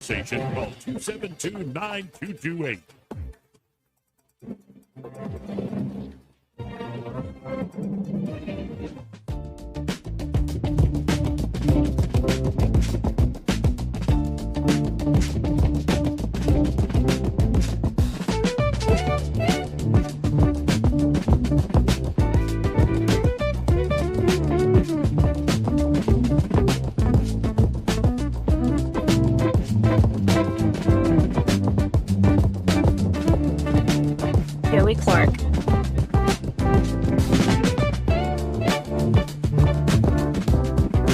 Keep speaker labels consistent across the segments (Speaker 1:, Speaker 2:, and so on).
Speaker 1: conversation, call 272-9228.
Speaker 2: Joey Clark.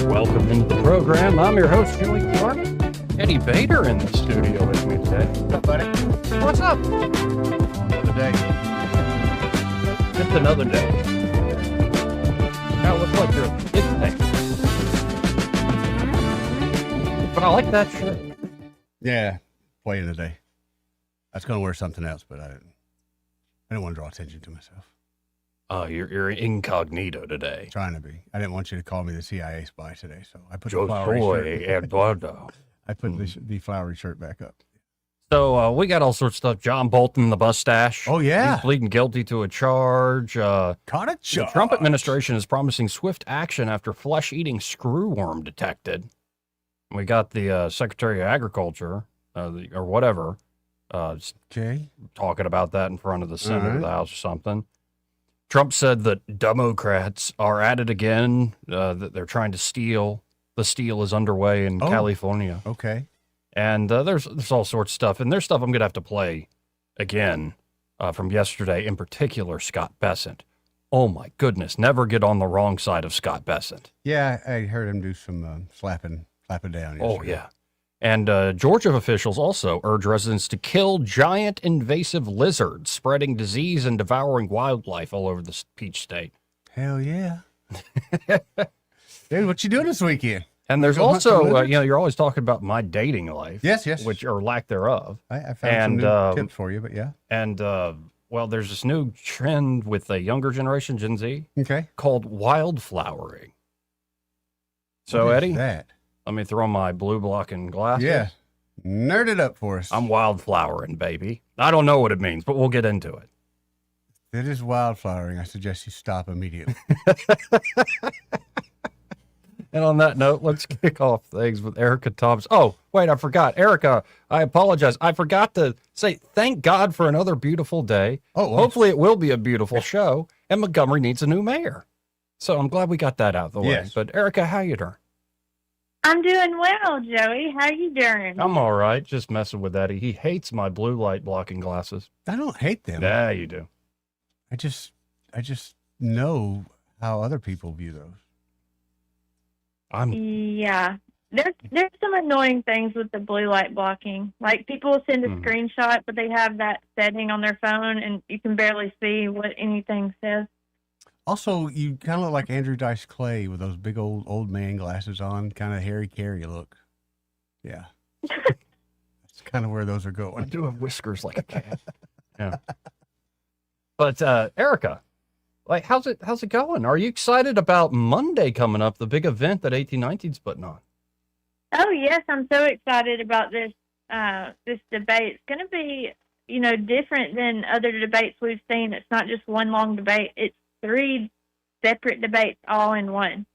Speaker 3: Welcome into the program. I'm your host, Joey Clark. Eddie Bader in the studio with me today.
Speaker 4: What's up, buddy?
Speaker 3: What's up?
Speaker 4: Another day.
Speaker 3: Just another day. Now it looks like you're a kid today. But I like that shirt.
Speaker 4: Yeah, playing today. I was going to wear something else, but I didn't want to draw attention to myself.
Speaker 3: Oh, you're incognito today.
Speaker 4: Trying to be. I didn't want you to call me the CIA spy today, so I put
Speaker 3: Yo
Speaker 4: the flowery
Speaker 3: soy
Speaker 4: shirt.
Speaker 3: Eduardo.
Speaker 4: I put the flowery shirt back up.
Speaker 3: So we got all sorts of stuff. John Bolton, the mustache.
Speaker 4: Oh, yeah.
Speaker 3: He's pleading guilty to a charge.
Speaker 4: Caught a
Speaker 3: The
Speaker 4: charge.
Speaker 3: Trump administration is promising swift action after flesh-eating screwworm detected. We got the Secretary of Agriculture, or whatever,
Speaker 4: Okay.
Speaker 3: talking about that in front of the Senate or
Speaker 4: Alright.
Speaker 3: the House or something. Trump said that Democrats are at it again, that they're trying to steal. The steal is underway in
Speaker 4: Oh.
Speaker 3: California.
Speaker 4: Okay.
Speaker 3: And there's all sorts of stuff. And there's stuff I'm going to have to play again from yesterday, in particular, Scott Bessent. Oh, my goodness. Never get on the wrong side of Scott Bessent.
Speaker 4: Yeah, I heard him do some slapping down yesterday.
Speaker 3: Oh, yeah. And Georgia officials also urge residents to kill giant invasive lizards, spreading disease and devouring wildlife all over the Peach State.
Speaker 4: Hell yeah. Dude, what you doing this weekend?
Speaker 3: And there's
Speaker 4: Go hunt some
Speaker 3: also,
Speaker 4: lizards?
Speaker 3: you're always talking about my dating life.
Speaker 4: Yes, yes.
Speaker 3: Which, or lack thereof.
Speaker 4: I found
Speaker 3: And,
Speaker 4: some new tips for you, but yeah.
Speaker 3: And, well, there's this new trend with the younger generation, Gen Z,
Speaker 4: Okay.
Speaker 3: called wildflowering. So,
Speaker 4: What is
Speaker 3: Eddie,
Speaker 4: that?
Speaker 3: let me throw my blue blocking glasses.
Speaker 4: Yeah. Nerd it up for us.
Speaker 3: I'm wildflowering, baby. I don't know what it means, but we'll get into it.
Speaker 4: It is wildflowering. I suggest you stop immediately.
Speaker 3: And on that note, let's kick off things with Erica Thompson. Oh, wait, I forgot. Erica, I apologize. I forgot to say thank God for another beautiful day.
Speaker 4: Oh, well.
Speaker 3: Hopefully it will be a beautiful show, and Montgomery needs a new mayor. So I'm glad we got that out of the way.
Speaker 4: Yes.
Speaker 3: But Erica, how you doing?
Speaker 2: I'm doing well, Joey. How you doing?
Speaker 3: I'm all right. Just messing with Eddie. He hates my blue light blocking glasses.
Speaker 4: I don't hate them.
Speaker 3: Yeah, you do.
Speaker 4: I just know how other people view those.
Speaker 2: Yeah. There's some annoying things with the blue light blocking. Like people will send a screenshot, but they have that setting on their phone, and you can barely see what anything says.
Speaker 4: Also, you kind of look like Andrew Dice Clay with those big old man glasses on, kind of Harry Carey look. Yeah. That's kind of where those are
Speaker 3: I
Speaker 4: going.
Speaker 3: do have whiskers like a cat. Yeah. But Erica, like, how's it going? Are you excited about Monday coming up, the big event that 1819's putting on?
Speaker 2: Oh yes, I'm so excited about this debate. It's going to be, different than other debates we've seen. It's not just one long debate. It's 3 separate debates all in one.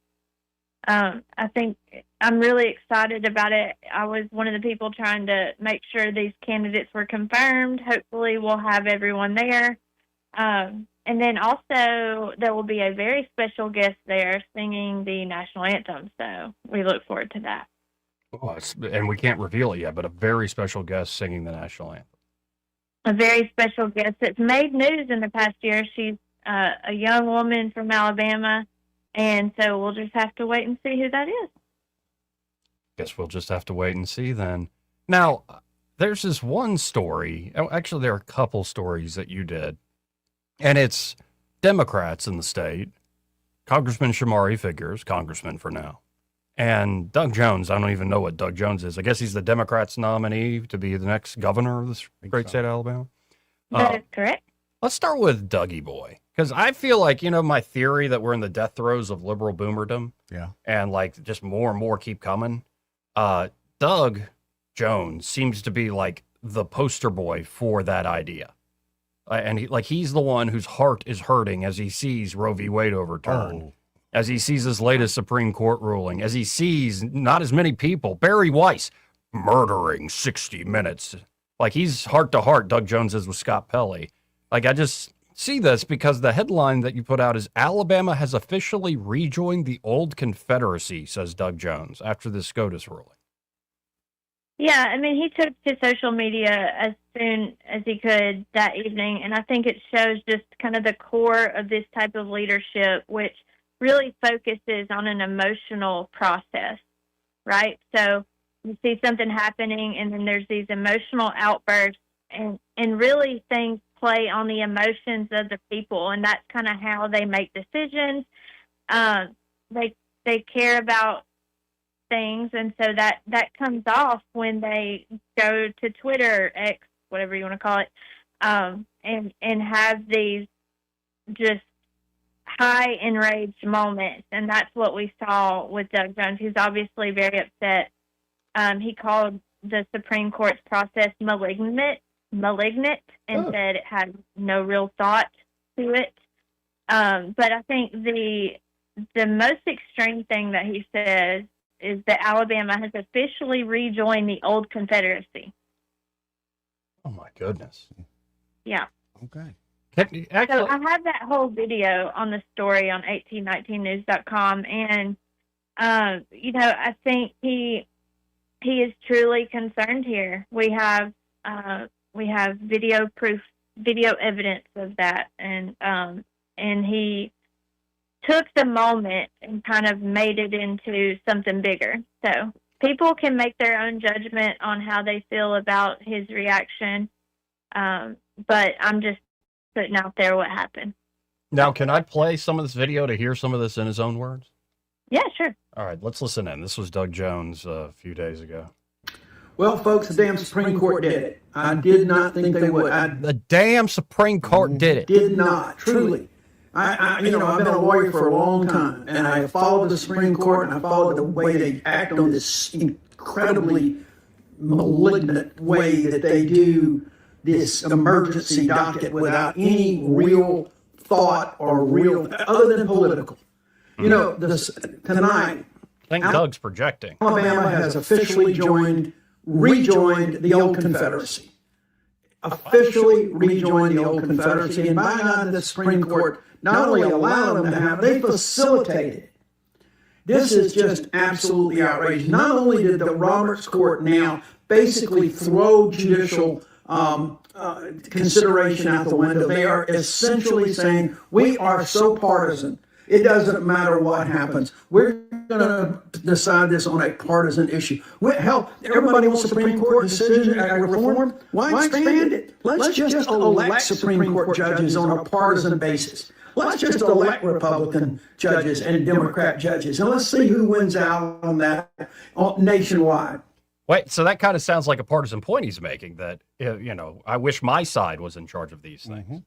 Speaker 2: I think I'm really excited about it. I was one of the people trying to make sure these candidates were confirmed. Hopefully we'll have everyone there. And then also there will be a very special guest there singing the national anthem. So we look forward to that.
Speaker 3: Oh, and we can't reveal it yet, but a very special guest singing the national anthem.
Speaker 2: A very special guest that's made news in the past year. She's a young woman from Alabama. And so we'll just have to wait and see who that is.
Speaker 3: Guess we'll just have to wait and see then. Now, there's this one story. Actually, there are a couple stories that you did. And it's Democrats in the state. Congressman Shamari Figures, congressman for now. And Doug Jones, I don't even know what Doug Jones is. I guess he's the Democrats' nominee to be the next governor of this great state of Alabama.
Speaker 2: That is correct.
Speaker 3: Let's start with Dougie Boy. Because I feel like, my theory that we're in the death throes of liberal boomerdom.
Speaker 4: Yeah.
Speaker 3: And like just more and more keep coming. Doug Jones seems to be like the poster boy for that idea. And he's the one whose heart is hurting as he sees Roe v. Wade overturned, as he sees his latest Supreme Court ruling, as he sees not as many people, Barry Weiss murdering 60 Minutes. Like, he's heart to heart, Doug Jones is with Scott Pelley. Like, I just see this because the headline that you put out is Alabama has officially rejoined the old Confederacy, says Doug Jones, after the SCOTUS ruling.
Speaker 2: Yeah, I mean, he took to social media as soon as he could that evening, and I think it shows just kind of the core of this type of leadership, which really focuses on an emotional process, right? So you see something happening, and then there's these emotional outbursts, and really things play on the emotions of the people, and that's kind of how they make decisions. They care about things, and so that comes off when they go to Twitter, X, whatever you want to call it, and have these just high enraged moments, and that's what we saw with Doug Jones. He's obviously very upset. He called the Supreme Court's process malignant, and said it had no real thought to it. But I think the most extreme thing that he says is that Alabama has officially rejoined the old Confederacy.
Speaker 3: Oh, my goodness.
Speaker 2: Yeah.
Speaker 4: Okay.
Speaker 2: So I have that whole video on the story on 1819news.com, and, I think he is truly concerned here. We have video proof, video evidence of that, and he took the moment and kind of made it into something bigger. So people can make their own judgment on how they feel about his reaction, but I'm just putting out there what happened.
Speaker 3: Now, can I play some of this video to hear some of this in his own words?
Speaker 2: Yeah, sure.
Speaker 3: All right, let's listen in. This was Doug Jones a few days ago.
Speaker 1: Well, folks, the damn Supreme Court did it. I did not think they would.
Speaker 3: The damn Supreme Court did it.
Speaker 1: Did not, truly. I've been a lawyer for a long time, and I followed the Supreme Court, and I followed the way they act on this incredibly malignant way that they do this emergency docket without any real thought or real, other than political. Tonight,
Speaker 3: I think Doug's projecting.
Speaker 1: Alabama has officially rejoined the old Confederacy. Officially rejoined the old Confederacy, and by God, the Supreme Court not only allowed them to have, they facilitated it. This is just absolutely outrageous. Not only did the Roberts Court now basically throw judicial consideration out the window, they are essentially saying, we are so partisan, it doesn't matter what happens. We're going to decide this on a partisan issue. Hell, everybody wants Supreme Court decision reform. Why expand it? Let's just elect Supreme Court judges on a partisan basis. Let's just elect Republican judges and Democrat judges, and let's see who wins out on that nationwide.
Speaker 3: Wait, so that kind of sounds like a partisan point he's making, that, I wish my side was in charge of these things. Mm-hmm.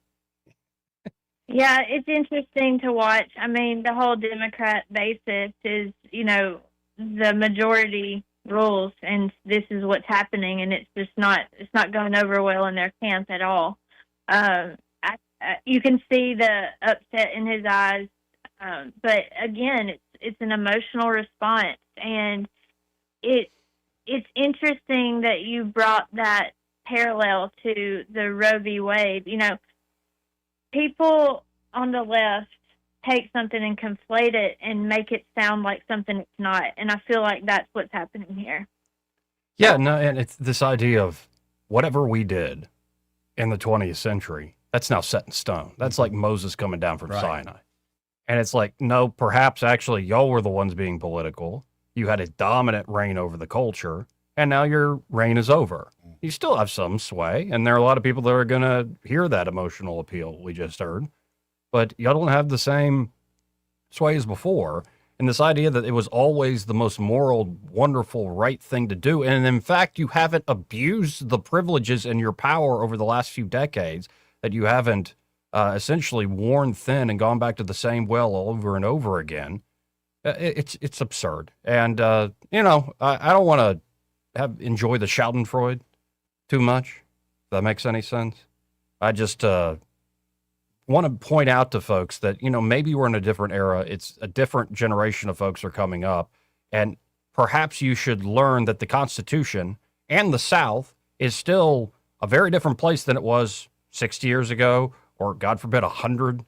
Speaker 2: Yeah, it's interesting to watch. I mean, the whole Democrat basis is, the majority rules, and this is what's happening, and it's just not going over well in their camp at all. You can see the upset in his eyes, but again, it's an emotional response, and it's interesting that you brought that parallel to the Roe v. Wade. People on the left take something and conflate it and make it sound like something it's not, and I feel like that's what's happening here.
Speaker 3: Yeah, no, and it's this idea of whatever we did in the 20th century, that's now set in stone. That's like Moses coming down from Sinai. And it's like, no, perhaps actually y'all were the ones being political. You had a dominant reign over the culture, and now your reign is over. You still have some sway, and there are a lot of people that are going to hear that emotional appeal we just heard, but y'all don't have the same sway as before. And this idea that it was always the most moral, wonderful, right thing to do, and in fact, you haven't abused the privileges and your power over the last few decades, that you haven't essentially worn thin and gone back to the same well over and over again. It's absurd. And, I don't want to enjoy the Schadenfreude too much. If that makes any sense. I just want to point out to folks that, maybe we're in a different era. It's a different generation of folks are coming up. And perhaps you should learn that the Constitution and the South is still a very different place than it was 60 years ago, or God forbid, 100,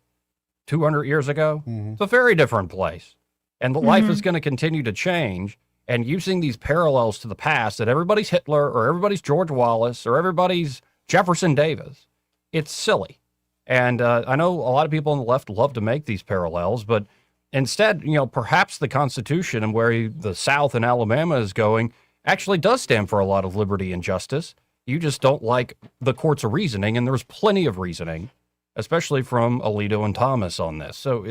Speaker 3: 200 years ago.
Speaker 4: Mhm.
Speaker 3: It's a very different place. And life is going to continue to change. And using these parallels to the past that everybody's Hitler or everybody's George Wallace or everybody's Jefferson Davis, it's silly. And I know a lot of people on the left love to make these parallels, but instead, perhaps the Constitution and where the South and Alabama is going actually does stand for a lot of liberty and justice. You just don't like the courts of reasoning, and there's plenty of reasoning, especially from Alito and Thomas on this. So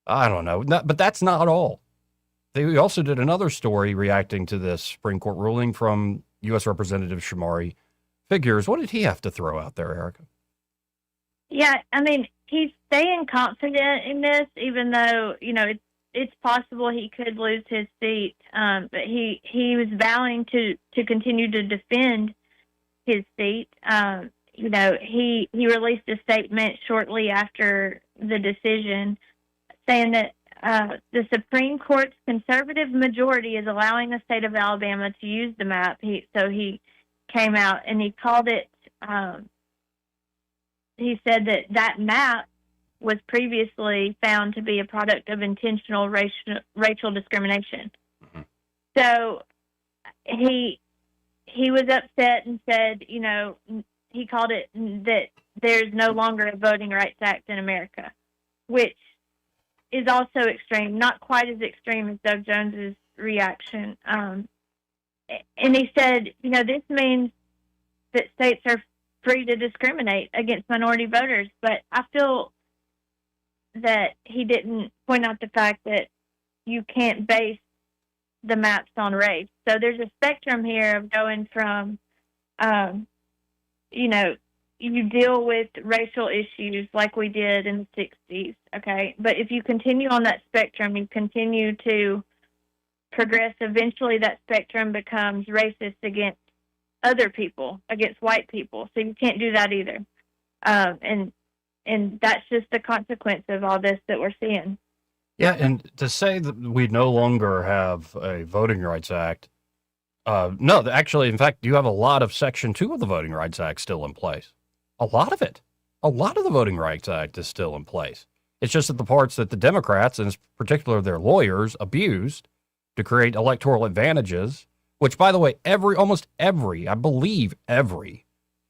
Speaker 3: I don't know, but that's not all. They also did another story reacting to this Supreme Court ruling from U.S. Representative Shamari Figures. What did he have to throw out there, Erica?
Speaker 2: Yeah, I mean, he's staying confident in this, even though, it's possible he could lose his seat. But he was vowing to continue to defend his seat. He released a statement shortly after the decision saying that the Supreme Court's conservative majority is allowing the state of Alabama to use the map. So he came out and he called it, he said that map was previously found to be a product of intentional racial discrimination. Mm-hmm. So he was upset and said, he called it that there's no longer a Voting Rights Act in America, which is also extreme, not quite as extreme as Doug Jones's reaction. And he said, this means that states are free to discriminate against minority voters. But I feel that he didn't point out the fact that you can't base the maps on race. So there's a spectrum here of going from, you deal with racial issues like we did in the 60s, okay? But if you continue on that spectrum, you continue to progress, eventually that spectrum becomes racist against other people, against white people. So you can't do that either. And that's just the consequence of all this that we're seeing.
Speaker 3: Yeah, and to say that we no longer have a Voting Rights Act, no, actually, in fact, you have a lot of Section 2 of the Voting Rights Act still in place. A lot of it. A lot of the Voting Rights Act is still in place. It's just that the parts that the Democrats, and in particular their lawyers, abused to create electoral advantages, which, by the way, almost every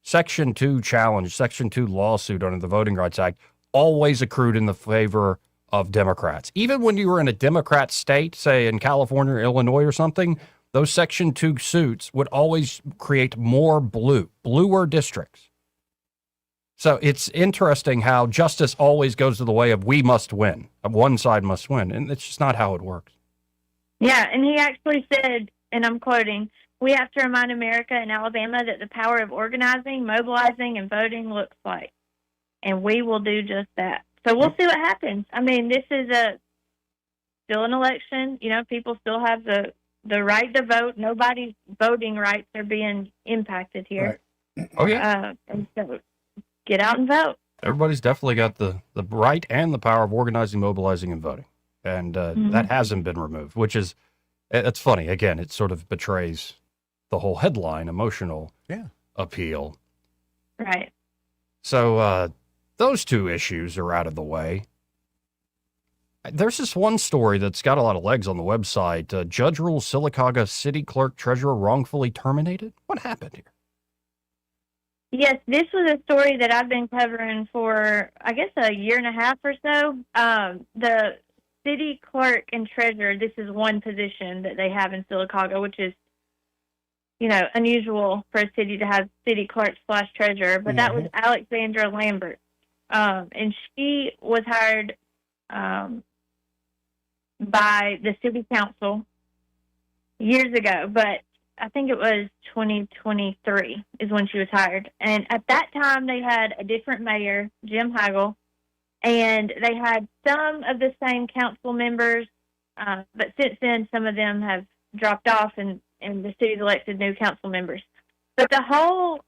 Speaker 3: Section 2 challenge, Section 2 lawsuit under the Voting Rights Act always accrued in the favor of Democrats. Even when you were in a Democrat state, say in California or Illinois or something, those Section 2 suits would always create more bluer districts. So it's interesting how justice always goes to the way of we must win, of one side must win, and it's just not how it works.
Speaker 2: Yeah, and he actually said, and I'm quoting, "We have to remind America and Alabama that the power of organizing, mobilizing, and voting looks like, and we will do just that." So we'll see what happens. I mean, this is still an election. People still have the right to vote. Nobody's voting rights are being impacted here.
Speaker 4: Right.
Speaker 3: Oh, yeah.
Speaker 2: And so get out and vote.
Speaker 3: Everybody's definitely got the right and the power of organizing, mobilizing, and voting. And that hasn't been removed, which is, it's funny. Again, it sort of betrays the whole headline, emotional appeal.
Speaker 2: Right.
Speaker 3: So those two issues are out of the way. There's this one story that's got a lot of legs on the website. Judge rules Sylacauga city clerk treasurer wrongfully terminated. What happened here?
Speaker 2: Yes, this was a story that I've been covering for, I guess, a year and a half or so. The city clerk and treasurer, this is one position that they have in Sylacauga, which is, unusual for a city to have city clerk / treasurer. But that was Alexandra Lambert. And she was hired by the city council years ago, but I think it was 2023 is when she was hired. And at that time, they had a different mayor, Jim Hagel, and they had some of the same council members, but since then, some of them have dropped off, and and the city's elected new council members. But the whole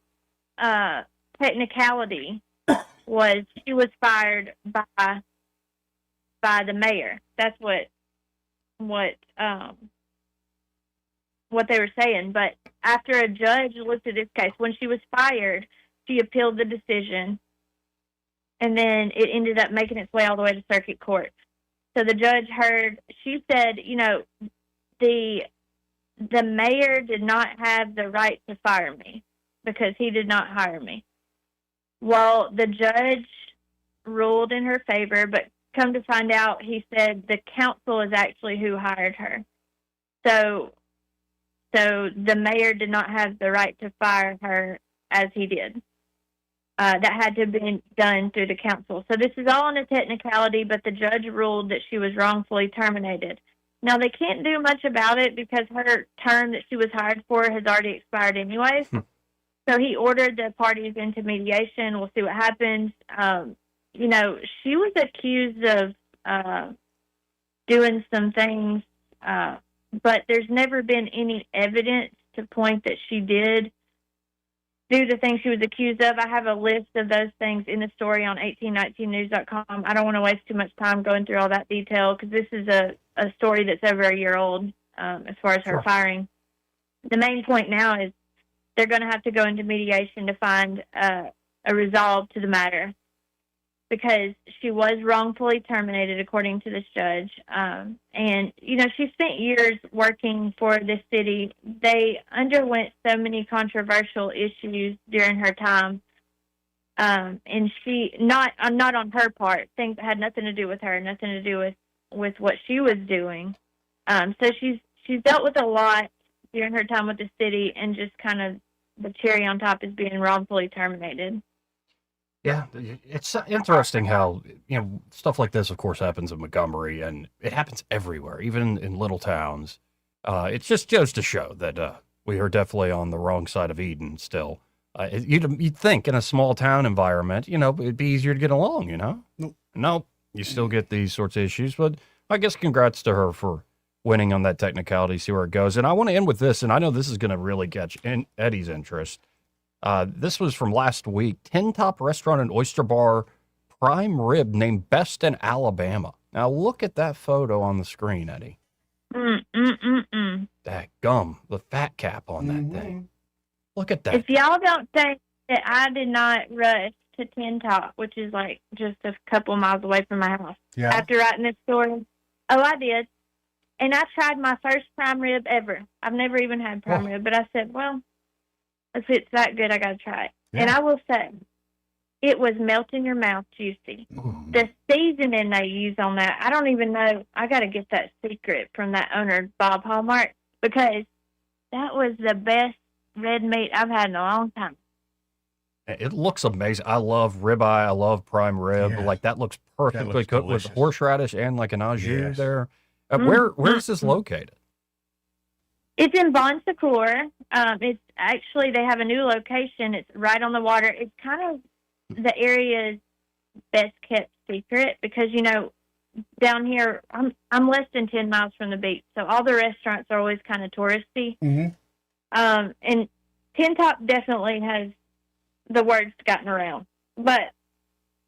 Speaker 2: technicality was she was fired by the mayor. That's what they were saying. But after a judge looked at this case, when she was fired, she appealed the decision, and then it ended up making its way all the way to circuit court. So the judge heard, she said, you know, the mayor did not have the right to fire me because he did not hire me. Well, the judge ruled in her favor, but come to find out, he said the council is actually who hired her. So the mayor did not have the right to fire her as he did. That had to have been done through the council. So this is all on a technicality, but the judge ruled that she was wrongfully terminated. Now, they can't do much about it because her term that she was hired for has already expired anyways. So he ordered the parties into mediation. We'll see what happens. You know, she was accused of doing some things, but there's never been any evidence to point that she did do the things she was accused of. I have a list of those things in the story on 1819news.com. I don't want to waste too much time going through all that detail because this is a story that's over a year old as far as her firing. The main point now is they're going to have to go into mediation to find a resolve to the matter because she was wrongfully terminated according to this judge. And, you know, she spent years working for this city. They underwent so many controversial issues during her time. And she, not on her part, things that had nothing to do with her, nothing to do with what she was doing. So she's dealt with a lot during her time with the city, and just kind of the cherry on top is being wrongfully terminated.
Speaker 3: Yeah, it's interesting how, you know, stuff like this, of course, happens in Montgomery, and it happens everywhere, even in little towns. It just goes to show that we are definitely on the wrong side of Eden still. You'd think in a small town environment, you know, it'd be easier to get along, you know? Nope. You still get these sorts of issues, but I guess congrats to her for winning on that technicality, see where it goes. And I want to end with this, and I know this is going to really catch Eddie's interest. This was from last week. Tin Top Restaurant and Oyster Bar prime rib named best in Alabama. Now look at that photo on the screen, Eddie. That gum, the fat cap on that thing. Look at that.
Speaker 2: If y'all don't think that I did not rush to Tin Top, which is like just a couple miles away from my house, after writing this story, I did. And I tried my first prime rib ever. I've never even had prime rib, but I said, well, if it's that good, I got to try it. Yeah. And I will say, it was melt in your mouth juicy. The seasoning they use on that, I don't even know. I got to get that secret from that owner, Bob Hallmark, because that was the best red meat I've had in a long time.
Speaker 3: It looks amazing. I love ribeye. I love prime rib. Yeah. Like that looks perfectly cooked with horseradish and like an au jus there. Where is this located?
Speaker 2: It's in Bon Secours. It's actually, they have a new location. It's right on the water. It's kind of the area's best kept secret because, you know, down here, I'm less than 10 miles from the beach. So all the restaurants are always kind of touristy. And Tin Top definitely has the word's gotten around, but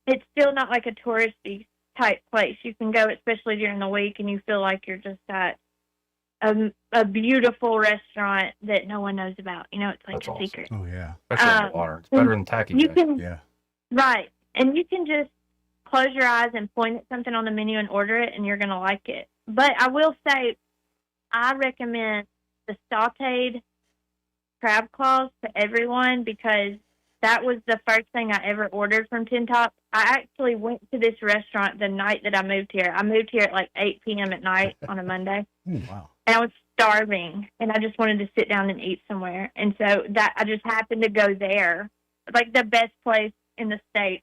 Speaker 2: it's still not like a touristy type place. You can go, especially during the week, and you feel like you're just at a beautiful restaurant that no one knows about. You know, it's like a secret.
Speaker 4: Oh, yeah.
Speaker 3: Especially on the water. It's better than tacky.
Speaker 2: Right. And you can just close your eyes and point at something on the menu and order it, and you're going to like it. But I will say, I recommend the sauteed crab claws to everyone because that was the first thing I ever ordered from Tin Top. I actually went to this restaurant the night that I moved here. I moved here at like 8 p.m. at night on a Monday.
Speaker 4: Wow.
Speaker 2: And I was starving, and I just wanted to sit down and eat somewhere. And so that I just happened to go there, like the best place in the state.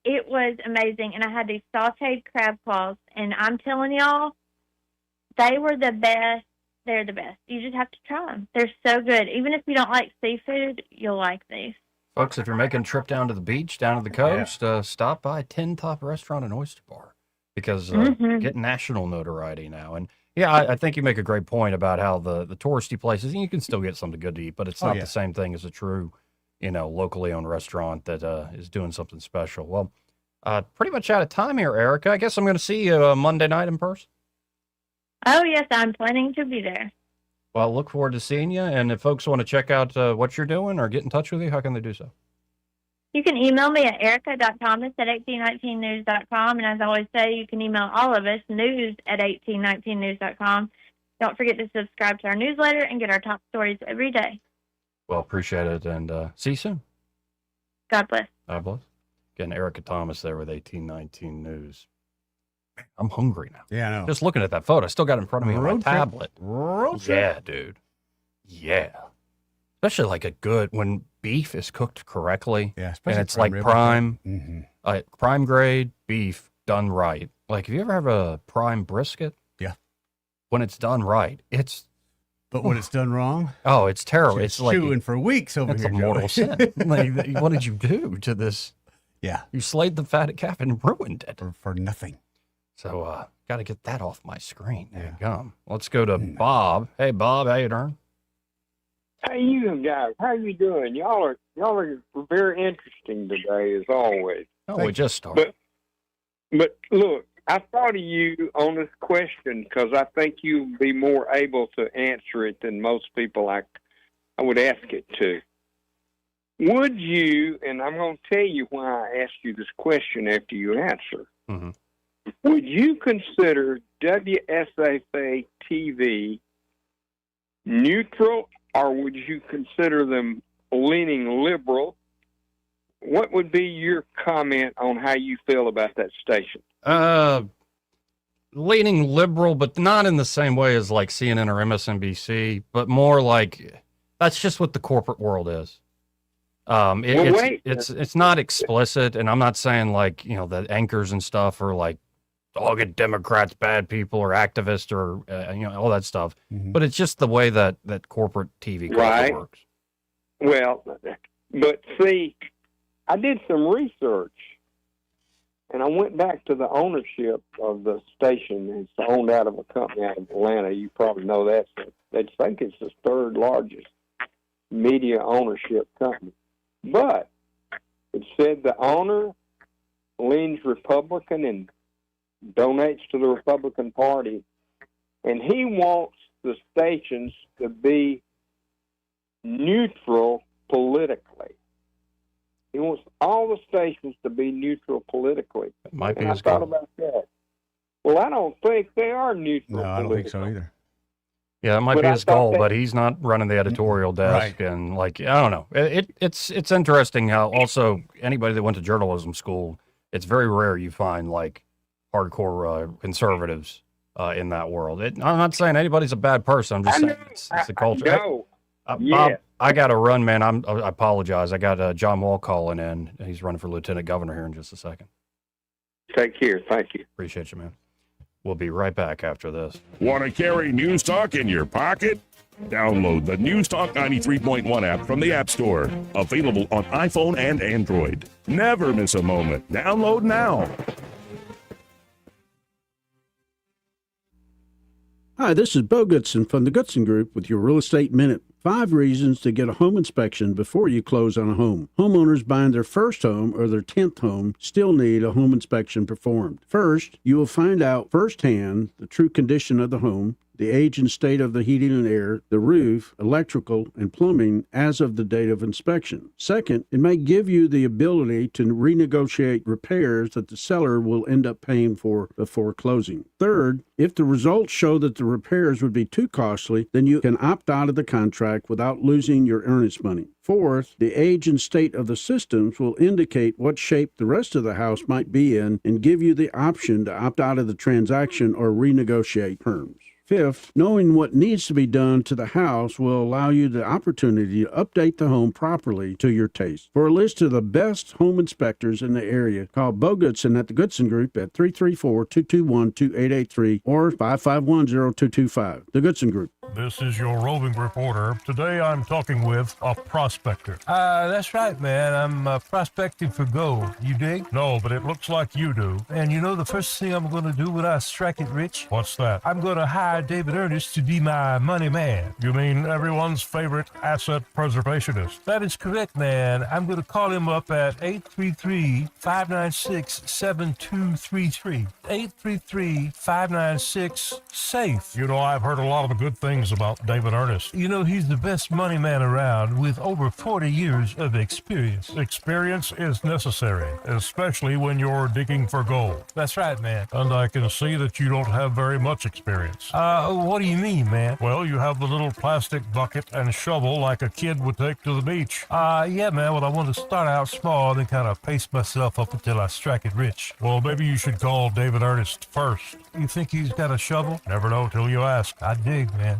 Speaker 2: It was amazing. And I had these sauteed crab claws, and I'm telling y'all, they were the best. They're the best. You just have to try them. They're so good. Even if you don't like seafood, you'll like these.
Speaker 3: Folks, if you're making a trip down to the beach, down to the coast, stop by Tin Top Restaurant and Oyster Bar because getting national notoriety now. And, Yeah, I think you make a great point about how the touristy places, you can still get something good to eat, but it's
Speaker 4: Oh,
Speaker 3: not
Speaker 4: yeah.
Speaker 3: the same thing as a true, locally owned restaurant that is doing something special. Well, pretty much out of time here, Erica. I guess I'm going to see you Monday night in person.
Speaker 2: Oh, yes, I'm planning to be there.
Speaker 3: Well, look forward to seeing you. And if folks want to check out what you're doing or get in touch with you, how can they do so?
Speaker 2: You can email me at erica.thomas@1819news.com. And as I always say, you can email all of us, news@1819news.com. Don't forget to subscribe to our newsletter and get our top stories every day.
Speaker 3: Well, appreciate it. And see you soon.
Speaker 2: God bless.
Speaker 3: God bless. Again, Erica Thomas there with 1819 News. Man, I'm hungry now.
Speaker 4: Yeah, I know.
Speaker 3: Just looking at that photo, I still got it in front of me on my
Speaker 4: Road trip.
Speaker 3: tablet.
Speaker 4: Road trip.
Speaker 3: Yeah, dude. Yeah. Especially like when beef is cooked correctly
Speaker 4: Yeah,
Speaker 3: and
Speaker 4: especially
Speaker 3: it's like
Speaker 4: rib.
Speaker 3: prime,
Speaker 4: Mm-hmm.
Speaker 3: prime grade beef done right. Like, have you ever have a prime brisket?
Speaker 4: Yeah.
Speaker 3: When it's done right, it's
Speaker 4: But when it's done wrong,
Speaker 3: it's terrible.
Speaker 4: it's
Speaker 3: It's like
Speaker 4: chewing for weeks over
Speaker 3: it's
Speaker 4: here.
Speaker 3: a mortal
Speaker 4: Joey.
Speaker 3: sin. Like, what did you do to this?
Speaker 4: Yeah,
Speaker 3: You slayed the fatted calf and ruined it.
Speaker 4: for nothing.
Speaker 3: So, got to get that off my screen. There
Speaker 4: Yeah.
Speaker 3: you go. Let's go to Bob. Hey, Bob, how you doing?
Speaker 5: Hey, you guys, how you doing? Y'all are very interesting today, as always.
Speaker 3: Oh,
Speaker 4: Thank
Speaker 3: we just started.
Speaker 5: But look, I thought of you on this question because I think you'll be more able to answer it than most people I would ask it to. Would you? And I'm going to tell you why I asked you this question after you answer.
Speaker 3: Mhm.
Speaker 5: Would you consider WSFA TV neutral, or would you consider them leaning liberal? What would be your comment on how you feel about that station?
Speaker 3: Leaning liberal, but not in the same way as like CNN or MSNBC, but more like that's just what the corporate world is.
Speaker 5: wait.
Speaker 3: It's not explicit, and I'm not saying like the anchors and stuff are like dogged Democrats, bad people, or activists, or all that stuff.
Speaker 4: Mhm.
Speaker 3: But it's just the way that corporate TV culture
Speaker 5: Right.
Speaker 3: works.
Speaker 5: Well, but see, I did some research, and I went back to the ownership of the station. It's owned out of a company out of Atlanta. You probably know that. They think it's the third largest media ownership company. But it said the owner leans Republican and donates to the Republican Party, and he wants the stations to be neutral politically. He wants all the stations to be neutral politically.
Speaker 3: It might be
Speaker 5: And I
Speaker 3: his
Speaker 5: thought
Speaker 3: goal.
Speaker 5: about that. Well, I don't think they are neutral
Speaker 4: No, I don't think so
Speaker 5: politically.
Speaker 4: either.
Speaker 3: Yeah, it might
Speaker 5: But
Speaker 3: be
Speaker 5: I
Speaker 3: his
Speaker 5: thought
Speaker 3: goal,
Speaker 5: that-
Speaker 3: but he's not running the editorial desk,
Speaker 4: Right.
Speaker 3: and like I don't know. It's interesting how also anybody that went to journalism school, it's very rare you find like hardcore conservatives in that world. I'm not saying anybody's a bad person. I'm just saying it's the culture.
Speaker 5: No.
Speaker 3: Bob,
Speaker 5: Yes.
Speaker 3: I got to run, man. I apologize. I got John Wall calling in. He's running for lieutenant governor here in just a second.
Speaker 5: Take care. Thank you.
Speaker 3: Appreciate you, man. We'll be right back after this.
Speaker 6: Want to carry News Talk in your pocket? Download the News Talk 93.1 app from the App Store. Available on iPhone and Android. Never miss a moment. Download now.
Speaker 1: Hi, this is Bo Goodson from the Goodson Group with your Real Estate Minute. 5 reasons to get a home inspection before you close on a home. Homeowners buying their first home or their 10th home still need a home inspection performed. First, you will find out firsthand the true condition of the home, the age and state of the heating and air, the roof, electrical, and plumbing as of the date of inspection. Second, it may give you the ability to renegotiate repairs that the seller will end up paying for before closing. Third, if the results show that the repairs would be too costly, then you can opt out of the contract without losing your earnest money. Fourth, the age and state of the systems will indicate what shape the rest of the house might be in and give you the option to opt out of the transaction or renegotiate terms. Fifth, knowing what needs to be done to the house will allow you the opportunity to update the home properly to your taste. For a list of the best home inspectors in the area, call Bo Goodson at the Goodson Group at 334-221-2883 or 551-0225. The Goodson Group.
Speaker 7: This is your roving reporter. Today I'm talking with a prospector. That's right, man. I'm prospecting for gold. You dig? No, but it looks like you do. And you know the first thing I'm going to do when I strike it rich? What's that? I'm going to hire David Ernest to be my money man. You mean everyone's favorite asset preservationist? That is correct, man. I'm going to call him up at 833-596-7233. 833-596-SAFE. You know, I've heard a lot of the good things about David Ernest. You know, he's the best money man around with over 40 years of experience. Experience is necessary, especially when you're digging for gold. That's right, man. And I can see that you don't have very much experience. What do you mean, man? Well, you have the little plastic bucket and shovel like a kid would take to the beach. Yeah, man. Well, I want to start out small and then kind of pace myself up until I strike it rich. Well, maybe you should call David Ernest first. You think he's got a shovel? Never know till you ask. I dig, man.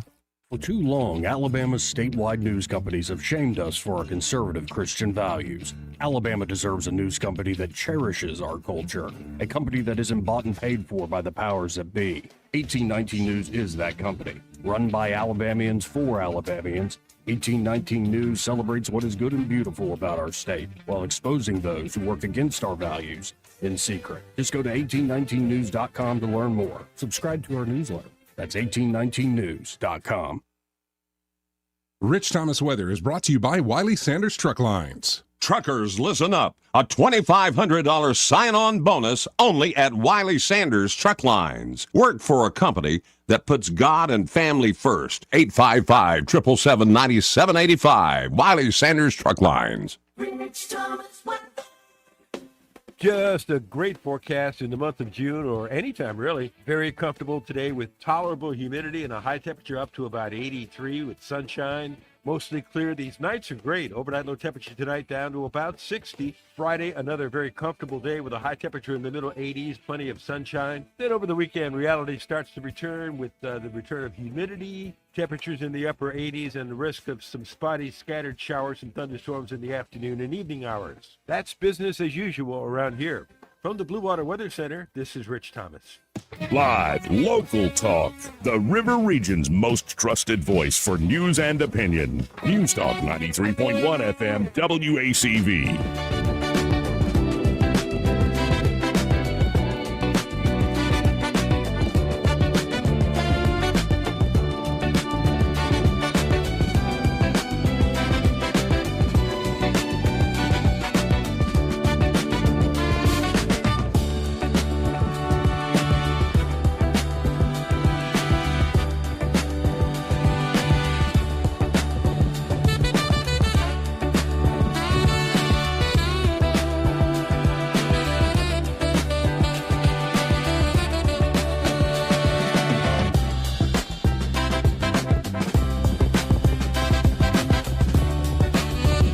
Speaker 3: For too long, Alabama's statewide news companies have shamed us for our conservative Christian values. Alabama deserves a news company that cherishes our culture, a company that isn't bought and paid for by the powers that be. 1819 News is that company. Run by Alabamians for Alabamians, 1819 News celebrates what is good and beautiful about our state, while exposing those who work against our values in secret. Just go to 1819news.com to learn more. Subscribe to our newsletter. That's 1819news.com.
Speaker 8: Rich Thomas Weather is brought to you by Wiley Sanders Truck Lines.
Speaker 9: Truckers, listen up. A $2,500 sign-on bonus only at Wiley Sanders Truck Lines. Work for a company that puts God and family first. 855-777-9785. Wiley Sanders Truck Lines.
Speaker 10: Rich Thomas Weather. Just a great forecast in the month of June, or anytime really. Very comfortable today with tolerable humidity and a high temperature up to about 83 with sunshine. Mostly clear. These nights are great. Overnight low temperature tonight down to about 60. Friday, another very comfortable day with a high temperature in the middle 80s, plenty of sunshine. Then over the weekend, reality starts to return with the return of humidity, temperatures in the upper 80s, and the risk of some spotty scattered showers and thunderstorms in the afternoon and evening hours. That's business as usual around here. From the Blue Water Weather Center, this is Rich Thomas.
Speaker 6: Live, local talk. The River Region's most trusted voice for news and opinion. News Talk 93.1 FM WACV.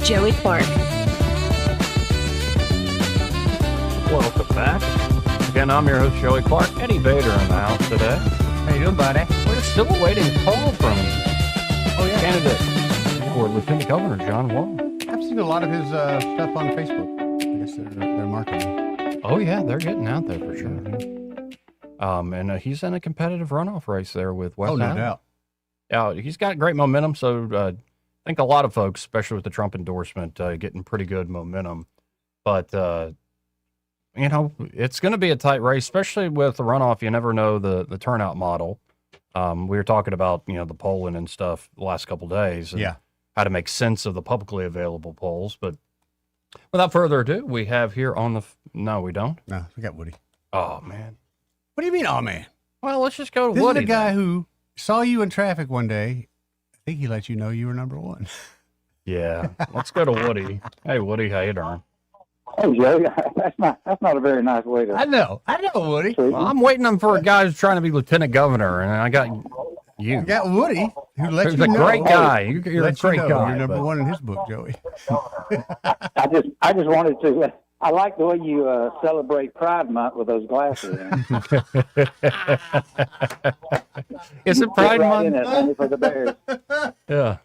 Speaker 11: Joey Clark.
Speaker 3: Welcome back. Again, I'm your host, Joey Clark. Eddie Vader in the house today. How you doing, buddy? We're still awaiting a call from candidate for Lieutenant Governor John Wall.
Speaker 4: I've seen a lot of his stuff on Facebook. I guess they're marketing.
Speaker 3: Oh, yeah, they're getting out there for sure. And he's in a competitive runoff race there with West
Speaker 4: Oh, no
Speaker 3: Allen.
Speaker 4: doubt.
Speaker 3: Yeah, he's got great momentum, so I think a lot of folks, especially with the Trump endorsement, getting pretty good momentum. But, you know, it's going to be a tight race, especially with the runoff. You never know the turnout model. We were talking about, you know, the polling and stuff the last couple of days. And
Speaker 4: Yeah.
Speaker 3: how to make sense of the publicly available polls. But without further ado, we have here on the... No, we don't?
Speaker 4: No, we got Woody.
Speaker 3: Oh, man.
Speaker 4: What do you mean, oh, man?
Speaker 3: Well, let's just go to
Speaker 4: This
Speaker 3: Woody.
Speaker 4: is a guy
Speaker 3: then.
Speaker 4: who saw you in traffic one day. I think he let you know you were number one.
Speaker 3: Yeah, let's go to Woody. Hey, Woody, how you doing?
Speaker 5: Hey, Joe, that's not a very nice way to.
Speaker 4: I know, Woody.
Speaker 5: treat
Speaker 3: Well, I'm waiting for a guy who's trying to be lieutenant governor, and I got you.
Speaker 4: You got Woody, who let
Speaker 3: Who's
Speaker 4: you
Speaker 3: a
Speaker 4: know.
Speaker 3: great guy. You're a
Speaker 4: Let you
Speaker 3: great
Speaker 4: know
Speaker 3: guy.
Speaker 4: You're number
Speaker 3: but-
Speaker 4: one in his book, Joey.
Speaker 5: I just wanted to. I like the way you celebrate Pride Month with those glasses.
Speaker 3: Is it Pride
Speaker 5: Get right in
Speaker 3: Month?
Speaker 5: it, honey, for the Bears.
Speaker 3: Yeah.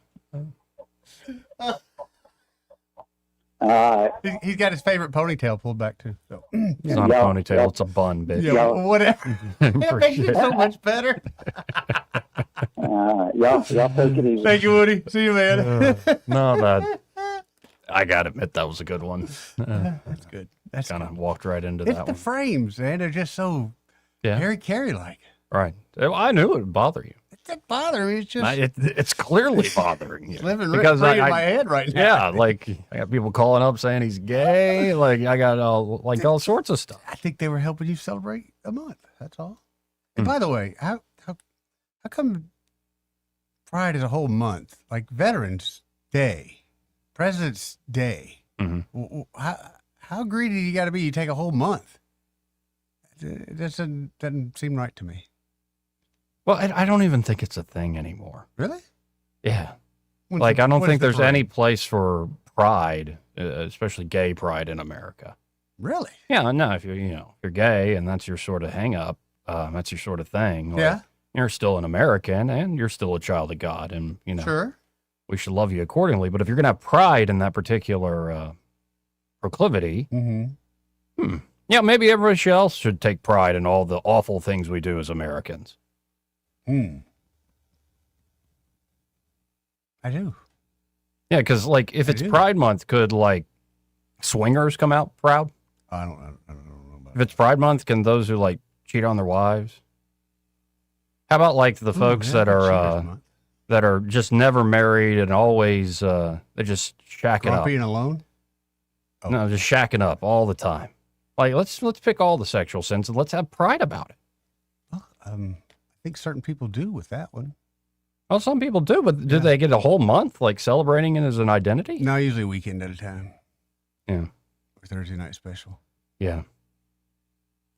Speaker 5: All right.
Speaker 4: He's got his favorite ponytail pulled back too. So
Speaker 3: It's not a
Speaker 5: Yeah,
Speaker 3: ponytail.
Speaker 5: yeah.
Speaker 3: It's a bun, bitch.
Speaker 4: yeah, whatever. It makes it
Speaker 3: Appreciate
Speaker 4: so much better.
Speaker 5: Y'all take it easy.
Speaker 4: Thank you, Woody. See you, man.
Speaker 3: No, that I gotta admit that was a good one.
Speaker 4: That's good. That's
Speaker 3: Kind
Speaker 4: good.
Speaker 3: of walked right into
Speaker 4: It's
Speaker 3: that
Speaker 4: the
Speaker 3: one.
Speaker 4: frames, man. They're just so
Speaker 3: Yeah,
Speaker 4: Harry Carey like.
Speaker 3: right. I knew it would bother you.
Speaker 4: It doesn't bother me. It's just
Speaker 3: It's clearly bothering you
Speaker 4: living
Speaker 3: because
Speaker 4: rent-free in my head right now.
Speaker 3: yeah, like I got people calling up saying he's gay. Like I got all sorts of stuff.
Speaker 4: I think they were helping you celebrate a month. That's all. And by the way, how come Pride is a whole month? Like Veterans Day, President's Day.
Speaker 3: Mhm.
Speaker 4: How greedy you got to be? You take a whole month. It doesn't seem right to me.
Speaker 3: Well, I don't even think it's a thing anymore.
Speaker 4: Really?
Speaker 3: Yeah.
Speaker 4: When's
Speaker 3: Like
Speaker 4: the-
Speaker 3: I don't
Speaker 4: when's
Speaker 3: think
Speaker 4: the
Speaker 3: there's
Speaker 4: parade?
Speaker 3: any place for pride, especially gay pride in America.
Speaker 4: Really?
Speaker 3: Yeah, no, if you're gay and that's your sort of hang up, that's your sort of thing. Like,
Speaker 4: Yeah.
Speaker 3: you're still an American and you're still a child of God, and
Speaker 4: Sure.
Speaker 3: we should love you accordingly. But if you're gonna have pride in that particular proclivity,
Speaker 4: Mm-hmm.
Speaker 3: yeah, maybe everybody else should take pride in all the awful things we do as Americans.
Speaker 4: I do.
Speaker 3: Yeah, because like if
Speaker 4: I
Speaker 3: it's
Speaker 4: do.
Speaker 3: Pride Month, could like swingers come out proud?
Speaker 4: I don't know about
Speaker 3: If it's Pride Month, can those who like cheat on their wives? How about like the folks that are just never married and always they just shacking up?
Speaker 4: grumpy and alone. Oh.
Speaker 3: No, just shacking up all the time. Like let's pick all the sexual sins and let's have pride about it.
Speaker 4: Well, I think certain people do with that one.
Speaker 3: Well, some people do, but do they get a whole month like celebrating it as an identity?
Speaker 4: No, usually a weekend at a time.
Speaker 3: Yeah.
Speaker 4: Or Thursday night special.
Speaker 3: Yeah.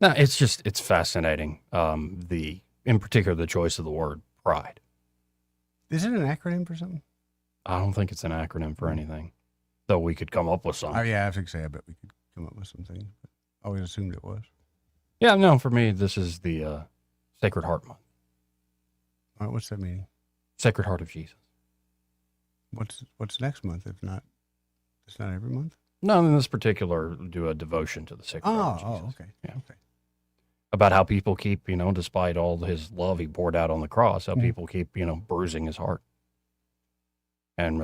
Speaker 3: No, it's fascinating. In particular the choice of the word pride.
Speaker 4: Is it an acronym for something?
Speaker 3: I don't think it's an acronym for anything, though we could come up with some.
Speaker 4: Oh, yeah, I have to say, I bet we could come up with some things. But I always assumed it was.
Speaker 3: Yeah, no, for me, this is the Sacred Heart Month.
Speaker 4: All right, what's that meaning?
Speaker 3: Sacred Heart of Jesus.
Speaker 4: What's next month? If not, it's not every month.
Speaker 3: No, in this particular, do a devotion to the Sacred Heart of Jesus.
Speaker 4: Okay.
Speaker 3: Yeah.
Speaker 4: Okay.
Speaker 3: About how people keep, despite all his love he poured out on the cross, how people keep, bruising his heart. And,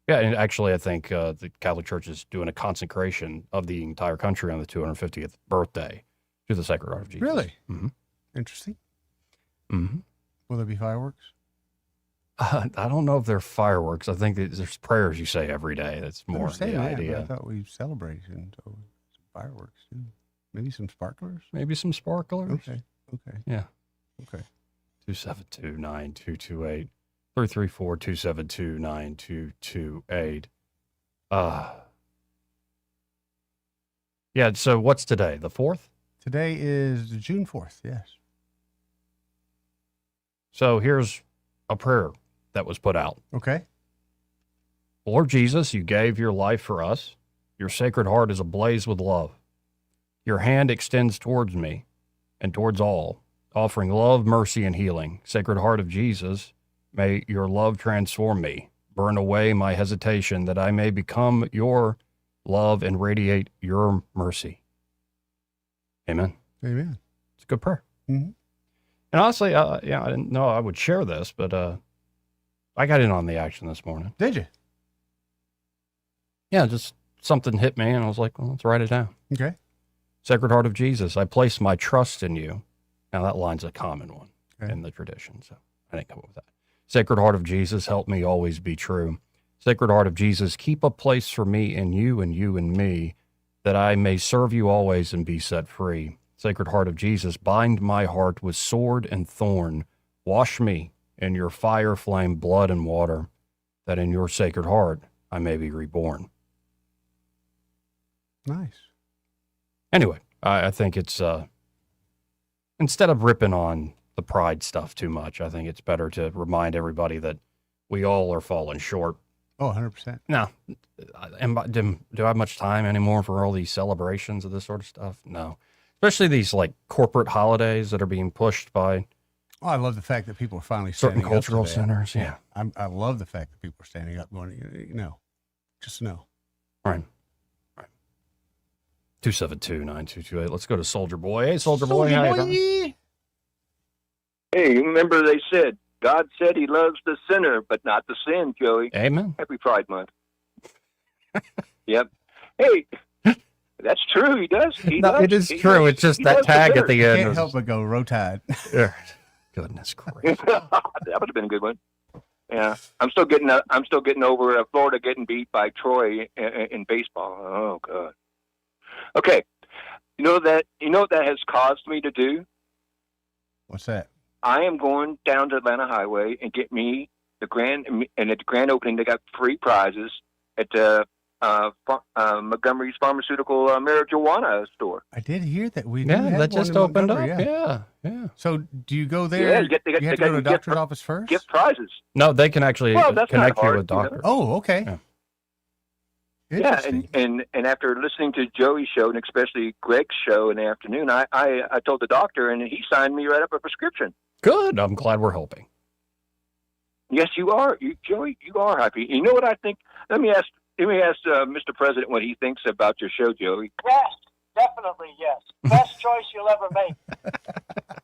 Speaker 3: and actually, I think the Catholic Church is doing a consecration of the entire country on the 250th birthday to the Sacred Heart of Jesus.
Speaker 4: Really?
Speaker 3: Mm-hmm.
Speaker 4: Interesting.
Speaker 3: Mm-hmm.
Speaker 4: Will there be fireworks?
Speaker 3: I don't know if they're fireworks. I think that there's prayers you say every day. That's
Speaker 4: I
Speaker 3: more
Speaker 4: understand
Speaker 3: the
Speaker 4: that, but
Speaker 3: idea.
Speaker 4: I thought we celebrated, and so some fireworks too. Maybe some sparklers.
Speaker 3: Maybe some sparklers.
Speaker 4: Okay. Okay.
Speaker 3: Yeah.
Speaker 4: Okay.
Speaker 3: 272-9228. 334-272-9228. Yeah, so what's today? The 4th?
Speaker 4: Today is June 4th. Yes.
Speaker 3: So here's a prayer that was put out.
Speaker 4: Okay.
Speaker 3: Lord Jesus, you gave your life for us. Your sacred heart is ablaze with love. Your hand extends towards me and towards all, offering love, mercy, and healing. Sacred Heart of Jesus, may your love transform me, burn away my hesitation that I may become your love and radiate your mercy. Amen.
Speaker 4: Amen.
Speaker 3: It's a good prayer.
Speaker 4: Mm-hmm.
Speaker 3: And honestly, I didn't know I would share this, but I got in on the action this morning.
Speaker 4: Did you?
Speaker 3: Yeah, just something hit me, and I was like, well, let's write it down.
Speaker 4: Okay.
Speaker 3: Sacred Heart of Jesus, I place my trust in you. Now, that line's a common one in the tradition, so I didn't come up with that. Sacred Heart of Jesus, help me always be true. Sacred Heart of Jesus, keep a place for me in you and you in me, that I may serve you always and be set free. Sacred Heart of Jesus, bind my heart with sword and thorn. Wash me in your fire, flame, blood, and water, that in your sacred heart I may be reborn.
Speaker 4: Nice.
Speaker 3: Anyway, I think it's, instead of ripping on the pride stuff too much, I think it's better to remind everybody that we all are falling short.
Speaker 4: Oh, 100%.
Speaker 3: Now, do I have much time anymore for all these celebrations of this sort of stuff? No. Especially these like corporate holidays that are being pushed by
Speaker 4: Oh, I love the fact that people are finally
Speaker 3: certain
Speaker 4: standing up to
Speaker 3: cultural
Speaker 4: that.
Speaker 3: centers. Yeah.
Speaker 4: I love the fact that people are standing up going, just no.
Speaker 3: All right. 272-9228. Let's go to Soldier Boy. Hey, Soldier Boy. How you doing?
Speaker 5: Hey, you remember they said God said He loves the sinner, but not the sin, Joey.
Speaker 3: Amen.
Speaker 5: Happy Pride Month. Yep. Hey, that's true. He does.
Speaker 3: No, it is true. It's just that tag at the end.
Speaker 4: Can't
Speaker 3: was-
Speaker 4: help but go Rotad.
Speaker 3: Goodness gracious.
Speaker 5: that would have been a good one. Yeah, I'm still getting over Florida getting beat by Troy in baseball. Oh God. Okay, you know what that has caused me to do?
Speaker 4: What's that?
Speaker 5: I am going down to Atlanta Highway and get me at the grand opening. They got free prizes at Montgomery's pharmaceutical marijuana store.
Speaker 4: I did hear that we
Speaker 3: Yeah,
Speaker 4: have
Speaker 3: that
Speaker 4: one
Speaker 3: just
Speaker 4: in
Speaker 3: opened up.
Speaker 4: Montgomery,
Speaker 3: Yeah.
Speaker 4: So do you go there?
Speaker 5: Yeah,
Speaker 4: you have to go to a doctor's office first?
Speaker 5: Get prizes.
Speaker 3: No, they can actually
Speaker 5: Well, that's
Speaker 3: connect
Speaker 5: not
Speaker 3: you
Speaker 5: hard,
Speaker 3: with
Speaker 5: you know?
Speaker 3: doctors.
Speaker 4: Oh, okay.
Speaker 3: Yeah.
Speaker 5: Yeah,
Speaker 4: Interesting.
Speaker 5: and after listening to Joey's show and especially Greg's show in the afternoon, I told the doctor and he signed me right up a prescription.
Speaker 3: Good. I'm glad we're helping.
Speaker 5: Yes, you are, Joey. You are happy. You know what I think? Let me ask Mr. President what he thinks about your show, Joey.
Speaker 12: Yes, definitely yes. Best choice you'll ever make.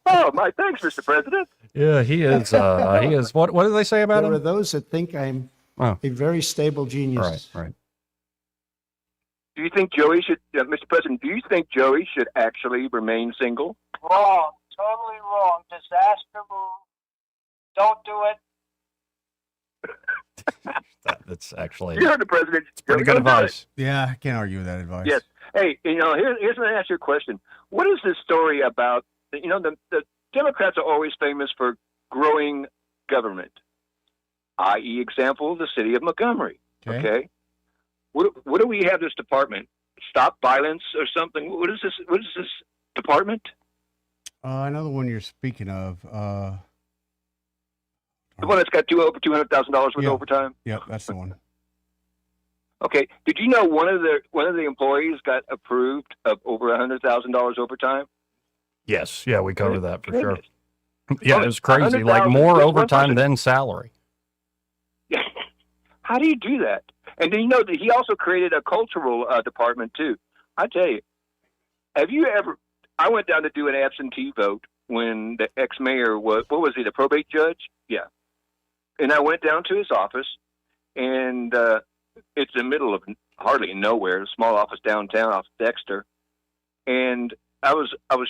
Speaker 5: Oh, my thanks, Mr. President.
Speaker 3: Yeah, he is. He is. What do they say about
Speaker 12: There are
Speaker 3: him?
Speaker 12: those that think I'm
Speaker 3: Oh.
Speaker 12: a very stable genius.
Speaker 3: Right.
Speaker 5: Do you think Joey should, Mr. President? Do you think Joey should actually remain single?
Speaker 12: Wrong. Totally wrong. Disaster move. Don't do it.
Speaker 3: That's actually
Speaker 5: You heard the president.
Speaker 3: pretty
Speaker 5: Joey,
Speaker 3: good
Speaker 5: don't do it.
Speaker 3: advice.
Speaker 4: Yeah, I can't argue with that advice.
Speaker 5: Yes. Hey, here's let me ask you a question. What is this story about? The Democrats are always famous for growing government, i.e., example, the city of Montgomery. Okay. What do we have this department? Stop violence or something? What is this department?
Speaker 4: I know the one you're speaking of.
Speaker 5: The one that's got over $200,000 worth of overtime.
Speaker 4: Yep, that's the one.
Speaker 5: Okay. Did you know one of the employees got approved of over $100,000 overtime?
Speaker 3: Yes. Yeah, we covered that for sure.
Speaker 5: Goodness.
Speaker 3: Yeah, it was crazy. Like
Speaker 5: 100,000
Speaker 3: more
Speaker 5: just one
Speaker 3: overtime
Speaker 5: person.
Speaker 3: than salary.
Speaker 5: How do you do that? And then you know that he also created a cultural department too. I tell you, have you ever? I went down to do an absentee vote when the ex-mayor was. What was he? The probate judge? Yeah. And I went down to his office, and it's in the middle of hardly nowhere, a small office downtown off Dexter. And I was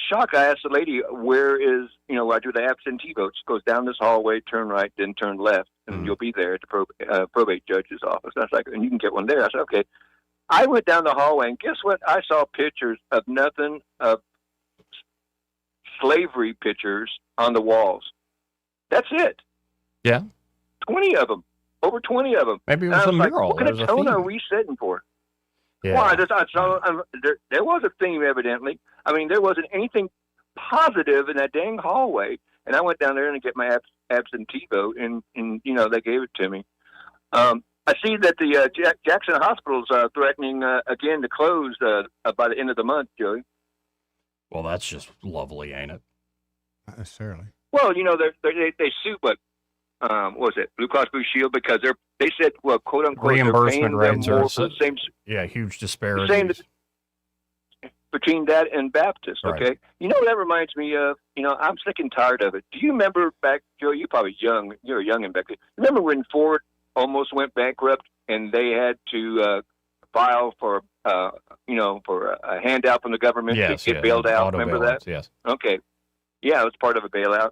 Speaker 5: shocked. I asked the lady, "Where is where I do the absentee votes?" She goes down this hallway, turn right, then turn left, and you'll be there at the probate judge's office. I was like, and you can get one there. I said, okay. I went down the hallway, and guess what? I saw pictures of nothing of slavery pictures on the walls. That's it.
Speaker 3: Yeah.
Speaker 5: 20 of them. Over 20 of them.
Speaker 3: Maybe it
Speaker 5: And
Speaker 3: was
Speaker 5: I
Speaker 3: a
Speaker 5: was like,
Speaker 3: mural.
Speaker 5: what kind
Speaker 3: There's
Speaker 5: of
Speaker 3: a
Speaker 5: tone
Speaker 3: theme.
Speaker 5: are we setting for?
Speaker 3: Yeah.
Speaker 5: Well, there was a theme, evidently. I mean, there wasn't anything positive in that dang hallway. And I went down there and get my absentee vote, and they gave it to me. I see that the Jackson Hospital's threatening again to close by the end of the month, Joey.
Speaker 3: Well, that's just lovely, ain't it?
Speaker 4: Not necessarily.
Speaker 5: Well, they sued, but what was it, Blue Cross Blue Shield, because they said, well, quote unquote,
Speaker 3: Reimbursement
Speaker 5: they're paying
Speaker 3: rates
Speaker 5: them
Speaker 3: are
Speaker 5: more for the same
Speaker 3: huge
Speaker 5: the
Speaker 3: disparities.
Speaker 5: same between that and Baptist.
Speaker 3: Right.
Speaker 5: Okay, what that reminds me of? I'm sick and tired of it. Do you remember back, Joe? You're probably young. You're young and back then. Remember when Ford almost went bankrupt and they had to file for a handout from the government
Speaker 3: Yes,
Speaker 5: to get bailed out?
Speaker 3: auto
Speaker 5: Remember
Speaker 3: bailouts,
Speaker 5: that?
Speaker 3: Yes.
Speaker 5: Okay. Yeah, it was part of a bailout.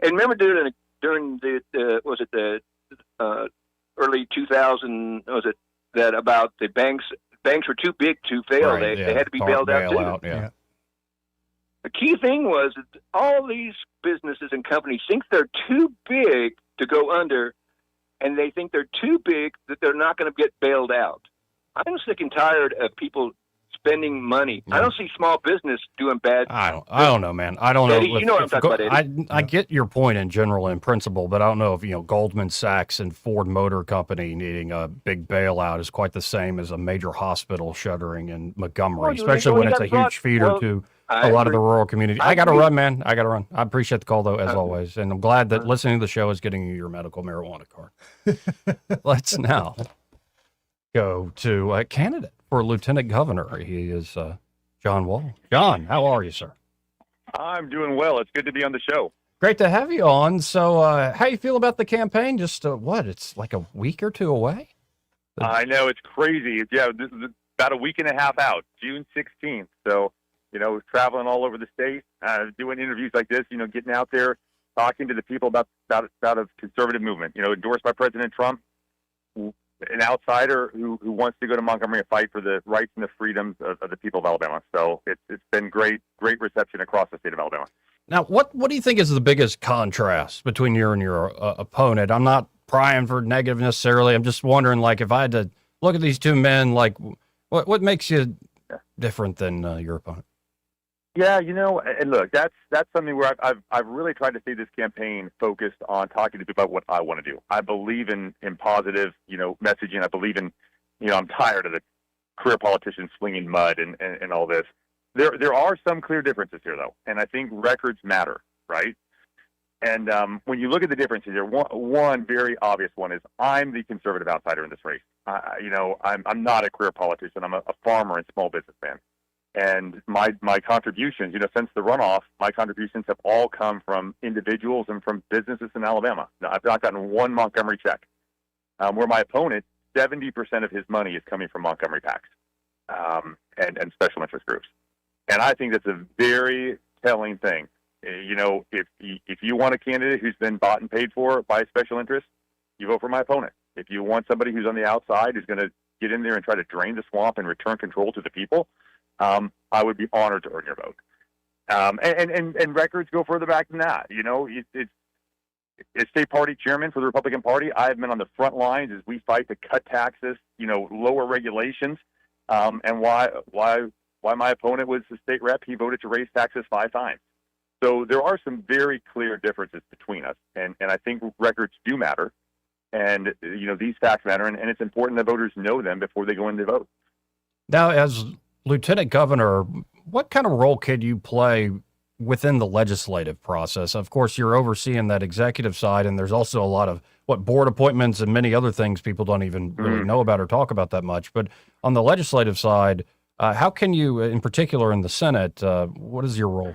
Speaker 5: And remember during the was it the early 2000, was it that about the banks were too big to fail.
Speaker 3: Right,
Speaker 5: They had to be bailed out too.
Speaker 3: Yeah.
Speaker 5: The key thing was that all these businesses and companies think they're too big to go under, and they think they're too big that they're not going to get bailed out. I'm sick and tired of people spending money. I don't see small business doing bad.
Speaker 3: I don't know, man. I don't know.
Speaker 5: Eddie, you know what I'm talking about, Eddie.
Speaker 3: I get your point in general and principle, but I don't know if Goldman Sachs and Ford Motor Company needing a big bailout is quite the same as a major hospital shuttering in Montgomery,
Speaker 5: Well,
Speaker 3: especially
Speaker 5: you
Speaker 3: when it's a
Speaker 5: got
Speaker 3: huge feeder
Speaker 5: well,
Speaker 3: to
Speaker 5: I
Speaker 3: a lot of the
Speaker 5: agree.
Speaker 3: rural community.
Speaker 5: I
Speaker 3: I got to
Speaker 5: agree.
Speaker 3: run, man. I got to run. I appreciate the call, though, as always. And I'm glad that listening to the show is getting you your medical marijuana card. Let's now go to a candidate for lieutenant governor. He is John Wall. John, how are you, sir?
Speaker 13: I'm doing well. It's good to be on the show.
Speaker 3: Great to have you on. So, how you feel about the campaign? Just it's like a week or two away.
Speaker 13: I know it's crazy. Yeah, this is about a week and a half out, June 16th. So, traveling all over the state, doing interviews like this. Getting out there, talking to the people about a conservative movement. Endorsed by President Trump, an outsider who wants to go to Montgomery and fight for the rights and the freedoms of the people of Alabama. So it's been great reception across the state of Alabama.
Speaker 3: Now, what do you think is the biggest contrast between you and your opponent? I'm not prying for negative necessarily. I'm just wondering, like, if I had to look at these two men, like, what makes you different than your opponent?
Speaker 13: Yeah, and look, that's something where I've really tried to see this campaign focused on talking to people about what I want to do. I believe in positive, messaging. I believe in, I'm tired of the career politicians slinging mud and all this. There are some clear differences here, though, and I think records matter, right? And when you look at the differences here, one very obvious one is I'm the conservative outsider in this race. I'm not a career politician. I'm a farmer and small businessman. And my contributions, since the runoff, my contributions have all come from individuals and from businesses in Alabama. Now, I've not gotten one Montgomery check. Where my opponent, 70% of his money is coming from Montgomery PACs and special interest groups. And I think that's a very telling thing. If you want a candidate who's been bought and paid for by a special interest, you vote for my opponent. If you want somebody who's on the outside who's going to get in there and try to drain the swamp and return control to the people, I would be honored to earn your vote. And records go further back than that. It's state party chairman for the Republican Party. I've been on the front lines as we fight to cut taxes, lower regulations. And why my opponent was the state rep, he voted to raise taxes 5 times. So there are some very clear differences between us, and I think records do matter, and these facts matter, and it's important that voters know them before they go in to vote.
Speaker 3: Now, as Lieutenant Governor, what kind of role could you play within the legislative process? Of course, you're overseeing that executive side, and there's also a lot of board appointments and many other things people don't even really know about or talk about that much. But on the legislative side, how can you, in particular in the Senate, what is your role?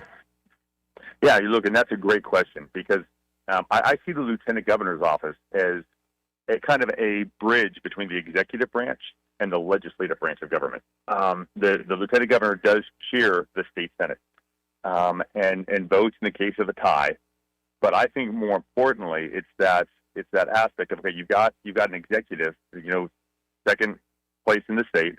Speaker 13: Yeah, you look, and that's a great question because I see the Lieutenant Governor's office as a kind of a bridge between the executive branch and the legislative branch of government. The Lieutenant Governor does chair the state Senate and votes in the case of a tie. But I think more importantly, it's that aspect of, okay, you've got an executive, second place in the state,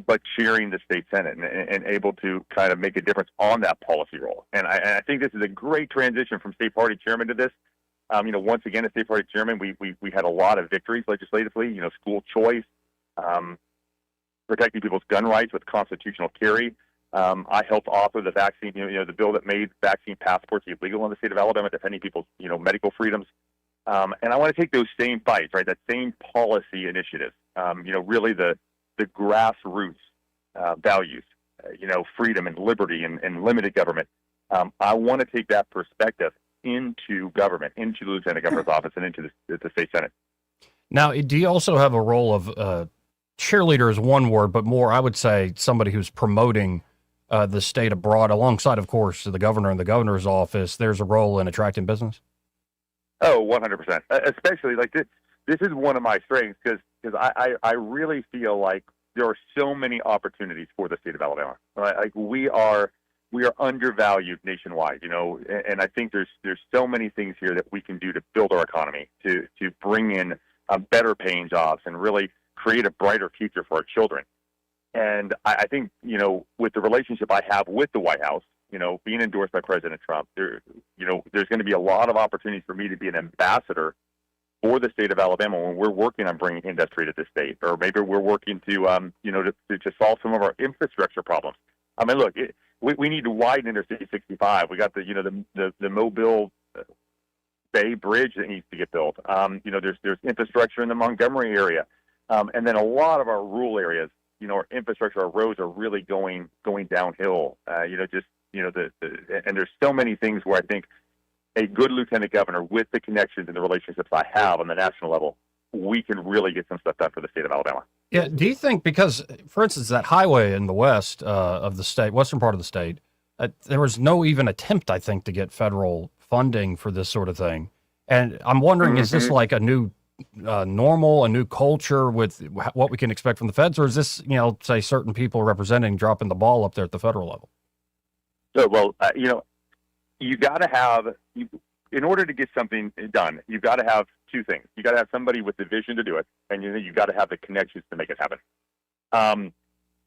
Speaker 13: but chairing the state Senate and able to kind of make a difference on that policy role. And I think this is a great transition from state party chairman to this. Once again, as state party chairman, we had a lot of victories legislatively, school choice, protecting people's gun rights with constitutional carry. I helped author the vaccine, the bill that made vaccine passports illegal in the state of Alabama, defending people's, medical freedoms. And I want to take those same fights, right, that same policy initiatives, really the grassroots values, freedom and liberty and limited government. I want to take that perspective into government, into the Lieutenant Governor's office, and into the state Senate.
Speaker 3: Now, do you also have a role of cheerleader is one word, but more, I would say, somebody who's promoting the state abroad alongside, of course, the governor and the governor's office? There's a role in attracting business?
Speaker 13: Oh, 100%. Especially, like, this is one of my strengths because I really feel like there are so many opportunities for the state of Alabama. Like, we are undervalued nationwide, and I think there's so many things here that we can do to build our economy, to bring in better paying jobs and really create a brighter future for our children. And I think, with the relationship I have with the White House, being endorsed by President Trump, there's going to be a lot of opportunities for me to be an ambassador for the state of Alabama when we're working on bringing industry to the state, or maybe we're working to solve some of our infrastructure problems. I mean, look, we need to widen Interstate 65. We got the Mobile Bay Bridge that needs to get built. There's infrastructure in the Montgomery area, and then a lot of our rural areas. Our infrastructure, our roads are really going downhill. And there's so many things where I think a good lieutenant governor, with the connections and the relationships I have on the national level, we can really get some stuff done for the state of Alabama.
Speaker 3: Yeah. Do you think, because, for instance, that highway in the west of the state, western part of the state, there was no even attempt, I think, to get federal funding for this sort of thing. And I'm wondering, is this like a new normal, a new culture with what we can expect from the feds, or is this, say certain people representing dropping the ball up there at the federal level?
Speaker 13: So, well, you got to have, in order to get something done, you've got to have two things. You got to have somebody with the vision to do it, and you got to have the connections to make it happen.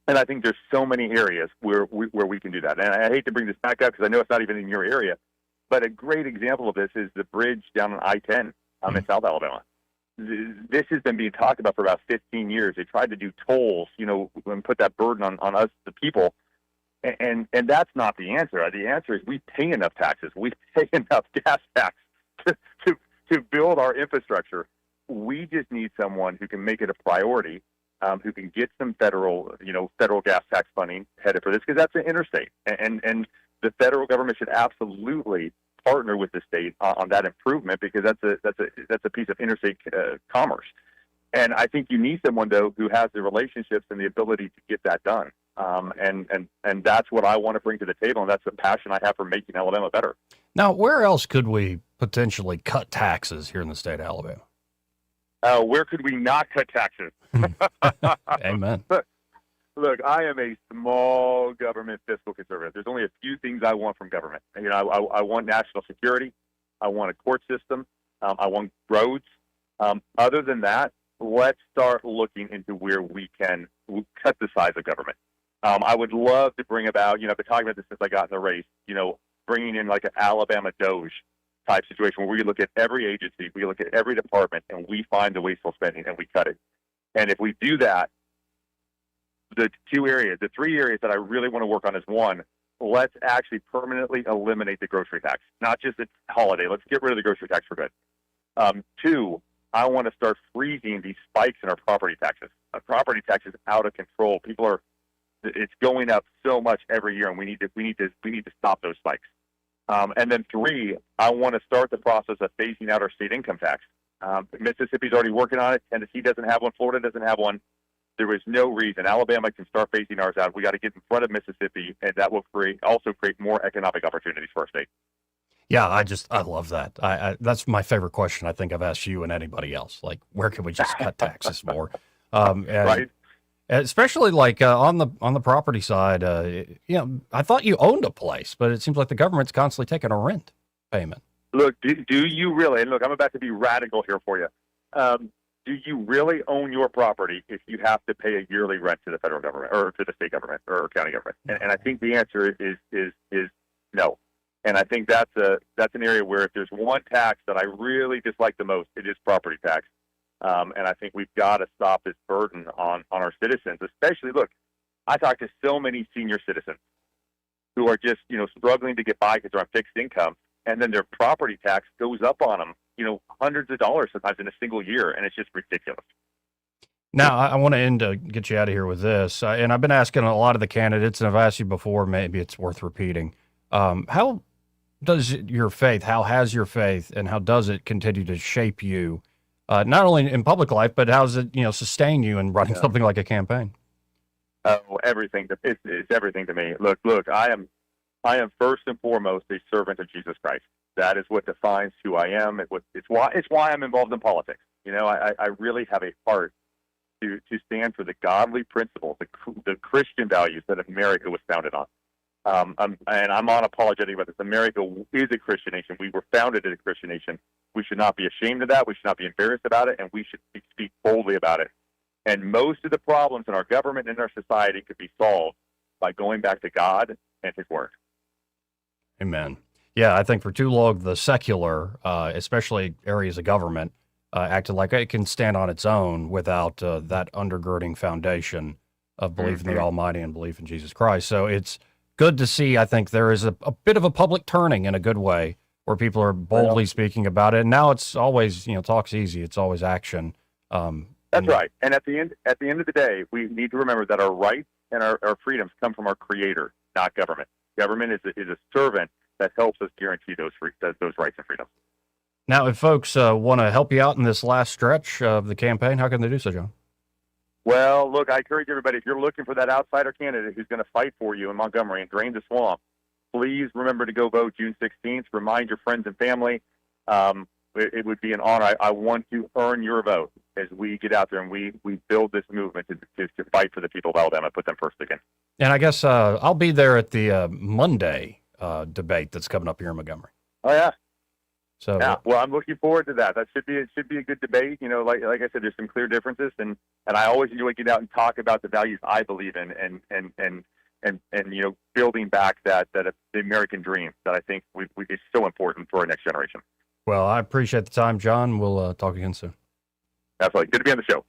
Speaker 13: And I think there's so many areas where we can do that. And I hate to bring this back up because I know it's not even in your area, but a great example of this is the bridge down on I-10 in South Alabama. This has been being talked about for about 15 years. They tried to do tolls, and put that burden on us, the people. And that's not the answer. The answer is we pay enough taxes. We pay enough gas tax to build our infrastructure. We just need someone who can make it a priority, who can get some federal gas tax funding headed for this, because that's an interstate. And the federal government should absolutely partner with the state on that improvement, because that's a piece of interstate commerce. And I think you need someone, though, who has the relationships and the ability to get that done. And that's what I want to bring to the table, and that's the passion I have for making Alabama better.
Speaker 3: Now, where else could we potentially cut taxes here in the state of Alabama?
Speaker 13: Where could we not cut taxes?
Speaker 3: Amen.
Speaker 13: Look, I am a small government fiscal conservative. There's only a few things I want from government. I want national security. I want a court system. I want roads. Other than that, let's start looking into where we can cut the size of government. I would love to bring about, I've been talking about this since I got in the race, bringing in like an Alabama Doge type situation where we look at every agency, we look at every department, and we find the wasteful spending and we cut it. And if we do that, the three areas that I really want to work on is, one, let's actually permanently eliminate the grocery tax, not just a holiday. Let's get rid of the grocery tax for good. Two, I want to start freezing these spikes in our property taxes. Our property tax is out of control. It's going up so much every year, and we need to stop those spikes. And then three, I want to start the process of phasing out our state income tax. Mississippi's already working on it. Tennessee doesn't have one. Florida doesn't have one. There is no reason Alabama can start phasing ours out. We got to get in front of Mississippi, and that will also create more economic opportunities for our state.
Speaker 3: Yeah, I love that. That's my favorite question I think I've asked you and anybody else. Like, where can we just cut taxes more?
Speaker 13: Right.
Speaker 3: Especially like on the property side, I thought you owned a place, but it seems like the government's constantly taking a rent payment.
Speaker 13: Look, do you really? And look, I'm about to be radical here for you. Do you really own your property if you have to pay a yearly rent to the federal government or to the state government or county government? And I think the answer is no. And I think that's an area where if there's one tax that I really dislike the most, it is property tax. And I think we've got to stop this burden on our citizens, especially, look, I talk to so many senior citizens who are just, struggling to get by because they're on fixed income, and then their property tax goes up on them, hundreds of dollars sometimes in a single year, and it's just ridiculous.
Speaker 3: Now, I want to get you out of here with this, and I've been asking a lot of the candidates, and I've asked you before, maybe it's worth repeating. How has your faith, and how does it continue to shape you? Not only in public life, but how does it, sustain you in running something like a campaign?
Speaker 13: Oh, everything. It's everything to me. Look, I am first and foremost a servant of Jesus Christ. That is what defines who I am. It's why I'm involved in politics. I really have a heart to stand for the godly principles, the Christian values that America was founded on. And I'm unapologetic about this. America is a Christian nation. We were founded as a Christian nation. We should not be ashamed of that. We should not be embarrassed about it, and we should speak boldly about it. And most of the problems in our government and in our society could be solved by going back to God and His Word.
Speaker 3: Amen. Yeah, I think for too long, the secular, especially areas of government, acted like it can stand on its own without that undergirding foundation of belief in the Almighty and belief in Jesus Christ. So it's good to see, I think there is a bit of a public turning in a good way where people are boldly speaking about it. And now it's always, talk's easy. It's always action.
Speaker 13: That's right. And at the end of the day, we need to remember that our rights and our freedoms come from our Creator, not government. Government is a servant that helps us guarantee those rights and freedoms.
Speaker 3: Now, if folks want to help you out in this last stretch of the campaign, how can they do so, John?
Speaker 13: Well, look, I encourage everybody, if you're looking for that outsider candidate who's going to fight for you in Montgomery and drain the swamp, please remember to go vote June 16th. Remind your friends and family. It would be an honor. I want to earn your vote as we get out there and we build this movement to fight for the people of Alabama, put them first again.
Speaker 3: And I guess I'll be there at the Monday debate that's coming up here in Montgomery.
Speaker 13: Oh, yeah.
Speaker 3: So
Speaker 13: yeah, well, I'm looking forward to that. It should be a good debate. You know, like I said, there's some clear differences, and I always enjoy getting out and talk about the values I believe in, and you know, building back the American dream that I think is so important for our next generation.
Speaker 3: Well, I appreciate the time, John. We'll talk again soon.
Speaker 13: Absolutely, good to be on the show.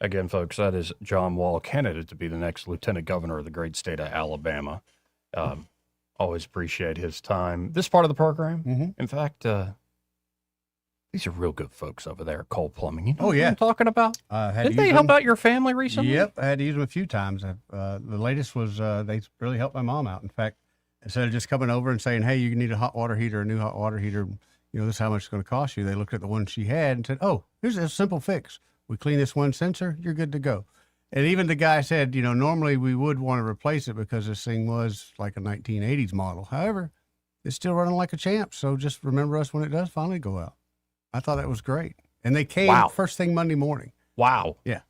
Speaker 3: Again, folks, that is John Wall, candidate to be the next lieutenant governor of the great state of Alabama. Always appreciate his time. This part of the program, in fact, these are real good folks over there at Cole Plumbing. You know what I'm talking about? Did they help out your family recently?
Speaker 4: Yep, I had to use them a few times. The latest was they really helped my mom out. In fact, instead of just coming over and saying, hey, you need a hot water heater, a new hot water heater, you know, this is how much it's going to cost you. They looked at the one she had and said, oh, here's a simple fix. We clean this one sensor, you're good to go. And even the guy said, you know, normally we would want to replace it because this thing was like a 1980s model. However, it's still running like a champ. So just remember us when it does finally go out. I thought that was great. And they came first thing Monday morning.
Speaker 3: Wow.
Speaker 4: Yeah.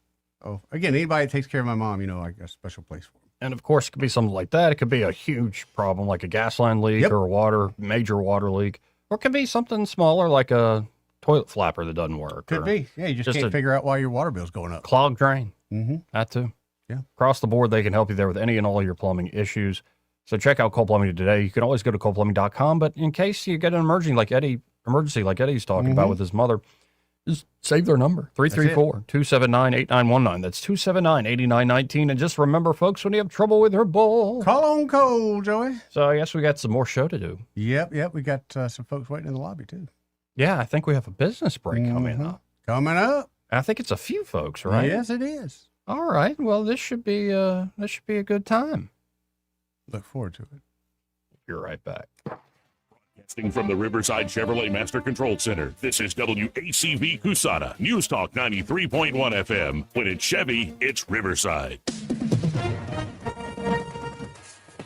Speaker 4: Oh, again, anybody that takes care of my mom, you know, I got a special place for them.
Speaker 3: And of course, it could be something like that. It could be a huge problem like a gas line leak or a major water leak. Or it could be something smaller like a toilet flapper that doesn't work.
Speaker 4: Could be. Yeah, you just can't figure out why your water bill's going up.
Speaker 3: Clogged drain.
Speaker 4: Mm-hmm.
Speaker 3: That too.
Speaker 4: Yeah.
Speaker 3: Across the board, they can help you there with any and all your plumbing issues. So check out Cole Plumbing today. You can always go to coleplumbing.com, but in case you get an emergency like Eddie's talking about with his mother, just save their number, 334-279-8919. That's 279-8919. And just remember, folks, when you have trouble with her bowl,
Speaker 4: call on Cole, Joey.
Speaker 3: So I guess we got some more show to do.
Speaker 4: Yep. We got some folks waiting in the lobby, too.
Speaker 3: Yeah, I think we have a business break coming up.
Speaker 4: Coming up.
Speaker 3: I think it's a few folks, right?
Speaker 4: Yes, it is.
Speaker 3: All right. Well, this should be a good time.
Speaker 4: Look forward to it.
Speaker 3: Be right back.
Speaker 6: Broadcasting from the Riverside Chevrolet Master Control Center, this is WACV Cusana, News Talk 93.1 FM. When it's Chevy, it's Riverside.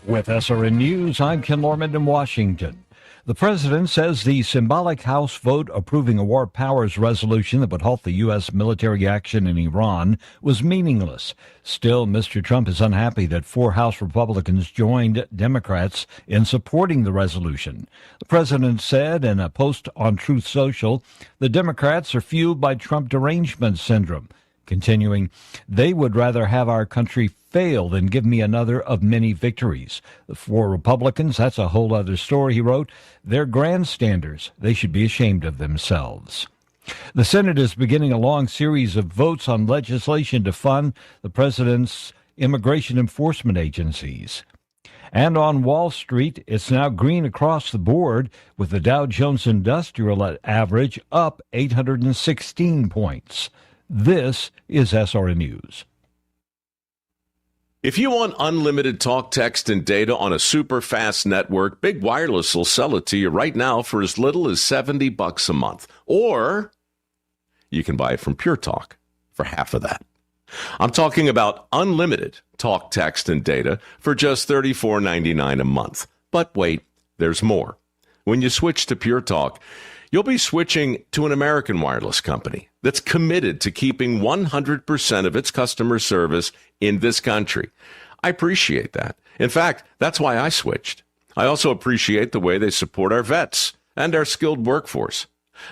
Speaker 14: With SRN News, I'm Ken Lorman in Washington. The president says the symbolic House vote approving a war powers resolution that would halt the U.S. military action in Iran was meaningless. Still, Mr. Trump is unhappy that 4 House Republicans joined Democrats in supporting the resolution. The president said in a post on Truth Social, the Democrats are fueled by Trump derangement syndrome. Continuing, they would rather have our country fail than give me another of many victories. For Republicans, that's a whole other story, he wrote. They're grandstanders. They should be ashamed of themselves. The Senate is beginning a long series of votes on legislation to fund the president's immigration enforcement agencies. And on Wall Street, it's now green across the board, with the Dow Jones Industrial Average up 816 points. This is SRN News.
Speaker 9: If you want unlimited talk, text, and data on a super fast network, Big Wireless will sell it to you right now for as little as $70 a month. Or you can buy it from Pure Talk for half of that. I'm talking about unlimited talk, text, and data for just $34.99 a month. But wait, there's more. When you switch to Pure Talk, you'll be switching to an American wireless company that's committed to keeping 100% of its customer service in this country. I appreciate that. In fact, that's why I switched. I also appreciate the way they support our vets and our skilled workforce.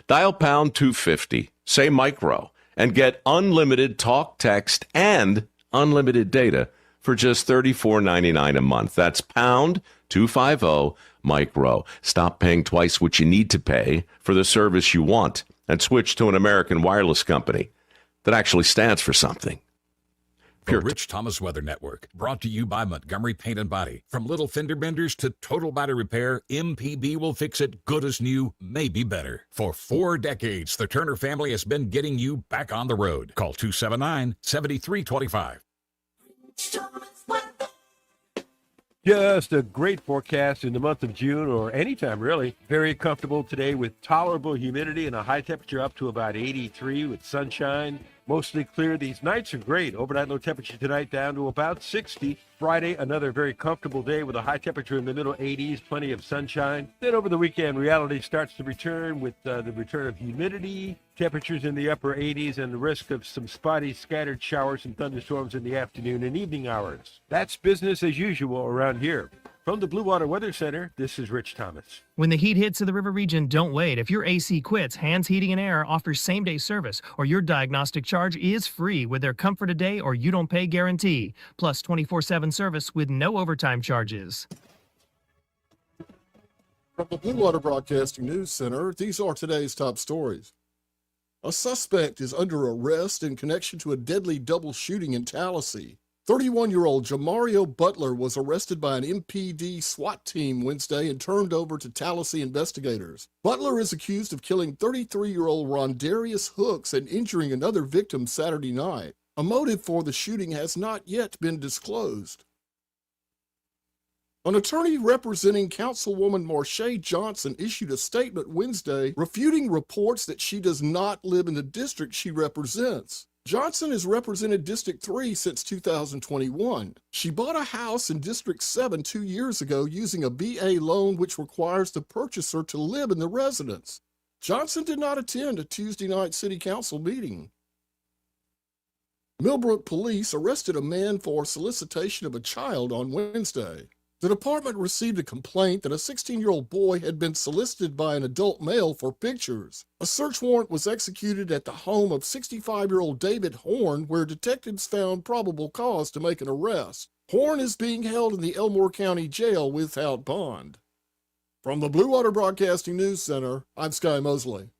Speaker 9: Dial pound 250, say micro, and get unlimited talk, text, and unlimited data for just $34.99 a month. That's pound 250 micro. Stop paying twice what you need to pay for the service you want and switch to an American wireless company that actually stands for something.
Speaker 15: The Rich Thomas Weather Network, brought to you by Montgomery Paint and Body. From little fender benders to total body repair, MPB will fix it good as new, maybe better. For 4 decades, the Turner family has been getting you back on the road. Call 279-7325.
Speaker 10: Just a great forecast in the month of June, or anytime really. Very comfortable today with tolerable humidity and a high temperature up to about 83 with sunshine. Mostly clear. These nights are great. Overnight low temperature tonight down to about 60. Friday, another very comfortable day with a high temperature in the middle 80s, plenty of sunshine. Then over the weekend, reality starts to return with the return of humidity, temperatures in the upper 80s, and the risk of some spotty scattered showers and thunderstorms in the afternoon and evening hours. That's business as usual around here. From the Blue Water Weather Center, this is Rich Thomas.
Speaker 16: When the heat hits to the river region, don't wait. If your AC quits, Hands Heating and Air offers same-day service, or your diagnostic charge is free with their Comfort a Day or You Don't Pay guarantee, plus 24/7 service with no overtime charges.
Speaker 17: From the Blue Water Broadcasting News Center, these are today's top stories. A suspect is under arrest in connection to a deadly double shooting in Tallahassee. 31-year-old Jamario Butler was arrested by an MPD SWAT team Wednesday and turned over to Tallahassee investigators. Butler is accused of killing 33-year-old Rondarius Hooks and injuring another victim Saturday night. A motive for the shooting has not yet been disclosed. An attorney representing Councilwoman Marsha Johnson issued a statement Wednesday refuting reports that she does not live in the district she represents. Johnson has represented District 3 since 2021. She bought a house in District 7 2 years ago using a VA loan which requires the purchaser to live in the residence. Johnson did not attend a Tuesday night city council meeting. Millbrook police arrested a man for solicitation of a child on Wednesday. The department received a complaint that a 16-year-old boy had been solicited by an adult male for pictures. A search warrant was executed at the home of 65-year-old David Horn, where detectives found probable cause to make an arrest. Horn is being held in the Elmore County Jail without bond. From the Blue Water Broadcasting News Center, I'm Sky Mosley.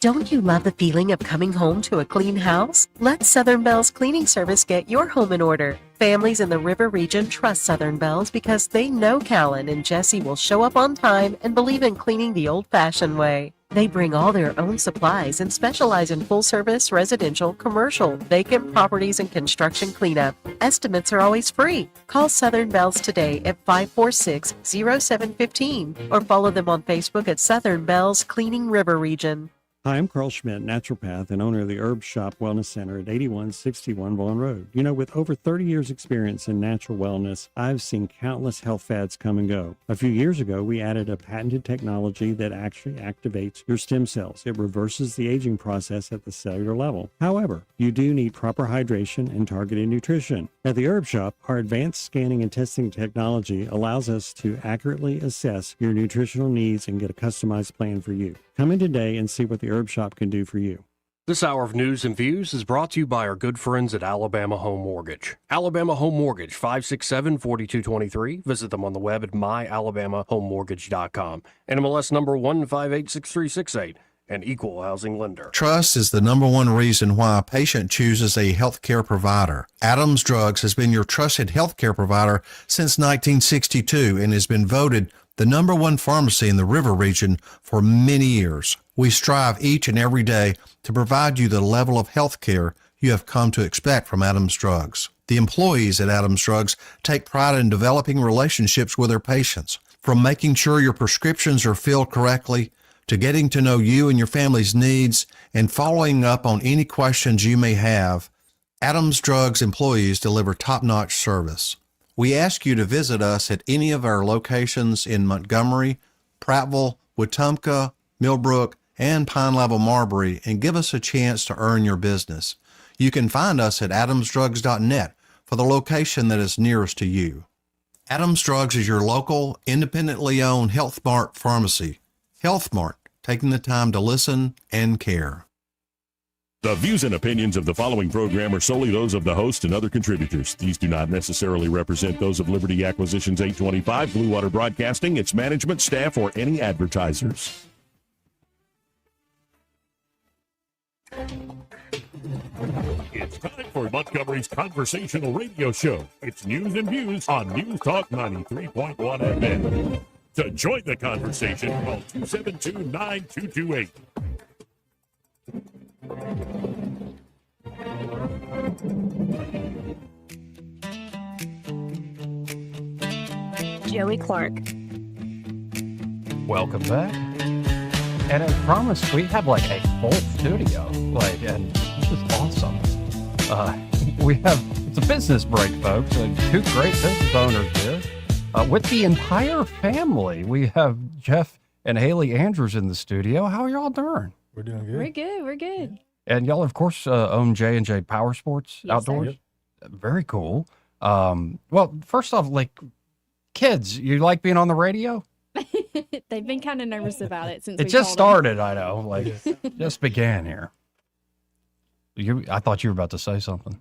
Speaker 11: Don't you love the feeling of coming home to a clean house? Let Southern Bell's cleaning service get your home in order. Families in the River region trust Southern Bell's because they know Callan and Jesse will show up on time and believe in cleaning the old-fashioned way. They bring all their own supplies and specialize in full-service, residential, commercial, vacant properties, and construction cleanup. Estimates are always free. Call Southern Bell's today at 546-0715 or follow them on Facebook at Southern Bell's Cleaning River Region.
Speaker 18: Hi, I'm Carl Schmidt, naturopath and owner of the Herb Shop Wellness Center at 8161 Vaughan Road. You know, with over 30 years experience in natural wellness, I've seen countless health fads come and go. A few years ago, we added a patented technology that actually activates your stem cells. It reverses the aging process at the cellular level. However, you do need proper hydration and targeted nutrition. At the Herb Shop, our advanced scanning and testing technology allows us to accurately assess your nutritional needs and get a customized plan for you. Come in today and see what the Herb Shop can do for you.
Speaker 3: This hour of news and views is brought to you by our good friends at Alabama Home Mortgage. Alabama Home Mortgage, 567-4223. Visit them on the web at myalabamahomemortgage.com. NMLS number 1586368. An equal housing lender.
Speaker 19: Trust is the number one reason why a patient chooses a healthcare provider. Adams Drugs has been your trusted healthcare provider since 1962 and has been voted the number one pharmacy in the River region for many years. We strive each and every day to provide you the level of health care you have come to expect from Adams Drugs. The employees at Adams Drugs take pride in developing relationships with their patients. From making sure your prescriptions are filled correctly, to getting to know you and your family's needs, and following up on any questions you may have, Adams Drugs employees deliver top-notch service. We ask you to visit us at any of our locations in Montgomery, Prattville, Wetumpka, Millbrook, and Pine Level Marbury and give us a chance to earn your business. You can find us at adamsdrugs.net for the location that is nearest to you. Adams Drugs is your local, independently owned Health Mart pharmacy. Health Mart, taking the time to listen and care.
Speaker 6: The views and opinions of the following program are solely those of the host and other contributors. These do not necessarily represent those of Liberty Acquisitions 825, Blue Water Broadcasting, its management, staff, or any advertisers. It's time for Montgomery's conversational radio show. It's News and Views on News Talk 93.1 FM. To join the conversation, call 272-9228.
Speaker 11: Joey Clark.
Speaker 3: Welcome back. And I promise we have like a full studio. And is awesome. It's a business break, folks. Two great business owners here. With the entire family, we have Jeff and Haley Andrews in the studio. How are y'all doing?
Speaker 20: We're doing good.
Speaker 21: We're good. We're good.
Speaker 3: And y'all, of course, own J&J Power Sports
Speaker 21: Yes,
Speaker 3: Outdoors. Very cool. Well, first off, like, kids, you like being on the radio?
Speaker 21: They've been kind of nervous about it since
Speaker 3: It
Speaker 21: we
Speaker 3: just
Speaker 21: told them.
Speaker 3: started, I know. Like, just began here. I thought you were about to say something.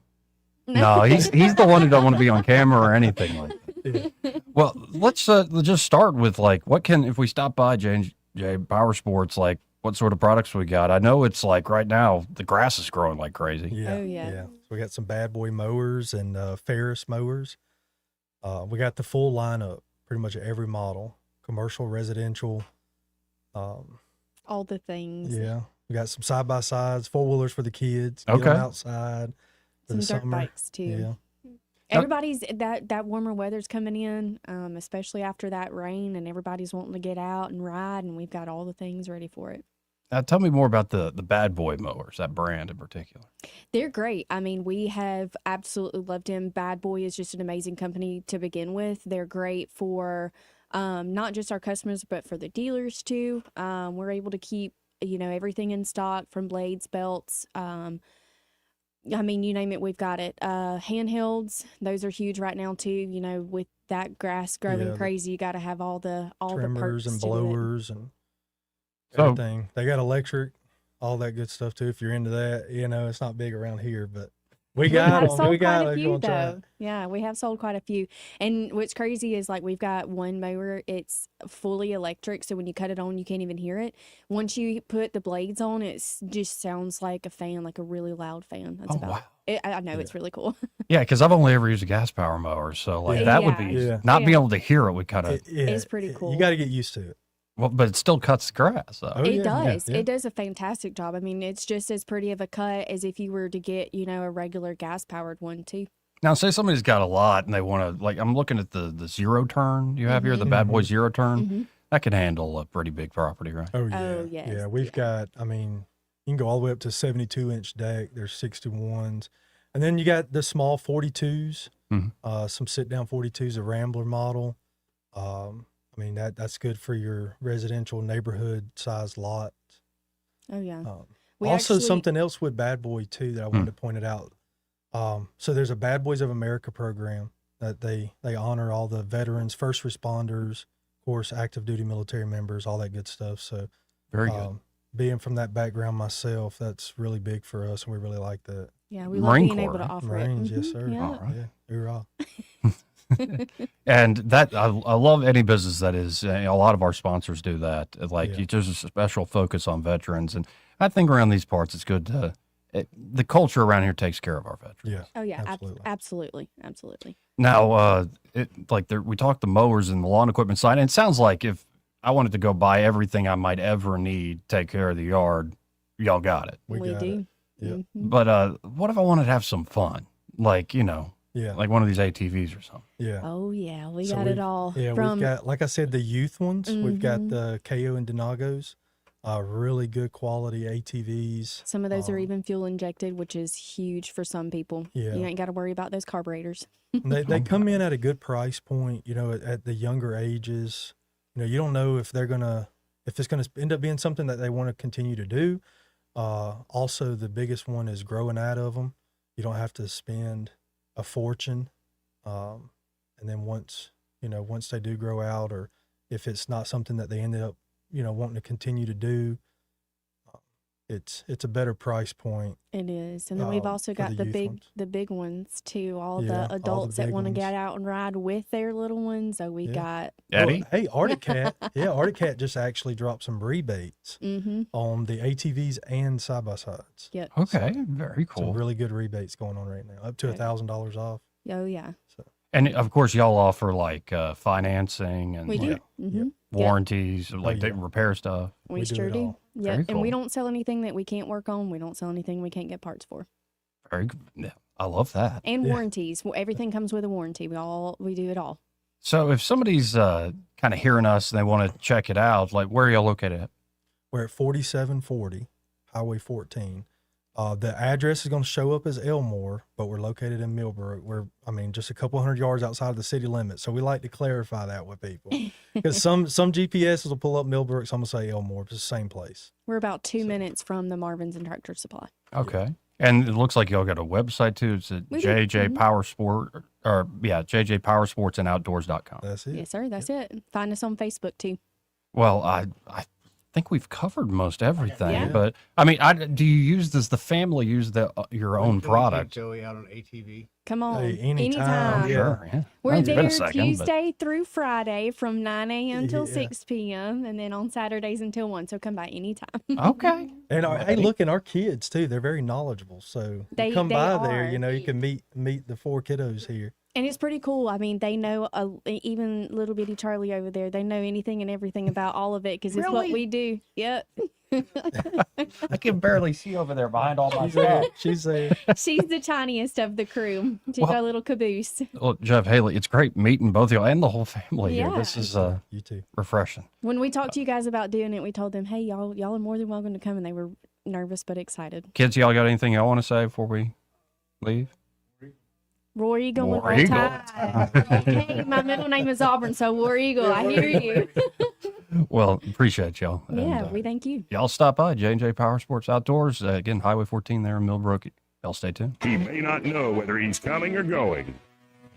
Speaker 3: No, he's the one who don't want to be on camera or anything like that. Well, let's just start with, like, if we stop by J&J Power Sports, like, what sort of products we got? I know it's like right now the grass is growing like crazy.
Speaker 20: Yeah.
Speaker 21: Oh, yeah.
Speaker 20: So we got some bad boy mowers and Ferris mowers. We got the full lineup, pretty much every model, commercial, residential.
Speaker 21: All the things.
Speaker 20: Yeah. We got some side by sides, 4-wheelers for the kids. Get
Speaker 3: Okay.
Speaker 20: them outside for
Speaker 21: Some
Speaker 20: the
Speaker 21: dirt
Speaker 20: summer.
Speaker 21: bikes too.
Speaker 20: Yeah.
Speaker 21: Everybody's that warmer weather's coming in, especially after that rain, and everybody's wanting to get out and ride, and we've got all the things ready for it.
Speaker 3: Tell me more about the bad boy mowers, that brand in particular.
Speaker 21: They're great. I mean, we have absolutely loved them. Bad Boy is just an amazing company to begin with. They're great for not just our customers, but for the dealers too. We're able to keep, everything in stock from blades, belts. I mean, you name it, we've got it. Handhelds, those are huge right now too. With that grass growing
Speaker 20: Yeah,
Speaker 21: crazy, you got to have all the
Speaker 20: Trimmers
Speaker 21: perks
Speaker 20: and
Speaker 21: to do it.
Speaker 20: blowers and
Speaker 3: So-
Speaker 20: everything. They got electric, all that good stuff too. If you're into that, it's not big around here, but we got
Speaker 21: have
Speaker 20: them.
Speaker 21: sold
Speaker 20: We got
Speaker 21: quite a
Speaker 20: them.
Speaker 21: few though. Yeah, we have sold quite a few. And what's crazy is like we've got one mower, it's fully electric, so when you cut it on, you can't even hear it. Once you put the blades on, it just sounds like a fan, like a really loud fan. That's
Speaker 3: wow.
Speaker 21: it. I know it's really cool.
Speaker 3: Yeah, because I've only ever used a gas power mower, so like that would be
Speaker 20: Yeah.
Speaker 3: not being
Speaker 21: Yeah.
Speaker 3: able to hear it would kind of.
Speaker 21: It's pretty cool.
Speaker 20: You got to get used to it.
Speaker 3: Well, but it still cuts the grass. Though.
Speaker 21: It does.
Speaker 20: yeah.
Speaker 21: It does a fantastic job. I mean, it's just as pretty of a cut as if you were to get, a regular gas powered one too.
Speaker 3: Now, say somebody's got a lot and they want to, like, I'm looking at the zero turn you have here, the Bad Boy zero turn. That can handle a pretty big property, right?
Speaker 20: Oh, yeah.
Speaker 21: Oh, yes.
Speaker 20: Yeah, we've got, you can go all the way up to 72-inch deck. There's 61s. And then you got the small 42s, some sit-down 42s, a Rambler model. That's good for your residential neighborhood-sized lot.
Speaker 21: Oh, yeah.
Speaker 20: Also, something else with Bad Boy, too, that I wanted to point it out. So there's a Bad Boys of America program that they honor all the veterans, first responders, of course, active duty military members, all that good stuff. So
Speaker 3: very good.
Speaker 20: Being from that background myself, that's really big for us, and we really like that.
Speaker 21: Yeah, we love being able to offer
Speaker 20: Marines,
Speaker 21: it.
Speaker 20: yes, sir.
Speaker 21: Yeah.
Speaker 3: All right.
Speaker 20: Yeah, hoorah.
Speaker 3: And that I love any business that is. A lot of our sponsors do that. Like there's a special focus on veterans, and I think around these parts, it's good to. The culture around here takes care of our veterans.
Speaker 20: Yeah.
Speaker 21: Oh yeah, absolutely.
Speaker 3: Now, we talked the mowers and the lawn equipment side, and it sounds like if I wanted to go buy everything I might ever need, take care of the yard, y'all got it.
Speaker 21: We do.
Speaker 20: Yeah.
Speaker 3: But what if I wanted to have some fun, like like one of these ATVs or something?
Speaker 20: Yeah.
Speaker 21: Oh yeah, we
Speaker 20: So
Speaker 21: got it all.
Speaker 20: Yeah,
Speaker 21: From
Speaker 20: we've got, like I said, the youth ones. We've got the KO and Denagos, really good quality ATVs.
Speaker 21: some of those are even fuel injected, which is huge for some people.
Speaker 20: Yeah.
Speaker 21: You ain't got to worry about those carburetors.
Speaker 20: And they come in at a good price point, at the younger ages. You don't know if it's gonna end up being something that they want to continue to do. Also, the biggest one is growing out of them. You don't have to spend a fortune. And then once they do grow out, or if it's not something that they ended up, wanting to continue to do, it's a better price point.
Speaker 21: It is, and then we've also
Speaker 20: for
Speaker 21: got
Speaker 20: the
Speaker 21: the
Speaker 20: youth
Speaker 21: big
Speaker 20: ones.
Speaker 21: ones too. All
Speaker 20: Yeah, all
Speaker 21: the
Speaker 20: the
Speaker 21: adults that
Speaker 20: big
Speaker 21: want to
Speaker 20: ones.
Speaker 21: get out and ride with their little ones. So we got
Speaker 3: Eddie?
Speaker 20: Hey, Arctic Cat. Yeah, Arctic Cat just actually dropped some rebates on the ATVs and side by sides.
Speaker 21: Yep.
Speaker 3: Okay, very cool.
Speaker 20: Some really good rebates going on right now, up to $1,000 off.
Speaker 21: Oh yeah.
Speaker 3: And of course, y'all offer like financing and
Speaker 21: We do.
Speaker 3: like,
Speaker 21: Mm-hmm.
Speaker 3: warranties, like they repair stuff.
Speaker 21: We sure do. Yeah,
Speaker 3: Very
Speaker 21: and we
Speaker 3: cool.
Speaker 21: don't sell anything that we can't work on. We don't sell anything we can't get parts for.
Speaker 3: Very good. Yeah, I love that.
Speaker 21: And warranties. Well, everything comes with a warranty. We do it all.
Speaker 3: So if somebody's kind of hearing us and they want to check it out, like where are y'all located at?
Speaker 20: We're at 4740 Highway 14. The address is going to show up as Elmore, but we're located in Millbrook. We're, just a couple hundred yards outside of the city limits. So we like to clarify that with people because some GPSs will pull up Millbrook. Some will say Elmore. It's the same place.
Speaker 21: We're about 2 minutes from the Marvin's and Tractor Supply.
Speaker 3: Okay. And it looks like y'all got a website too. It's at JJ Power Sport, JJPowersports and Outdoors.com.
Speaker 20: That's it.
Speaker 21: Yes, sir. That's it. Find us on Facebook too.
Speaker 3: Well, I think we've covered most everything,
Speaker 21: Yeah.
Speaker 3: but do you use, does the family use your own product?
Speaker 4: Joey out on ATV.
Speaker 21: Come on.
Speaker 20: Hey,
Speaker 21: anytime.
Speaker 3: Sure, yeah.
Speaker 21: We're
Speaker 3: It's been a
Speaker 21: there
Speaker 3: second, but-
Speaker 21: Tuesday through Friday from 9 a.m. till
Speaker 20: Yeah.
Speaker 21: 6 p.m. and then on Saturdays until 1. So come by anytime.
Speaker 3: Okay.
Speaker 20: And hey, look, and our kids too. They're very knowledgeable. So
Speaker 21: They-
Speaker 20: you come
Speaker 21: they
Speaker 20: by
Speaker 21: are.
Speaker 20: there, you can meet the 4 kiddos here.
Speaker 21: And it's pretty cool. They know, even little bitty Charlie over there, they know anything and everything about all of it because it's what
Speaker 3: Really?
Speaker 21: we do. Yep.
Speaker 3: I can barely see over there behind all my stuff.
Speaker 20: She's there.
Speaker 21: She's the tiniest of the crew. She's
Speaker 3: Well-
Speaker 21: our little caboose.
Speaker 3: Well, Jeff, Haley, it's great meeting both of y'all and the whole family here.
Speaker 21: Yeah.
Speaker 3: This is
Speaker 20: You too.
Speaker 3: refreshing.
Speaker 21: When we talked to you guys about doing it, we told them, hey, y'all are more than welcome to come. And they were nervous but excited.
Speaker 3: Kids, y'all got anything y'all want to say before we leave?
Speaker 21: War Eagle with
Speaker 3: War
Speaker 21: Roll
Speaker 3: Eagle.
Speaker 21: Tide. Okay, my middle name is Auburn, so War Eagle. I hear you.
Speaker 3: Well, appreciate y'all. And,
Speaker 21: Yeah, we thank you.
Speaker 3: y'all stop by J&J Power Sports Outdoors. Again, Highway 14 there in Millbrook. Y'all stay tuned.
Speaker 6: He may not know whether he's coming or going,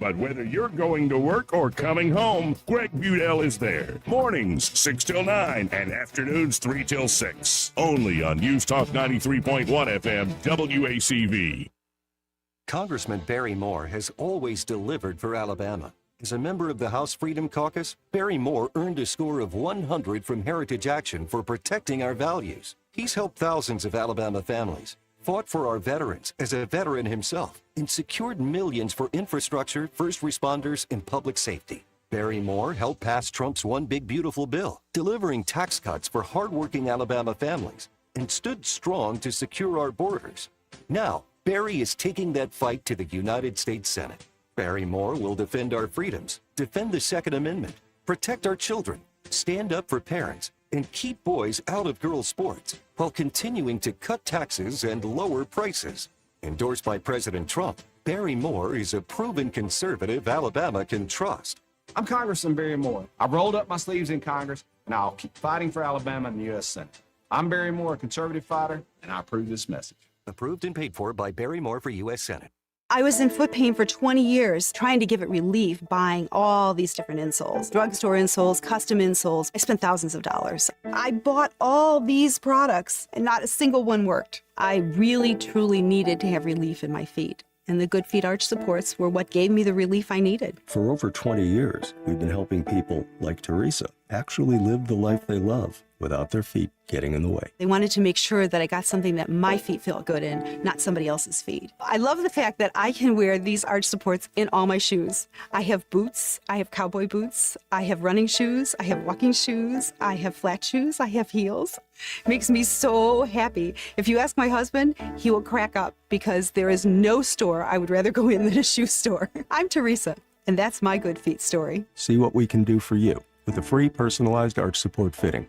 Speaker 6: but whether you're going to work or coming home, Greg Budell is there. Mornings 6 till 9 and afternoons 3 till 6. Only on News Talk 93.1 FM WACV.
Speaker 2: Congressman Barry Moore has always delivered for Alabama. As a member of the House Freedom Caucus, Barry Moore earned a score of 100 from Heritage Action for protecting our values. He's helped thousands of Alabama families, fought for our veterans as a veteran himself, and secured millions for infrastructure, first responders, and public safety. Barry Moore helped pass Trump's One Big Beautiful Bill, delivering tax cuts for hardworking Alabama families, and stood strong to secure our borders. Now, Barry is taking that fight to the United States Senate. Barry Moore will defend our freedoms, defend the Second Amendment, protect our children, stand up for parents, and keep boys out of girls' sports while continuing to cut taxes and lower prices. Endorsed by President Trump, Barry Moore is a proven conservative Alabama can trust.
Speaker 22: I'm Congressman Barry Moore. I rolled up my sleeves in Congress, and I'll keep fighting for Alabama in the U.S. Senate. I'm Barry Moore, a conservative fighter, and I approve this message.
Speaker 2: Approved and paid for by Barry Moore for U.S. Senate.
Speaker 23: I was in foot pain for 20 years, trying to give it relief, buying all these different insoles, drugstore insoles, custom insoles. I spent thousands of dollars. I bought all these products, and not a single one worked. I really, truly needed to have relief in my feet. And the Good Feet Arch supports were what gave me the relief I needed.
Speaker 24: For over 20 years, we've been helping people like Teresa actually live the life they love without their feet getting in the way.
Speaker 23: They wanted to make sure that I got something that my feet felt good in, not somebody else's feet. I love the fact that I can wear these arch supports in all my shoes. I have boots, I have cowboy boots, I have running shoes, I have walking shoes, I have flat shoes, I have heels. It makes me so happy. If you ask my husband, he will crack up because there is no store I would rather go in than a shoe store. I'm Teresa, and that's my Good Feet story.
Speaker 24: See what we can do for you with a free personalized arch support fitting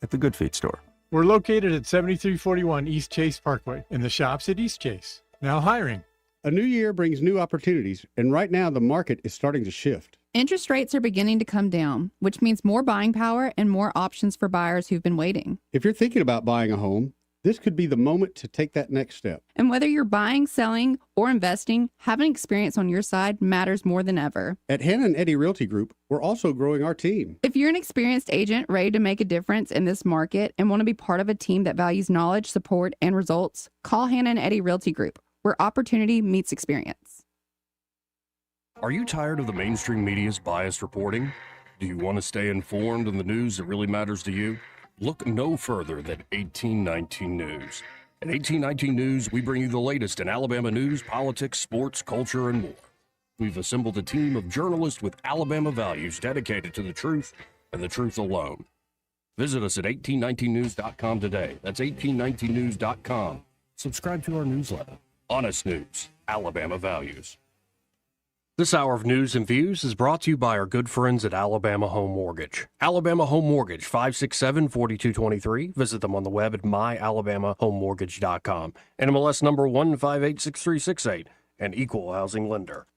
Speaker 24: at the Good Feet store.
Speaker 25: We're located at 7341 East Chase Parkway in the shops at East Chase. Now hiring.
Speaker 26: A new year brings new opportunities, and right now the market is starting to shift.
Speaker 27: Interest rates are beginning to come down, which means more buying power and more options for buyers who've been waiting.
Speaker 26: If you're thinking about buying a home, this could be the moment to take that next step.
Speaker 27: And whether you're buying, selling, or investing, having experience on your side matters more than ever.
Speaker 26: At Hannah and Eddie Realty Group, we're also growing our team.
Speaker 27: If you're an experienced agent ready to make a difference in this market and want to be part of a team that values knowledge, support, and results, call Hannah and Eddie Realty Group, where opportunity meets experience.
Speaker 6: Are you tired of the mainstream media's biased reporting? Do you want to stay informed on the news that really matters to you? Look no further than 1819 News. At 1819 News, we bring you the latest in Alabama news, politics, sports, culture, and more. We've assembled a team of journalists with Alabama values dedicated to the truth and the truth alone. Visit us at 1819news.com today. That's 1819news.com. Subscribe to our newsletter. Honest News, Alabama Values.
Speaker 1: This hour of news and views is brought to you by our good friends at Alabama Home Mortgage. Alabama Home Mortgage, 567-4223. Visit them on the web at myalabamahomemortgage.com. NMLS number 1586368, an equal housing lender.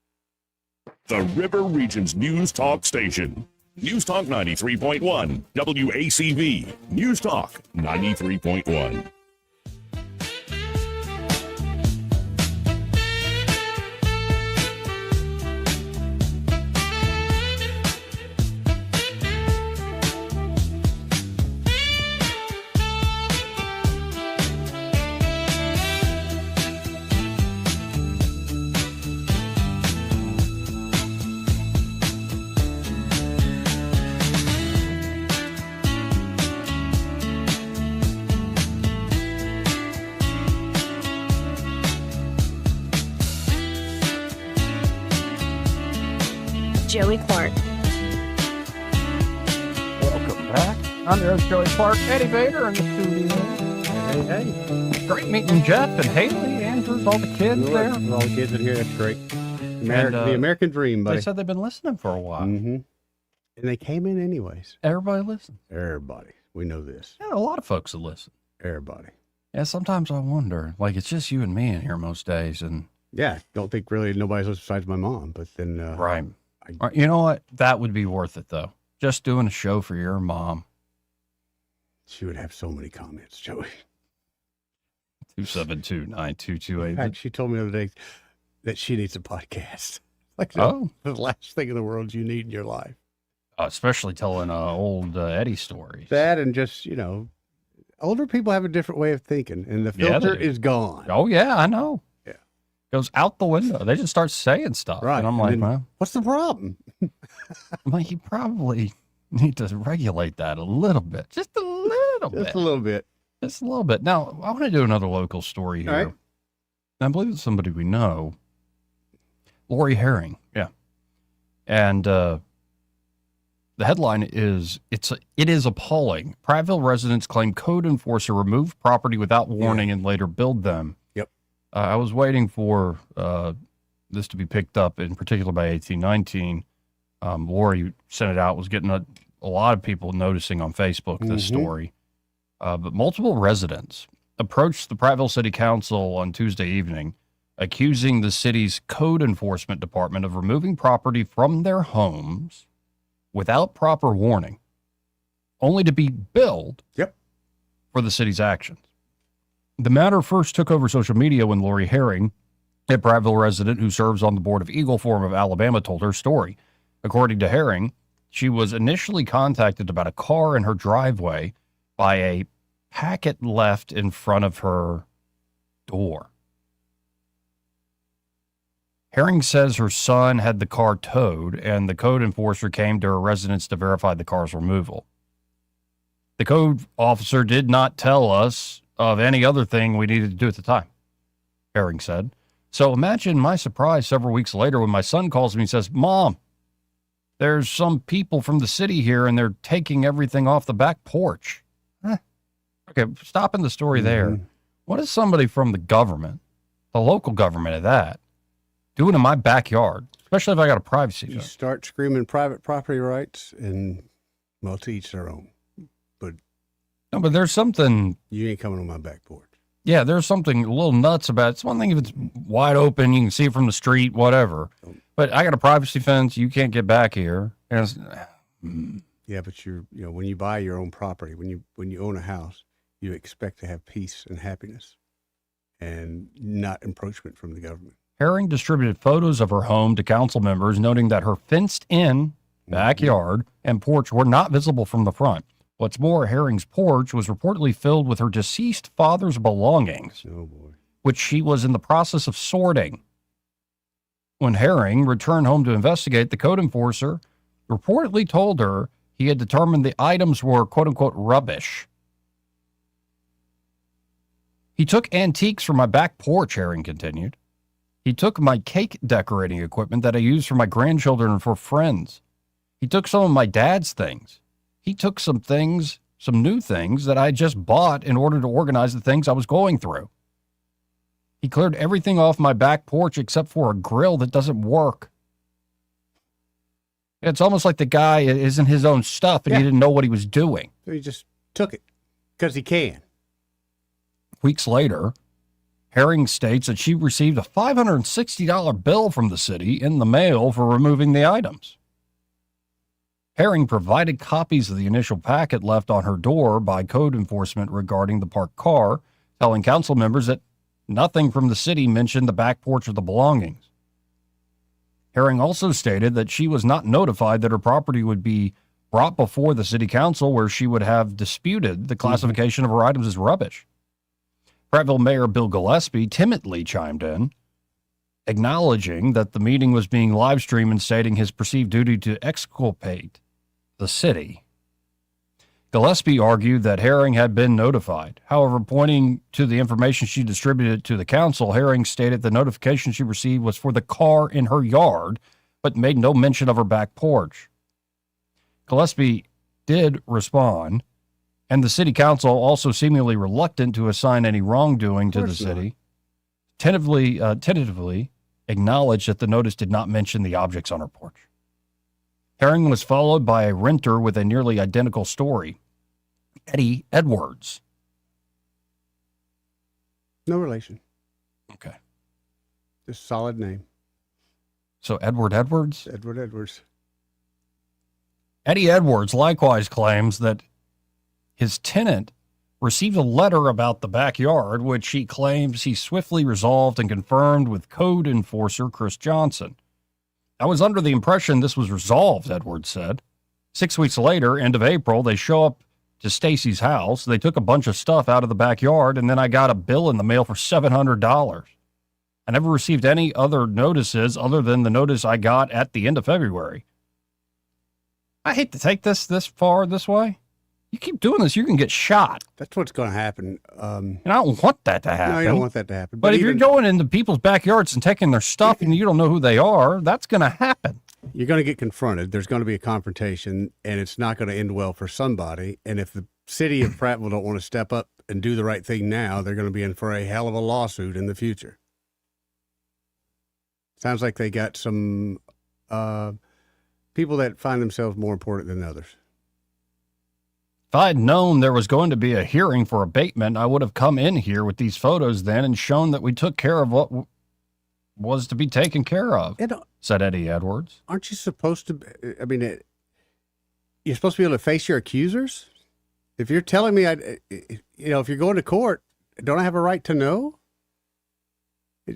Speaker 6: The River Region's News Talk Station. News Talk 93.1, WACV. News Talk 93.1.
Speaker 11: Joey Clark.
Speaker 3: Welcome back. I'm there's Joey Clark, Eddie Vader in the studio. Hey. Great meeting Jeff and Haley, Andrews, all the kids there.
Speaker 26: All the kids in here, that's great. The American dream, buddy.
Speaker 3: They said they've been listening for a while.
Speaker 26: Mm-hmm. And they came in anyways.
Speaker 3: Everybody listens.
Speaker 26: Everybody. We know this.
Speaker 3: Yeah, a lot of folks that listen.
Speaker 26: Everybody.
Speaker 3: Yeah, sometimes I wonder, like, it's just you and me in here most days. And
Speaker 26: yeah, don't think really nobody's listening besides my mom. But then,
Speaker 3: right. You know what? That would be worth it, though. Just doing a show for your mom.
Speaker 26: She would have so many comments, Joey.
Speaker 3: 272-9228.
Speaker 26: In fact, she told me the other day that she needs a podcast. Like
Speaker 3: the
Speaker 26: last thing in the world you need in your life.
Speaker 3: Especially telling old Eddie stories.
Speaker 26: That and just, older people have a different way of thinking, and the filter is gone.
Speaker 3: Oh, yeah, I know.
Speaker 26: Yeah.
Speaker 3: Goes out the window. They just start saying stuff.
Speaker 26: Right.
Speaker 3: And I'm like, well,
Speaker 26: what's the problem?
Speaker 3: I'm like, you probably need to regulate that a little bit. Just a little bit.
Speaker 26: Just a little bit.
Speaker 3: Just a little bit. Now, I want to do another local story here.
Speaker 26: All right.
Speaker 3: I believe it's somebody we know. Lori Herring. Yeah. And the headline is, it is appalling. Prattville residents claim code enforcer removed property without warning and later billed them.
Speaker 26: Yep.
Speaker 3: I was waiting for this to be picked up, in particular by 1819. Lori sent it out, was getting a lot of people noticing on Facebook this story. But multiple residents approached the Prattville City Council on Tuesday evening, accusing the city's code enforcement department of removing property from their homes without proper warning, only to be billed for the city's actions. The matter first took over social media when Lori Herring, a Prattville resident who serves on the board of Eagle Forum of Alabama, told her story. According to Herring, she was initially contacted about a car in her driveway by a packet left in front of her door. Herring says her son had the car towed, and the code enforcer came to her residence to verify the car's removal. The code officer did not tell us of any other thing we needed to do at the time, Herring said. So imagine my surprise several weeks later when my son calls me and says, Mom, there's some people from the city here, and they're taking everything off the back porch. Okay, stopping the story there. What is somebody from the government, the local government at that, doing in my backyard, especially if I got a privacy
Speaker 26: You
Speaker 3: fence?
Speaker 26: start screaming private property rights, and well, to each their own. But
Speaker 3: No, but there's something,
Speaker 26: you ain't coming on my back porch.
Speaker 3: yeah, there's something a little nuts about it. It's one thing if it's wide open, you can see it from the street, whatever. But I got a privacy fence, you can't get back here. And it's,
Speaker 26: Yeah, but when you buy your own property, when you own a house, you expect to have peace and happiness, and not encroachment from the government.
Speaker 3: Herring distributed photos of her home to council members, noting that her fenced-in backyard and porch were not visible from the front. What's more, Herring's porch was reportedly filled with her deceased father's belongings, which she was in the process of sorting. When Herring returned home to investigate, the code enforcer reportedly told her he had determined the items were quote-unquote rubbish. He took antiques from my back porch, Herring continued. He took my cake decorating equipment that I use for my grandchildren and for friends. He took some of my dad's things. He took some things, some new things that I just bought in order to organize the things I was going through. He cleared everything off my back porch except for a grill that doesn't work. It's almost like the guy isn't his own stuff and he didn't know what he was doing.
Speaker 26: So he just took it because he can.
Speaker 3: Weeks later, Herring states that she received a $560 bill from the city in the mail for removing the items. Herring provided copies of the initial packet left on her door by code enforcement regarding the parked car, telling council members that nothing from the city mentioned the back porch of the belongings. Herring also stated that she was not notified that her property would be brought before the city council, where she would have disputed the classification of her items as rubbish. Prattville Mayor Bill Gillespie timidly chimed in, acknowledging that the meeting was being live streamed and stating his perceived duty to exculpate the city. Gillespie argued that Herring had been notified. However, pointing to the information she distributed to the council, Herring stated the notification she received was for the car in her yard, but made no mention of her back porch. Gillespie did respond, and the city council, also seemingly reluctant to assign any wrongdoing to the city, tentatively acknowledged that the notice did not mention the objects on her porch. Herring was followed by a renter with a nearly identical story, Eddie Edwards.
Speaker 26: No relation.
Speaker 3: Okay.
Speaker 26: Just solid name.
Speaker 3: So Edward Edwards?
Speaker 26: Edward Edwards.
Speaker 3: Eddie Edwards likewise claims that his tenant received a letter about the backyard, which he claims he swiftly resolved and confirmed with code enforcer Chris Johnson. I was under the impression this was resolved, Edwards said. 6 weeks later, end of April, they show up to Stacy's house. They took a bunch of stuff out of the backyard, and then I got a bill in the mail for $700. I never received any other notices other than the notice I got at the end of February. I hate to take this far this way. You keep doing this, you can get shot.
Speaker 26: That's what's going to happen.
Speaker 3: And I don't want that to happen.
Speaker 26: No, you don't want that to happen.
Speaker 3: But if you're going into people's backyards and taking their stuff and you don't know who they are, that's going to happen.
Speaker 26: You're going to get confronted. There's going to be a confrontation, and it's not going to end well for somebody. And if the city of Prattville don't want to step up and do the right thing now, they're going to be in for a hell of a lawsuit in the future. Sounds like they got some people that find themselves more important than others.
Speaker 3: If I had known there was going to be a hearing for abatement, I would have come in here with these photos then and shown that we took care of what was to be taken care of, said Eddie Edwards.
Speaker 26: Aren't you supposed to, I mean, you're supposed to be able to face your accusers? If you're telling me, if you're going to court, don't I have a right to know?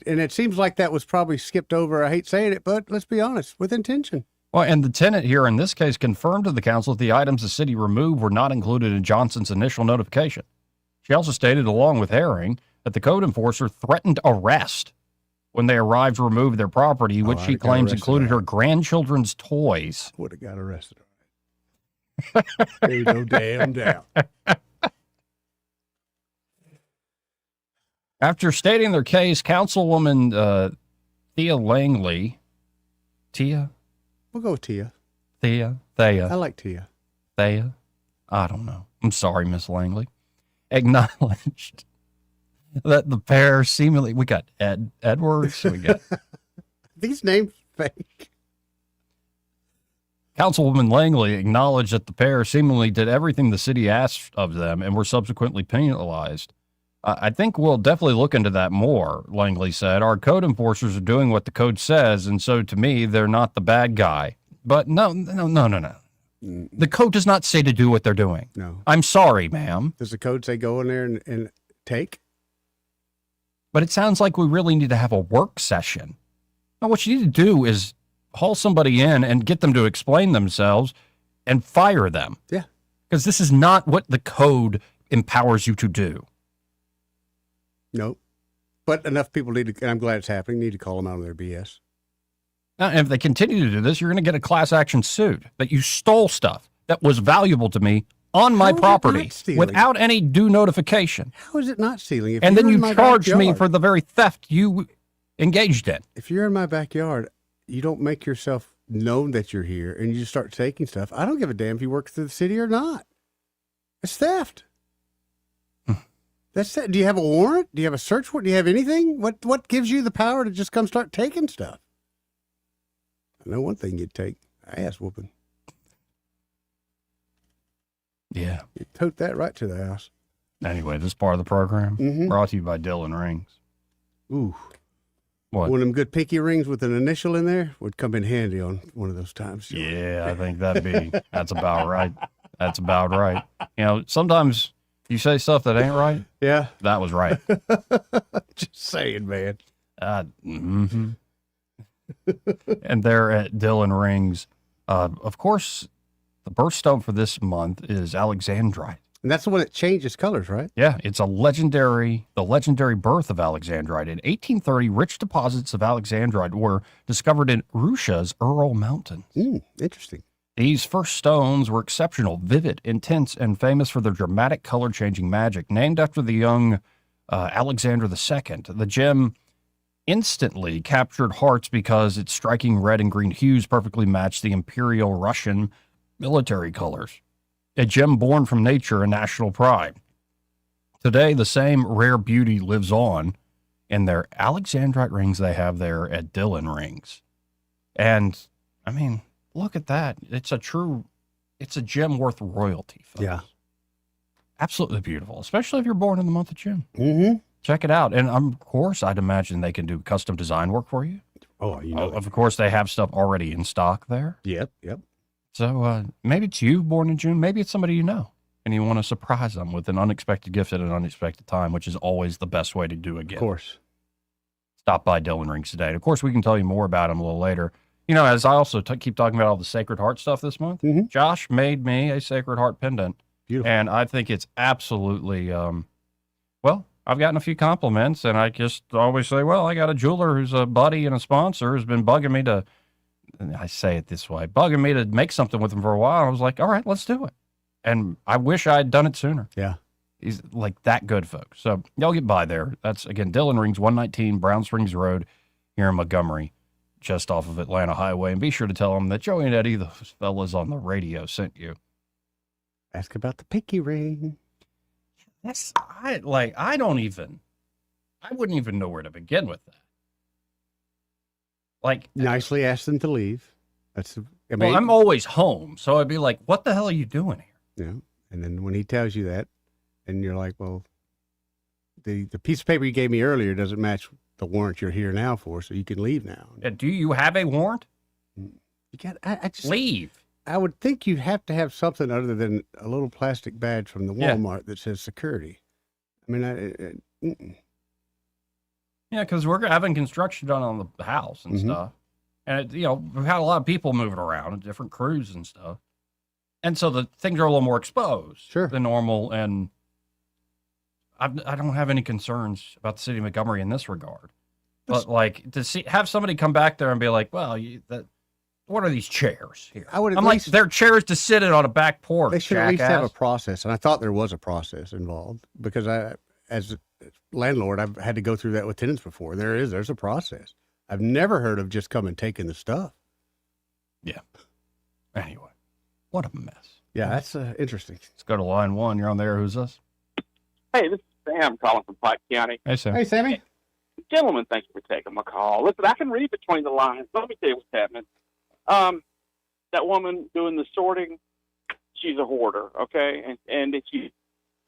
Speaker 26: And it seems like that was probably skipped over. I hate saying it, but let's be honest, with intention.
Speaker 3: Well, and the tenant here in this case confirmed to the council that the items the city removed were not included in Johnson's initial notification. She also stated, along with Herring, that the code enforcer threatened arrest when they arrived to remove their property, which she claims included her grandchildren's toys.
Speaker 26: Would have got arrested. There's no damn doubt.
Speaker 3: After stating their case, Councilwoman Thea Langley,
Speaker 26: We'll go with Thea.
Speaker 3: Thea.
Speaker 26: I like Thea.
Speaker 3: Thea? I don't know. I'm sorry, Miss Langley. Acknowledged that the pair seemingly, we got Edwards, we got
Speaker 26: these names fake.
Speaker 3: Councilwoman Langley acknowledged that the pair seemingly did everything the city asked of them and were subsequently penalized. I think we'll definitely look into that more, Langley said. Our code enforcers are doing what the code says, and so to me, they're not the bad guy. But no. The code does not say to do what they're doing.
Speaker 26: No.
Speaker 3: I'm sorry, ma'am.
Speaker 26: Does the code say go in there and take?
Speaker 3: But it sounds like we really need to have a work session. Now, what you need to do is haul somebody in and get them to explain themselves and fire them.
Speaker 26: Yeah.
Speaker 3: Because this is not what the code empowers you to do.
Speaker 26: No. But enough people need to, and I'm glad it's happening, need to call them out on their BS.
Speaker 3: Now, if they continue to do this, you're going to get a class action suit that you stole stuff that was valuable to me on my property without any due notification.
Speaker 26: How is it not stealing?
Speaker 3: And then you charged me for the very theft you engaged in.
Speaker 26: If you're in my backyard, you don't make yourself known that you're here and you just start taking stuff. I don't give a damn if you work for the city or not. It's theft. That's it. Do you have a warrant? Do you have a search warrant? Do you have anything? What gives you the power to just come start taking stuff? I know one thing you'd take, Ass whooping.
Speaker 3: Yeah.
Speaker 26: You tote that right to the house.
Speaker 3: Anyway, this part of the program brought to you by Dylan Rings.
Speaker 26: Ooh.
Speaker 3: What?
Speaker 26: One of them good pinky rings with an initial in there would come in handy on one of those times.
Speaker 3: Yeah, I think that's about right. That's about right. You know, sometimes you say stuff that ain't right.
Speaker 26: Yeah.
Speaker 3: That was right.
Speaker 26: Just saying, man.
Speaker 3: And there at Dylan Rings, of course, the birthstone for this month is alexandrite.
Speaker 26: And that's the one that changes colors, right?
Speaker 3: Yeah, it's the legendary birth of alexandrite. In 1830, rich deposits of alexandrite were discovered in Russia's Ural Mountains.
Speaker 26: Interesting.
Speaker 3: These first stones were exceptional, vivid, intense, and famous for their dramatic color-changing magic. Named after the young Alexander II, the gem instantly captured hearts because its striking red and green hues perfectly matched the Imperial Russian military colors. A gem born from nature and national pride. Today, the same rare beauty lives on in their alexandrite rings they have there at Dylan Rings. And, I mean, look at that. It's a gem worth royalty, folks.
Speaker 26: Yeah.
Speaker 3: Absolutely beautiful, especially if you're born in the month of June.
Speaker 26: Mm-hmm.
Speaker 3: Check it out. And, of course, I'd imagine they can do custom design work for you.
Speaker 26: Oh, you know.
Speaker 3: Of course, they have stuff already in stock there.
Speaker 26: Yep.
Speaker 3: So maybe it's you born in June. Maybe it's somebody you know, and you want to surprise them with an unexpected gift at an unexpected time, which is always the best way to do a gift.
Speaker 26: Of course.
Speaker 3: Stop by Dylan Rings today. And of course, we can tell you more about them a little later. You know, as I also keep talking about all the Sacred Heart stuff this month, Josh made me a Sacred Heart pendant.
Speaker 26: Beautiful.
Speaker 3: And I think it's absolutely, well, I've gotten a few compliments, and I just always say, well, I got a jeweler who's a buddy and a sponsor who's been bugging me to, I say it this way, bugging me to make something with him for a while. I was like, all right, let's do it. And I wish I had done it sooner.
Speaker 26: Yeah.
Speaker 3: He's like that good, folks. So y'all get by there. That's, again, Dylan Rings, 119 Brown Springs Road here in Montgomery, just off of Atlanta Highway. And be sure to tell them that Joey and Eddie, the fellas on the radio, sent you.
Speaker 26: Ask about the pinky ring.
Speaker 3: I wouldn't even know where to begin with that. Like,
Speaker 26: nicely ask them to leave.
Speaker 3: Well, I'm always home, so I'd be like, what the hell are you doing here?
Speaker 26: Yeah. And then when he tells you that, and you're like, well, the piece of paper you gave me earlier doesn't match the warrant you're here now for, so you can leave now.
Speaker 3: Do you have a warrant?
Speaker 26: You got. I just
Speaker 3: leave.
Speaker 26: I would think you'd have to have something other than a little plastic badge from the Walmart that says security. I mean,
Speaker 3: Yeah, because we're having construction done on the house and stuff. And, we've had a lot of people moving around, different crews and stuff. And so the things are a little more exposed than normal. And I don't have any concerns about the city of Montgomery in this regard. But, like, to have somebody come back there and be like, well, what are these chairs here? I'm like, they're chairs to sit in on a back porch.
Speaker 26: They should at least have a process. And I thought there was a process involved because as a landlord, I've had to go through that with tenants before. There's a process. I've never heard of just coming and taking the stuff.
Speaker 3: Yeah. Anyway, what a mess.
Speaker 26: Yeah, that's interesting.
Speaker 3: Let's go to line one. You're on there. Who's this?
Speaker 5: Hey, this is Sam calling from Pike County.
Speaker 3: Hey, Sam.
Speaker 26: Hey, Sammy.
Speaker 5: Gentlemen, thank you for taking my call. Listen, I can read between the lines. Let me tell you what's happening. That woman doing the sorting, she's a hoarder, okay? And she's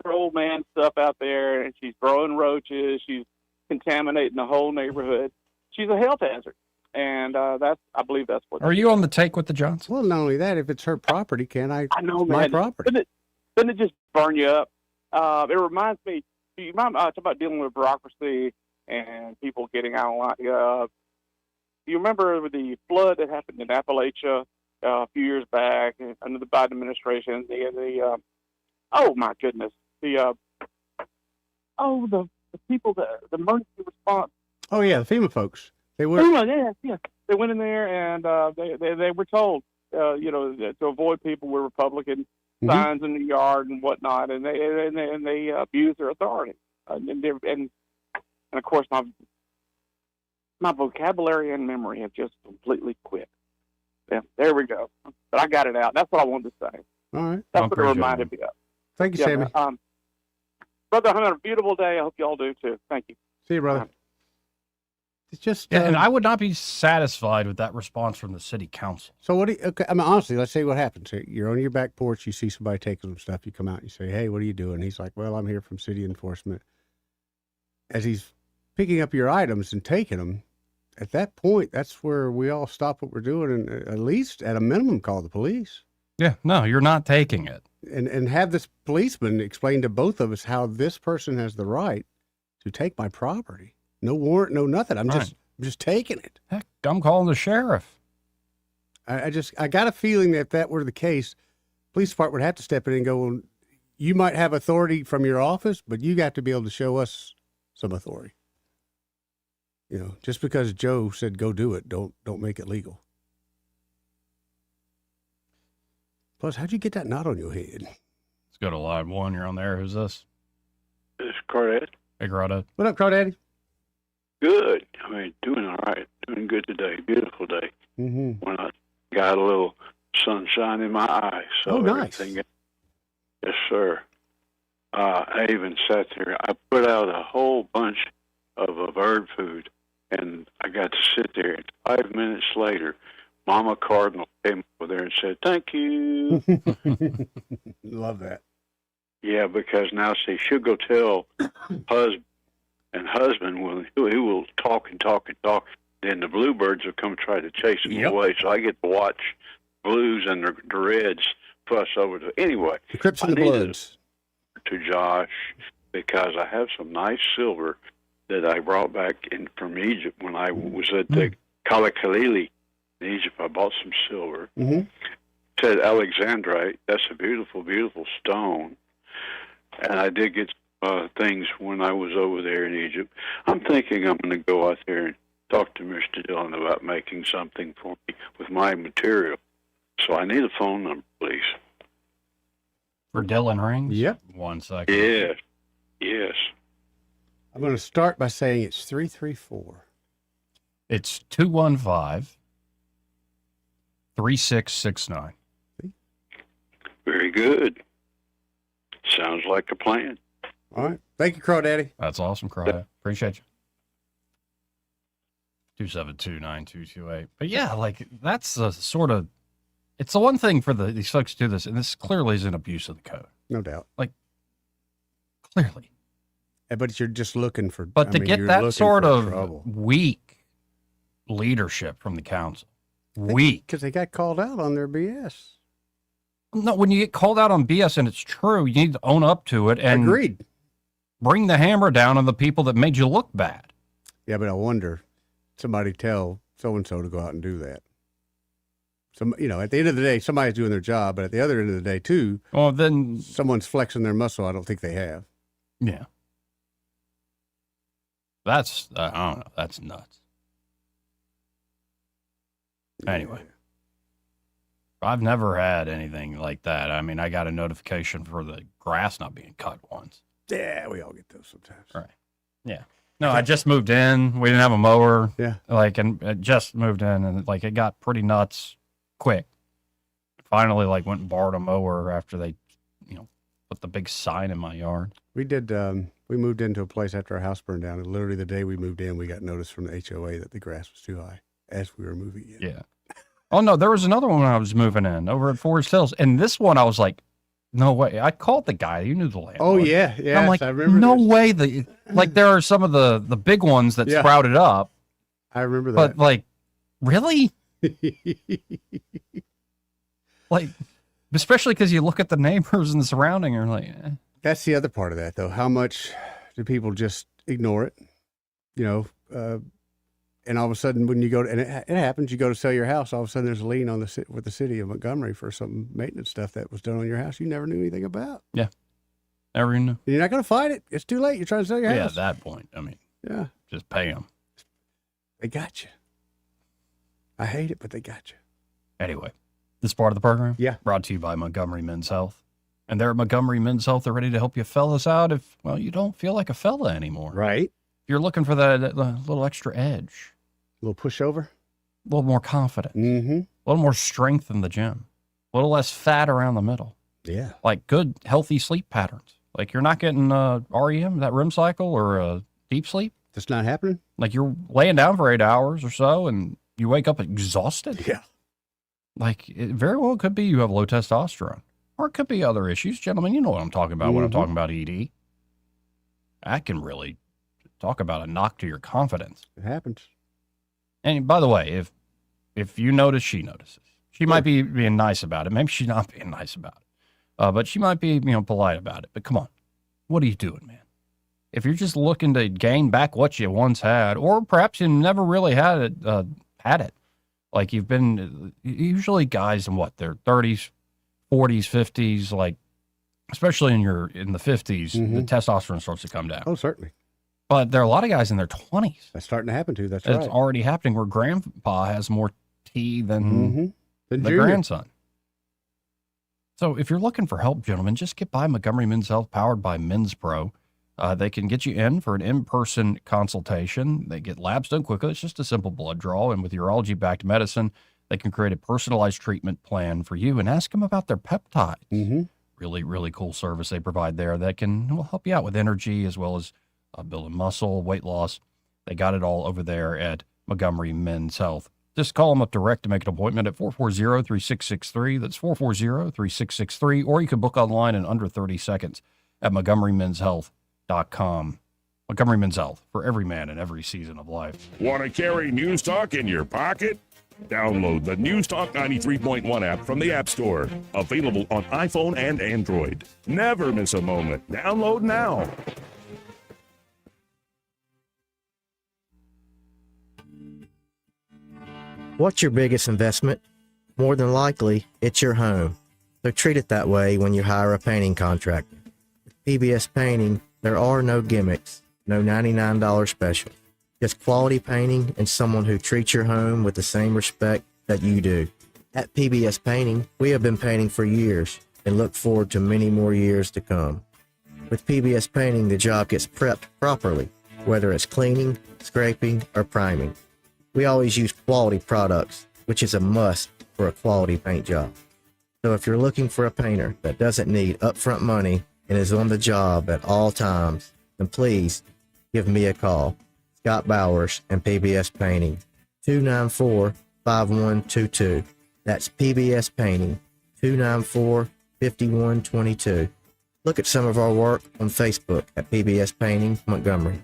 Speaker 5: old man stuff out there, and she's growing roaches. She's contaminating the whole neighborhood. She's a health hazard, and I believe that's what.
Speaker 3: Are you on the take with the Johnsons?
Speaker 26: Well, not only that, if it's her property, I
Speaker 5: know,
Speaker 26: it's my
Speaker 5: man.
Speaker 26: property.
Speaker 5: Doesn't it just burn you up? It reminds me. You remember talk about dealing with bureaucracy and people getting out of line. You remember the flood that happened in Appalachia a few years back under the Biden administration? Oh my goodness, the people, the emergency response.
Speaker 26: Oh yeah, the FEMA folks. They were.
Speaker 5: Yeah. They went in there and they were told, to avoid people with Republican signs in the yard and whatnot, and they abused their authority, and of course my vocabulary and memory have just completely quit. Yeah, there we go. But I got it out. That's what I wanted to say.
Speaker 26: All right.
Speaker 5: That's what it reminded me of.
Speaker 26: Thank you, Sammy.
Speaker 5: Brother, I'm having a beautiful day. I hope you all do too. Thank you.
Speaker 26: See you, brother. It's just.
Speaker 3: Yeah, and I would not be satisfied with that response from the city council.
Speaker 26: So what do you, okay, I mean, honestly, let's say what happens. You're on your back porch, you see somebody taking some stuff, you come out and you say, hey, what are you doing? He's like, well, I'm here from city enforcement. As he's picking up your items and taking them, at that point, that's where we all stop what we're doing and at least at a minimum call the police.
Speaker 3: Yeah, no, you're not taking it.
Speaker 26: And have this policeman explain to both of us how this person has the right to take my property. No warrant, no nothing. I'm just taking it.
Speaker 3: Heck, I'm calling the sheriff.
Speaker 26: I got a feeling that if that were the case, police department would have to step in and go, well, you might have authority from your office, but you got to be able to show us some authority. You know, just because Joe said go do it, don't make it legal. Plus, how'd you get that knot on your head?
Speaker 3: Let's go to line one. You're on there. Who's this?
Speaker 7: This is Crawdad.
Speaker 3: Hey, Crawdad.
Speaker 26: What up, Crawdaddy?
Speaker 7: Good. I mean, doing all right. Doing good today. Beautiful day.
Speaker 26: Mm-hmm.
Speaker 7: When I got a little sunshine in my eyes. So
Speaker 26: nice.
Speaker 7: Yes, sir. I even sat there. I put out a whole bunch of bird food, and I got to sit there. And 5 minutes later, Mama Cardinal came over there and said, thank you.
Speaker 26: Love that.
Speaker 7: Yeah, because now, see, she'll go tell husband, and husband will talk and talk and talk. Then the bluebirds will come try to chase him away. So I get to watch blues and the reds fuss over to. Anyway,
Speaker 26: the Crips and the Bloods.
Speaker 7: To Josh, because I have some nice silver that I brought back from Egypt when I was at the Kalakhalili in Egypt. I bought some silver.
Speaker 26: Mm-hmm.
Speaker 7: Said Alexandrite. That's a beautiful, beautiful stone. And I did get things when I was over there in Egypt. I'm thinking I'm going to go out there and talk to Mr. Dillon about making something for me with my material. So I need a phone number, please.
Speaker 3: For Dillon Rings?
Speaker 26: Yep.
Speaker 3: 1 second.
Speaker 7: Yes. Yes.
Speaker 26: I'm going to start by saying it's 334.
Speaker 3: It's 215-3669.
Speaker 7: Very good. Sounds like a plan.
Speaker 26: All right. Thank you, Crawdaddy.
Speaker 3: That's awesome, Crawdad. Appreciate you. 272-9228. But yeah, like that's a sort of, it's the one thing for these folks to do this, and this clearly is an abuse of the code.
Speaker 26: No doubt.
Speaker 3: Like, clearly.
Speaker 26: But you're just looking for.
Speaker 3: But to get that sort of
Speaker 26: trouble.
Speaker 3: weak leadership from the council, weak.
Speaker 26: Because they got called out on their BS.
Speaker 3: No, when you get called out on BS and it's true, you need to own up to it and
Speaker 26: agreed.
Speaker 3: Bring the hammer down on the people that made you look bad.
Speaker 26: Yeah, but I wonder, somebody tell so-and-so to go out and do that. At the end of the day, somebody's doing their job, but at the other end of the day, too,
Speaker 3: well, then
Speaker 26: someone's flexing their muscle I don't think they have.
Speaker 3: Yeah. That's, I don't know, that's nuts. Anyway. I've never had anything like that. I mean, I got a notification for the grass not being cut once.
Speaker 26: Yeah, we all get those sometimes.
Speaker 3: Right. Yeah. No, I just moved in. We didn't have a mower.
Speaker 26: Yeah.
Speaker 3: And I just moved in, and it got pretty nuts quick. Finally, went and borrowed a mower after they, put the big sign in my yard.
Speaker 26: We did. We moved into a place after our house burned down, and literally the day we moved in, we got notice from the HOA that the grass was too high as we were moving in.
Speaker 3: Yeah. Oh no, there was another one when I was moving in over at Forest Hills, and this one I was like, no way. I called the guy. You knew the landlord.
Speaker 26: Oh yeah, yeah.
Speaker 3: I'm like,
Speaker 26: I remember.
Speaker 3: No way. There are some of the big ones that sprouted up.
Speaker 26: I remember that.
Speaker 3: But really? Especially because you look at the neighbors and the surrounding, you're like, eh.
Speaker 26: That's the other part of that, though. How much do people just ignore it? And all of a sudden, when you go to, and it happens, you go to sell your house, all of a sudden there's a lien on with the city of Montgomery for some maintenance stuff that was done on your house you never knew anything about.
Speaker 3: Yeah. Never knew.
Speaker 26: You're not going to fight it. It's too late. You're trying to sell your house.
Speaker 3: Yeah, at that point. I mean,
Speaker 26: yeah.
Speaker 3: Just pay them.
Speaker 26: They got you. I hate it, but they got you.
Speaker 3: Anyway, this part of the program?
Speaker 26: Yeah.
Speaker 3: Brought to you by Montgomery Men's Health. And they're at Montgomery Men's Health. They're ready to help you fellas out if, you don't feel like a fella anymore.
Speaker 26: Right.
Speaker 3: If you're looking for that little extra edge.
Speaker 26: A little pushover.
Speaker 3: A little more confidence.
Speaker 26: Mm-hmm.
Speaker 3: A little more strength in the gym. A little less fat around the middle.
Speaker 26: Yeah.
Speaker 3: Good, healthy sleep patterns. You're not getting REM, that REM cycle, or deep sleep.
Speaker 4: That's not happening?
Speaker 3: Like you're laying down for 8 hours or so and you wake up exhausted?
Speaker 4: Yeah.
Speaker 3: Like it very well could be you have low testosterone. Or it could be other issues. Gentlemen, you know what I'm talking about when I'm talking about ED. That can really talk about a knock to your confidence.
Speaker 4: It happens.
Speaker 3: And by the way, if you notice, she notices. She might be being nice about it. Maybe she's not being nice about it. But she might be, polite about it. But come on. What are you doing, man? If you're just looking to gain back what you once had, or perhaps you never really had it, like you've been, usually guys in their 30s, 40s, 50s, like, especially in the 50s, the testosterone starts to come down.
Speaker 4: Oh, certainly.
Speaker 3: But there are a lot of guys in their 20s.
Speaker 4: That's starting to happen too. That's
Speaker 3: It's
Speaker 4: right.
Speaker 3: already happening where grandpa has more T than the
Speaker 4: Junior.
Speaker 3: grandson. So if you're looking for help, gentlemen, just get by Montgomery Men's Health, powered by Men's Pro. They can get you in for an in-person consultation. They get labs done quickly. It's just a simple blood draw. And with urology-backed medicine, they can create a personalized treatment plan for you and ask them about their peptides. Really, really cool service they provide there that can help you out with energy as well as building muscle, weight loss. They got it all over there at Montgomery Men's Health. Just call them up direct to make an appointment at 440-3663. That's 440-3663. Or you can book online in under 30 seconds at MontgomeryMen'sHealth.com. Montgomery Men's Health, for every man in every season of life.
Speaker 6: Want to carry News Talk in your pocket? Download the News Talk 93.1 app from the App Store. Available on iPhone and Android. Never miss a moment. Download now.
Speaker 8: What's your biggest investment? More than likely, it's your home. So treat it that way when you hire a painting contractor. With PBS Painting, there are no gimmicks, no $99 special. Just quality painting and someone who treats your home with the same respect that you do. At PBS Painting, we have been painting for years and look forward to many more years to come. With PBS Painting, the job gets prepped properly, whether it's cleaning, scraping, or priming. We always use quality products, which is a must for a quality paint job. So if you're looking for a painter that doesn't need upfront money and is on the job at all times, then please give me a call. Scott Bowers and PBS Painting, 294-5122. That's PBS Painting, 294-5122. Look at some of our work on Facebook at PBS Painting Montgomery.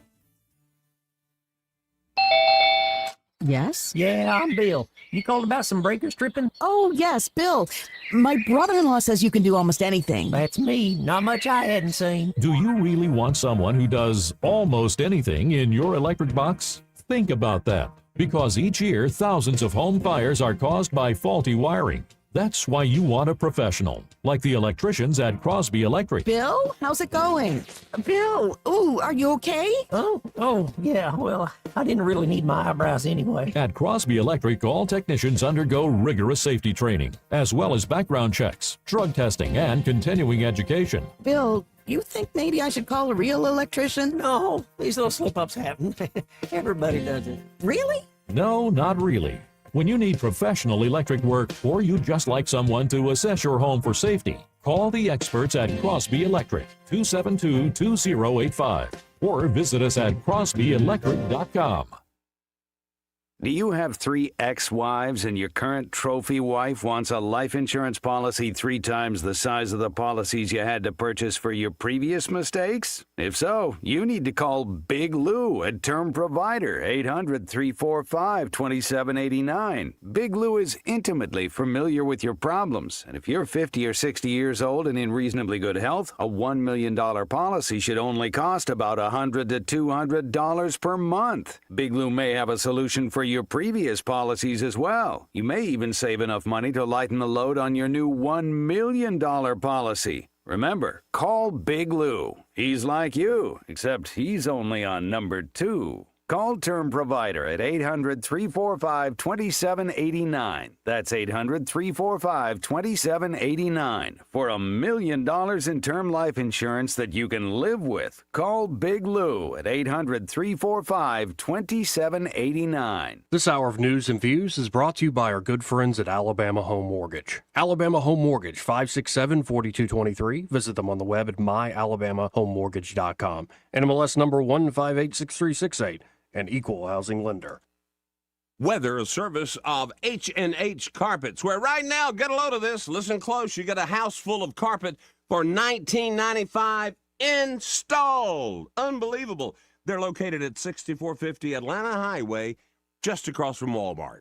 Speaker 9: Yes? Yeah, I'm Bill. You called about some breaker stripping? Oh, yes, Bill. My brother-in-law says you can do almost anything. That's me. Not much I hadn't seen.
Speaker 10: Do you really want someone who does almost anything in your electric box? Think about that, because each year thousands of home fires are caused by faulty wiring. That's why you want a professional, like the electricians at Crosby Electric.
Speaker 9: Bill, how's it going? Bill, ooh, are you okay? Oh, yeah, well, I didn't really need my eyebrows anyway.
Speaker 10: At Crosby Electric, all technicians undergo rigorous safety training, as well as background checks, drug testing, and continuing education.
Speaker 9: Bill, you think maybe I should call a real electrician? No, these little slip-ups happen. Everybody does it. Really?
Speaker 10: No, not really. When you need professional electric work, or you just like someone to assess your home for safety, call the experts at Crosby Electric, 272-2085, or visit us at crosbyelectric.com.
Speaker 12: Do you have 3 ex-wives and your current trophy wife wants a life insurance policy 3 times the size of the policies you had to purchase for your previous mistakes? If so, you need to call Big Lou at Term Provider, 800-345-2789. Big Lou is intimately familiar with your problems, and if you're 50 or 60 years old and in reasonably good health, a $1 million policy should only cost about $100 to $200 per month. Big Lou may have a solution for your previous policies as well. You may even save enough money to lighten the load on your new $1 million policy. Remember, call Big Lou. He's like you, except he's only on number 2. Call Term Provider at 800-345-2789. That's 800-345-2789 for $1 million in term life insurance that you can live with. Call Big Lou at 800-345-2789.
Speaker 1: This hour of news and views is brought to you by our good friends at Alabama Home Mortgage. Alabama Home Mortgage, 567-4223. Visit them on the web at myalabamahomemortgage.com. NMLS number 1586368, an equal housing lender.
Speaker 13: Weather, a service of H&H Carpets, where right now, get a load of this, listen close, you get a house full of carpet for $19.95 installed. Unbelievable. They're located at 6450 Atlanta Highway, just across from Walmart.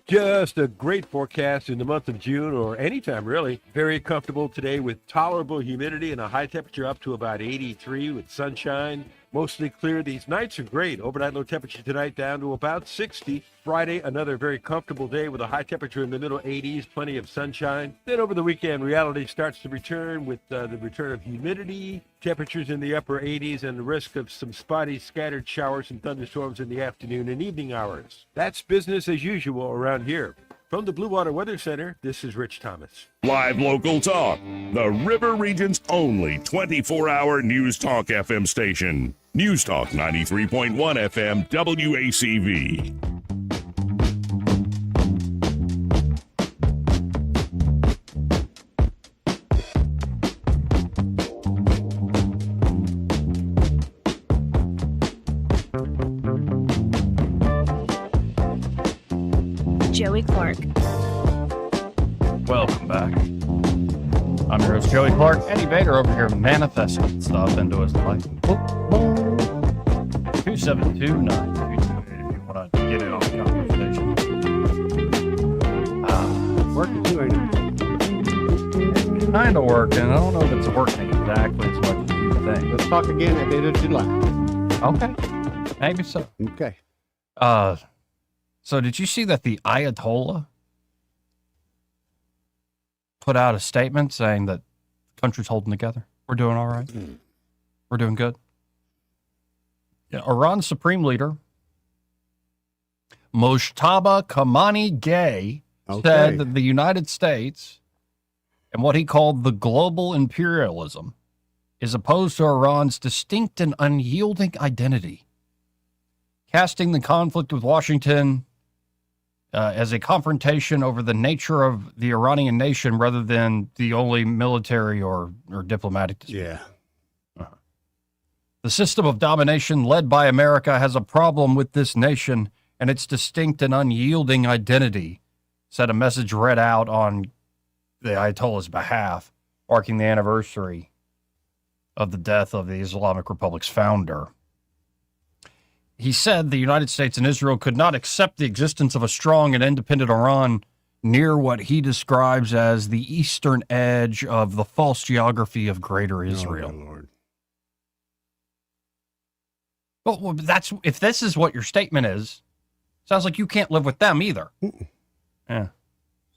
Speaker 14: Just a great forecast in the month of June, or anytime really. Very comfortable today with tolerable humidity and a high temperature up to about 83 with sunshine. Mostly clear. These nights are great. Overnight low temperature tonight down to about 60. Friday, another very comfortable day with a high temperature in the middle 80s, plenty of sunshine. Then over the weekend, reality starts to return with the return of humidity, temperatures in the upper 80s, and the risk of some spotty scattered showers and thunderstorms in the afternoon and evening hours. That's business as usual around here. From the Blue Water Weather Center, this is Rich Thomas.
Speaker 6: Live local talk. The River Region's only 24-hour News Talk FM station. News Talk 93.1 FM WACV.
Speaker 15: Joey Clark.
Speaker 3: Welcome back. I'm your host, Joey Clark. Eddie Vader over here manifesting stuff into his life. 272-9228 if you want to get in on the conversation.
Speaker 26: Working too, ain't
Speaker 3: It's kind of working. I don't know if it's working exactly as much as you think.
Speaker 26: Let's talk again at the end of July.
Speaker 3: Okay. Maybe so.
Speaker 26: Okay.
Speaker 3: So did you see that the Ayatollah put out a statement saying that the country's holding together? We're doing all right. We're doing good. Yeah, Iran's supreme leader, Mojtaba Khamenei, said that the United States and what he called the global imperialism is opposed to Iran's distinct and unyielding identity, casting the conflict with Washington as a confrontation over the nature of the Iranian nation rather than the only military or diplomatic dispute.
Speaker 26: Yeah.
Speaker 3: The system of domination led by America has a problem with this nation and its distinct and unyielding identity, said a message read out on the Ayatollah's behalf, marking the anniversary of the death of the Islamic Republic's founder. He said the United States and Israel could not accept the existence of a strong and independent Iran near what he describes as the eastern edge of the false geography of Greater Israel.
Speaker 26: Oh, my Lord.
Speaker 3: Well, that's if this is what your statement is, sounds like you can't live with them either. Yeah.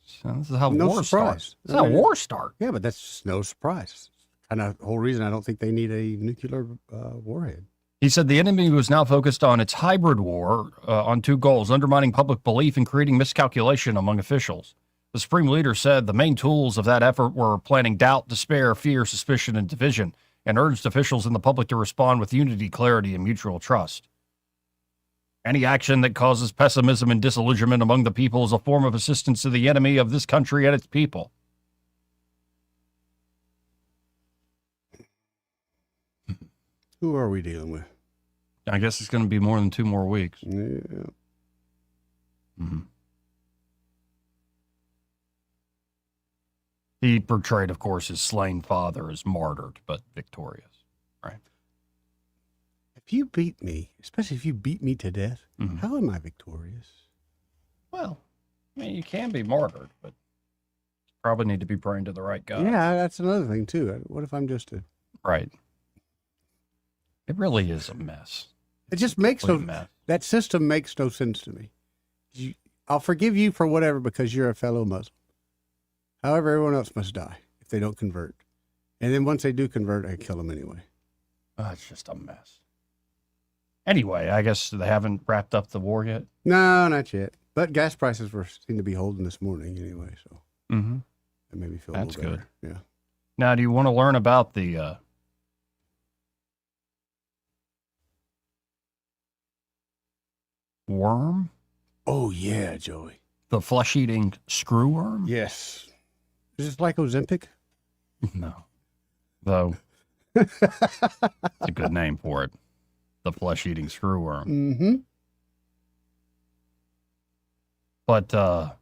Speaker 3: So this is how
Speaker 26: No
Speaker 3: war
Speaker 26: surprise.
Speaker 3: starts. This is how war starts.
Speaker 26: Yeah, but that's just no surprise. And the whole reason I don't think they need a nuclear warhead.
Speaker 3: He said the enemy was now focused on its hybrid war on two goals: undermining public belief and creating miscalculation among officials. The Supreme Leader said the main tools of that effort were planting doubt, despair, fear, suspicion, and division, and urged officials and the public to respond with unity, clarity, and mutual trust. Any action that causes pessimism and disillusionment among the people is a form of assistance to the enemy of this country and its people.
Speaker 26: Who are we dealing with?
Speaker 3: I guess it's going to be more than 2 more weeks.
Speaker 26: Yeah.
Speaker 3: Mm-hmm. He portrayed, of course, his slain father as martyred, but victorious, right?
Speaker 26: If you beat me, especially if you beat me to death, how am I victorious?
Speaker 3: Well, I mean, you can be martyred, but you probably need to be praying to the right God.
Speaker 26: Yeah, that's another thing, too. What if I'm just a...
Speaker 3: Right. It really is a mess.
Speaker 26: It just makes no... That system makes no sense to me. I'll forgive you for whatever because you're a fellow Muslim. However, everyone else must die if they don't convert. And then once they do convert, I kill them anyway.
Speaker 3: Oh, it's just a mess. Anyway, I guess they haven't wrapped up the war yet.
Speaker 4: No, not yet. But gas prices seem to be holding this morning anyway, so
Speaker 3: Mm-hmm.
Speaker 4: that made me feel
Speaker 3: That's
Speaker 4: a little
Speaker 3: good.
Speaker 4: better. Yeah.
Speaker 3: Now, do you want to learn about the worm?
Speaker 4: Oh yeah, Joey.
Speaker 3: The flesh-eating screwworm?
Speaker 4: Yes. Is this like Ozempic?
Speaker 3: No. Though, it's a good name for it. The flesh-eating screwworm.
Speaker 4: Mm-hmm.
Speaker 3: But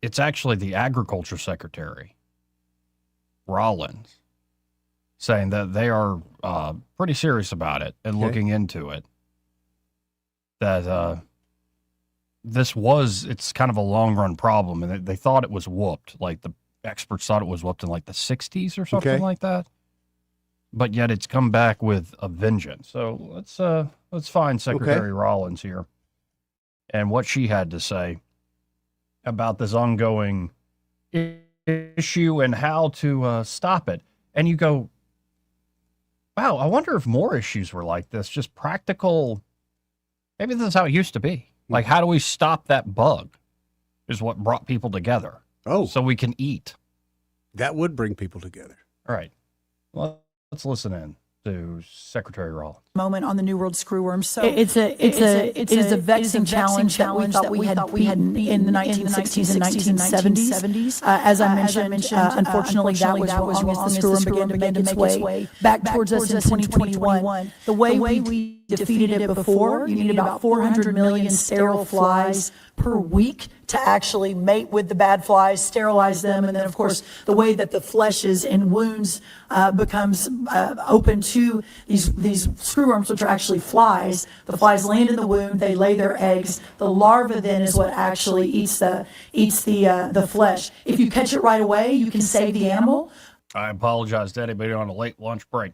Speaker 3: it's actually the Agriculture Secretary, Rollins, saying that they are pretty serious about it and
Speaker 4: Okay.
Speaker 3: looking into it. That it's kind of a long-run problem, and they thought it was whooped. Like the experts thought it was whooped in like the 60s or something
Speaker 4: Okay.
Speaker 3: like that. But yet it's come back with a vengeance. So let's find Secretary Rollins here and what she had to say about this ongoing issue and how to stop it. And you go, wow, I wonder if more issues were like this, just practical. Maybe this is how it used to be. Like, how do we stop that bug is what brought people together.
Speaker 4: Oh.
Speaker 3: So we can eat.
Speaker 4: That would bring people together.
Speaker 3: All right. Well, let's listen in to Secretary Rollins.
Speaker 16: Moment on the New World screwworm. So
Speaker 17: It is a vexing challenge that we thought we had in the 1960s and 1970s. As I mentioned, unfortunately, that was wrong as the screwworm began to make its way back towards us in 2021. The way we defeated it before, you needed about 400 million sterile flies per week to actually mate with the bad flies, sterilize them, and then of course the way that the flesh is in wounds becomes open to these screwworms, which are actually flies. The flies land in the wound, they lay their eggs. The larva then is what actually eats the flesh. If you catch it right away, you can save the animal.
Speaker 3: I apologize to anybody on a late lunch break.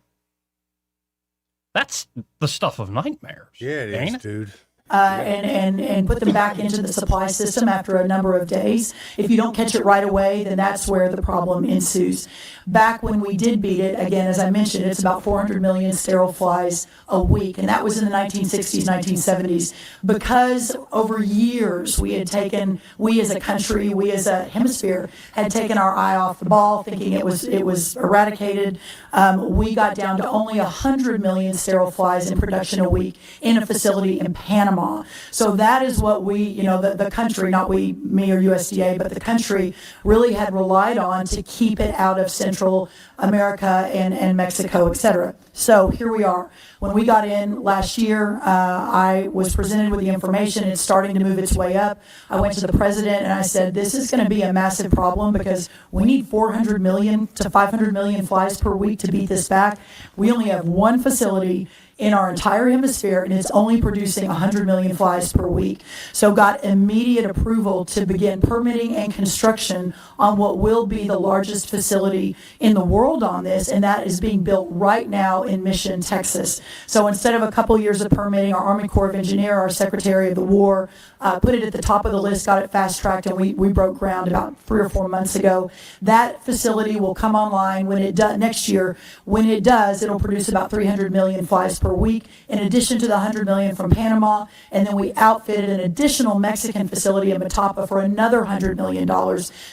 Speaker 3: That's the stuff of nightmares.
Speaker 4: Yeah, it
Speaker 3: ain't
Speaker 4: is, dude.
Speaker 17: And put them back into the supply system after a number of days. If you don't catch it right away, then that's where the problem ensues. Back when we did beat it, again, as I mentioned, it's about 400 million sterile flies a week, and that was in the 1960s, 1970s. Because over years we as a country, we as a hemisphere, had taken our eye off the ball, thinking it was eradicated. We got down to only 100 million sterile flies in production a week in a facility in Panama. So that is what we, the country, not me or USDA, but the country really had relied on to keep it out of Central America and Mexico, et cetera. So here we are. When we got in last year, I was presented with the information. It's starting to move its way up. I went to the president and I said, this is going to be a massive problem because we need 400 million to 500 million flies per week to beat this back. We only have one facility in our entire hemisphere, and it's only producing 100 million flies per week. So got immediate approval to begin permitting and construction on what will be the largest facility in the world on this, and that is being built right now in Mission, Texas. So instead of a couple years of permitting, our Army Corps of Engineers, our Secretary of the War, put it at the top of the list, got it fast-tracked, and we broke ground about 3 or 4 months ago. That facility will come online when it does next year. When it does, it'll produce about 300 million flies per week, in addition to the 100 million from Panama, and then we outfitted an additional Mexican facility in Matapa for another $100 million.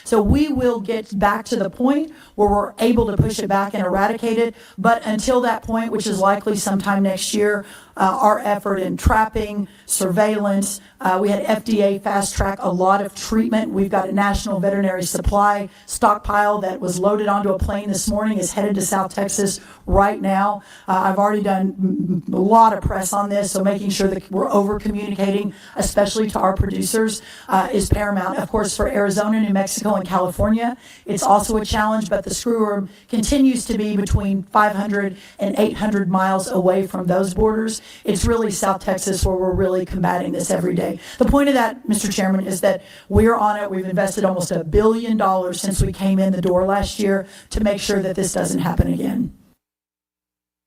Speaker 17: So we will get back to the point where we're able to push it back and eradicate it, but until that point, which is likely sometime next year, our effort in trapping, surveillance, we had FDA fast track a lot of treatment. We've got a national veterinary supply stockpile that was loaded onto a plane this morning, is headed to South Texas right now. I've already done a lot of press on this, so making sure that we're over communicating, especially to our producers, is paramount. Of course, for Arizona, New Mexico, and California, it's also a challenge, but the screwworm continues to be between 500 and 800 miles away from those borders. It's really South Texas where we're really combating this every day. The point of that, Mr. Chairman, is that we're on it. We've invested almost $1 billion since we came in the door last year to make sure that this doesn't happen again.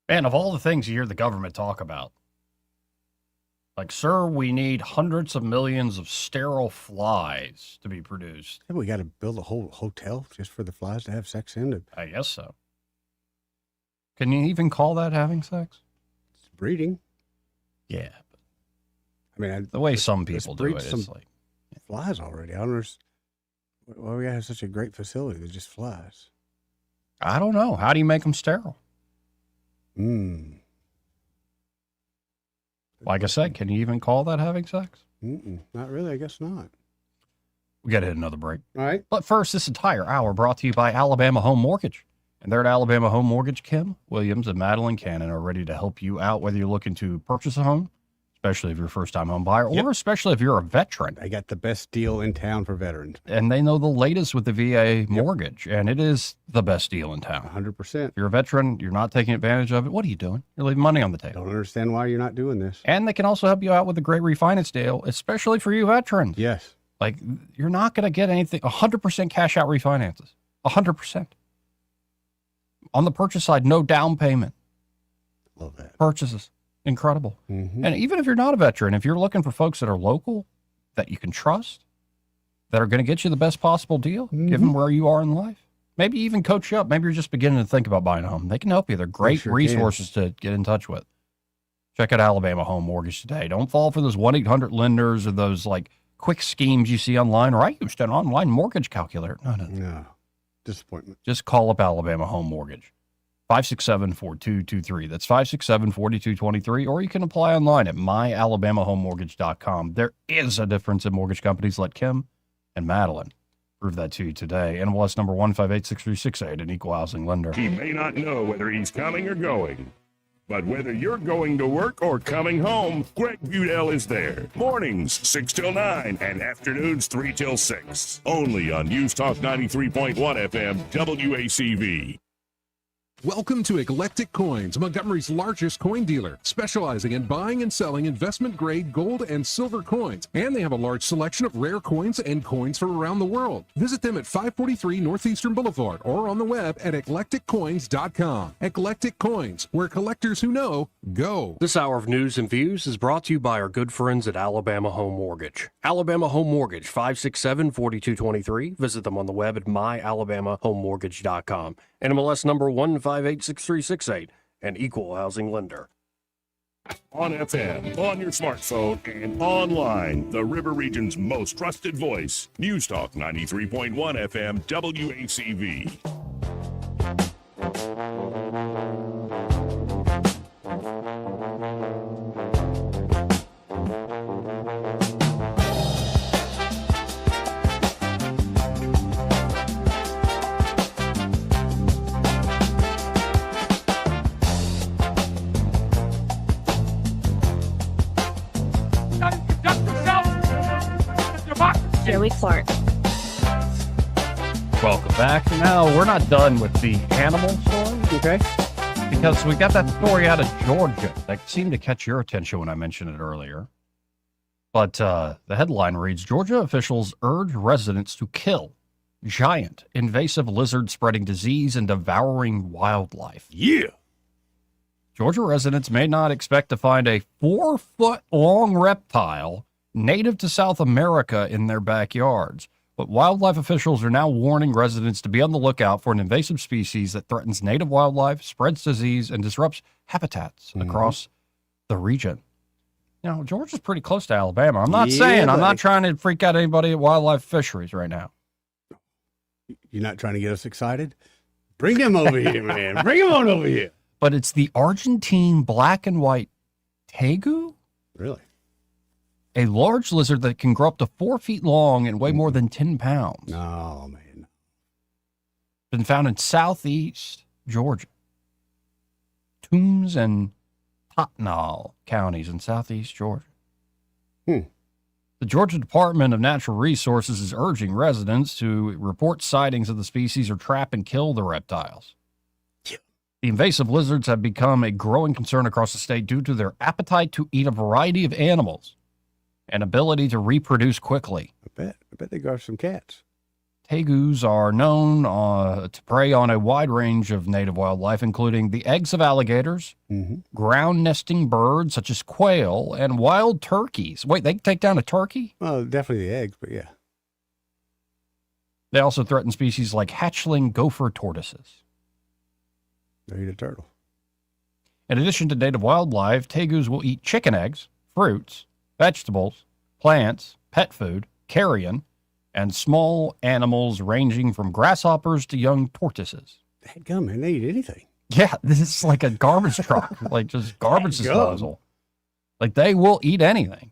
Speaker 3: Man, of all the things you hear the government talk about, like, sir, we need hundreds of millions of sterile flies to be produced.
Speaker 4: Yeah, we got to build a whole hotel just for the flies to have sex in it.
Speaker 3: I guess so. Can you even call that having sex?
Speaker 26: breeding.
Speaker 3: Yeah.
Speaker 26: I mean,
Speaker 3: The way some people do it,
Speaker 26: breed
Speaker 3: it's
Speaker 26: some
Speaker 3: like,
Speaker 26: flies already. I don't understand why we have such a great facility that just flies.
Speaker 3: I don't know. How do you make them sterile? Like I said, can you even call that having sex?
Speaker 26: Not really. I guess not.
Speaker 3: We got to hit another break.
Speaker 26: All right.
Speaker 3: But first, this entire hour brought to you by Alabama Home Mortgage. And there at Alabama Home Mortgage, Kim Williams and Madeline Cannon are ready to help you out, whether you're looking to purchase a home, especially if you're a first-time home buyer, or especially if you're a veteran.
Speaker 26: I got the best deal in town for veterans.
Speaker 3: And they know the latest with the VA mortgage, and it is the best deal in town.
Speaker 26: 100%.
Speaker 3: If you're a veteran, you're not taking advantage of it, what are you doing? You're leaving money on the table.
Speaker 26: Don't understand why you're not doing this.
Speaker 3: And they can also help you out with a great refinance deal, especially for you veterans.
Speaker 26: Yes.
Speaker 3: Like, you're not going to get anything, 100% cash out refinances. 100%. On the purchase side, no down payment.
Speaker 26: Love that.
Speaker 3: Purchases. Incredible.
Speaker 26: Mm-hmm.
Speaker 3: And even if you're not a veteran, if you're looking for folks that are local, that you can trust, that are going to get you the best possible deal, given where you are in life, maybe even coach you up. Maybe you're just beginning to think about buying a home. They can help you. They're great resources to get in touch with. Check out Alabama Home Mortgage today. Don't fall for those 1-800 lenders or those like quick schemes you see online, or I used an online mortgage calculator. No.
Speaker 26: Disappointment.
Speaker 3: Just call up Alabama Home Mortgage. 567-4223. That's 567-4223. Or you can apply online at myalabamahomemortgage.com. There is a difference in mortgage companies. Let Kim and Madeline prove that to you today. NMLS number 1586368, an equal housing lender.
Speaker 6: He may not know whether he's coming or going, but whether you're going to work or coming home, Greg Budell is there. Mornings, 6 till 9, and afternoons, 3 till 6. Only on News Talk 93.1 FM, WACV.
Speaker 2: Welcome to Eclectic Coins, Montgomery's largest coin dealer, specializing in buying and selling investment-grade gold and silver coins. And they have a large selection of rare coins and coins from around the world. Visit them at 543 Northeastern Boulevard or on the web at eclecticcoins.com. Eclectic Coins, where collectors who know go.
Speaker 1: This hour of news and views is brought to you by our good friends at Alabama Home Mortgage. Alabama Home Mortgage, 567-4223. Visit them on the web at myalabamahomemortgage.com. NMLS number 1586368, an equal housing lender.
Speaker 6: On FM, on your smartphone, and online, the River Region's most trusted voice. News Talk 93.1 FM, WACV.
Speaker 15: Joey Clark.
Speaker 3: Welcome back. Now, we're not done with the animal story.
Speaker 26: Okay.
Speaker 3: Because we got that story out of Georgia that seemed to catch your attention when I mentioned it earlier. But the headline reads, Georgia officials urge residents to kill giant invasive lizard spreading disease and devouring wildlife.
Speaker 6: Yeah.
Speaker 3: Georgia residents may not expect to find a 4-foot-long reptile native to South America in their backyards. But wildlife officials are now warning residents to be on the lookout for an invasive species that threatens native wildlife, spreads disease, and disrupts habitats across the region. Now, Georgia's pretty close to Alabama. I'm not I'm not trying to freak out anybody at wildlife fisheries right now.
Speaker 26: You're not trying to get us excited? Bring them over here, man. Bring them on over here.
Speaker 3: But it's the Argentine black and white tegu?
Speaker 26: Really?
Speaker 3: A large lizard that can grow up to 4 feet long and weigh more than 10 pounds.
Speaker 26: No, man.
Speaker 3: Been found in southeast Georgia. Toombs and Tottenhall counties in southeast Georgia. The Georgia Department of Natural Resources is urging residents to report sightings of the species or trap and kill the reptiles. The invasive lizards have become a growing concern across the state due to their appetite to eat a variety of animals and ability to reproduce quickly.
Speaker 26: I bet they got some cats.
Speaker 3: Tegus are known to prey on a wide range of native wildlife, including the eggs of alligators, ground nesting birds such as quail, and wild turkeys. Wait, they can take down a turkey?
Speaker 26: Well, definitely the eggs, but yeah.
Speaker 3: They also threaten species like hatchling gopher tortoises.
Speaker 26: They eat a turtle.
Speaker 3: In addition to native wildlife, tegus will eat chicken eggs, fruits, vegetables, plants, pet food, carrion, and small animals ranging from grasshoppers to young tortoises.
Speaker 26: Dadgum, man, they eat anything.
Speaker 3: Yeah, this is like a garbage truck, like just garbage disposal. Like they will eat anything.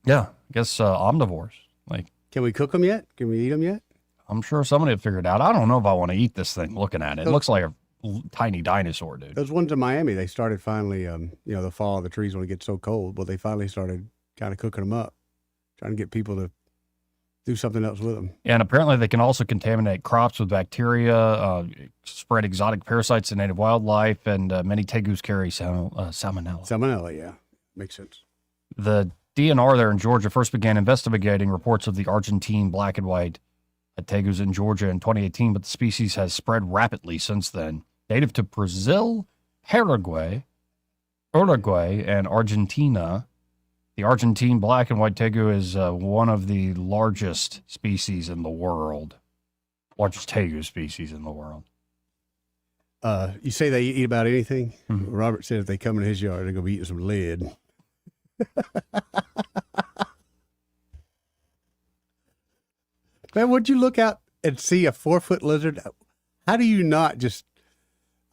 Speaker 3: Yeah, I guess omnivores. Like,
Speaker 26: can we cook them yet? Can we eat them yet?
Speaker 3: I'm sure somebody will figure it out. I don't know if I want to eat this thing looking at it. It looks like a tiny dinosaur, dude.
Speaker 26: Those ones in Miami, they started finally, the fall of the trees when it gets so cold. Well, they finally started kind of cooking them up, trying to get people to do something else with them.
Speaker 3: And apparently they can also contaminate crops with bacteria, spread exotic parasites in native wildlife, and many tegus carry salmonella.
Speaker 26: Salmonella, yeah. Makes sense.
Speaker 3: The DNR there in Georgia first began investigating reports of the Argentine black and white tegus in Georgia in 2018, but the species has spread rapidly since then. Native to Brazil, Uruguay, and Argentina, the Argentine black and white tegu is one of the largest species in the world. Largest tegu species in the world.
Speaker 26: You say they eat about anything? Mm-hmm. Robert said if they come in his yard, they're going to be eating some lead. Man, would you look out and see a 4-foot lizard? How do you not just...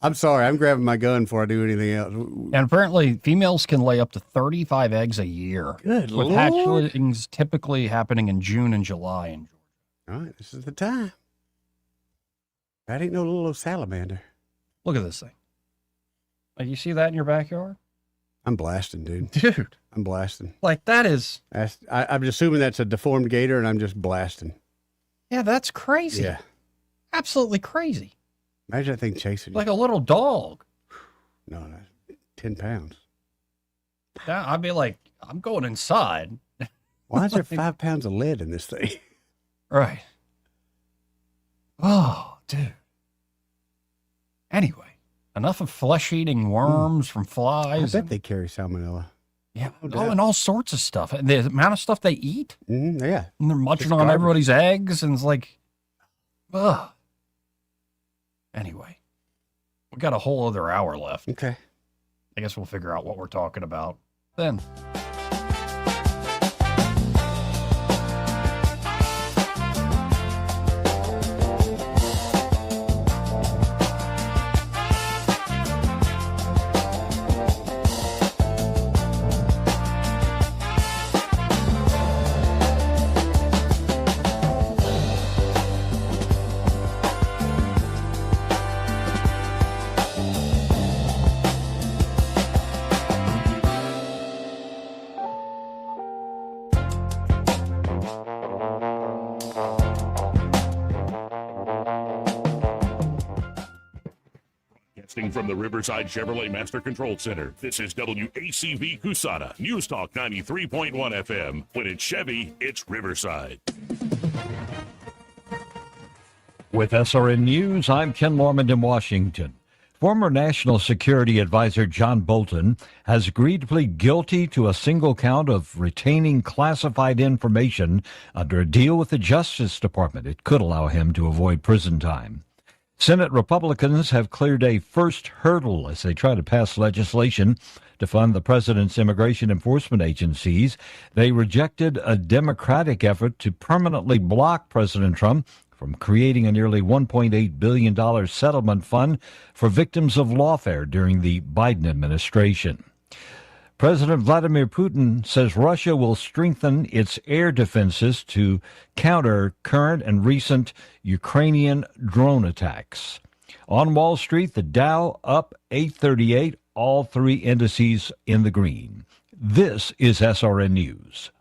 Speaker 26: I'm sorry, I'm grabbing my gun before I do anything else.
Speaker 3: And apparently females can lay up to 35 eggs a year.
Speaker 26: Good
Speaker 3: with
Speaker 26: Lord.
Speaker 3: hatchlings typically happening in June and July in Georgia.
Speaker 26: All right, this is the time. That ain't no little salamander.
Speaker 3: Look at this thing. Like, you see that in your backyard?
Speaker 26: I'm blasting, dude.
Speaker 3: Dude.
Speaker 26: I'm blasting.
Speaker 3: Like, that is...
Speaker 26: I'm assuming that's a deformed gator, and I'm just blasting.
Speaker 3: Yeah, that's crazy.
Speaker 26: Yeah.
Speaker 3: Absolutely crazy.
Speaker 26: Imagine that thing chasing you.
Speaker 3: Like a little dog.
Speaker 26: No, 10 pounds.
Speaker 3: I'd be like, I'm going inside.
Speaker 26: Why is there 5 pounds of lead in this thing?
Speaker 3: Right. Oh, dude. Anyway, enough of flesh-eating worms from flies.
Speaker 26: I bet they carry salmonella.
Speaker 3: Yeah. And all sorts of stuff. And the amount of stuff they eat.
Speaker 26: Mm-hmm, yeah.
Speaker 3: And they're munching on everybody's eggs. And it's like, ugh. Anyway, we got a whole other hour left.
Speaker 26: Okay.
Speaker 3: I guess we'll figure out what we're talking about then.
Speaker 6: From the Riverside Chevrolet Master Control Center, this is WACV Cusana, News Talk 93.1 FM. When it's Chevy, it's Riverside.
Speaker 18: With SRN News, I'm Ken Lorman in Washington. Former National Security Advisor John Bolton has agreed to plead guilty to a single count of retaining classified information under a deal with the Justice Department. It could allow him to avoid prison time. Senate Republicans have cleared a first hurdle as they try to pass legislation to fund the president's immigration enforcement agencies. They rejected a Democratic effort to permanently block President Trump from creating a nearly $1.8 billion settlement fund for victims of lawfare during the Biden administration. President Vladimir Putin says Russia will strengthen its air defenses to counter current and recent Ukrainian drone attacks. On Wall Street, the Dow up 838, all three indices in the green. This is SRN News.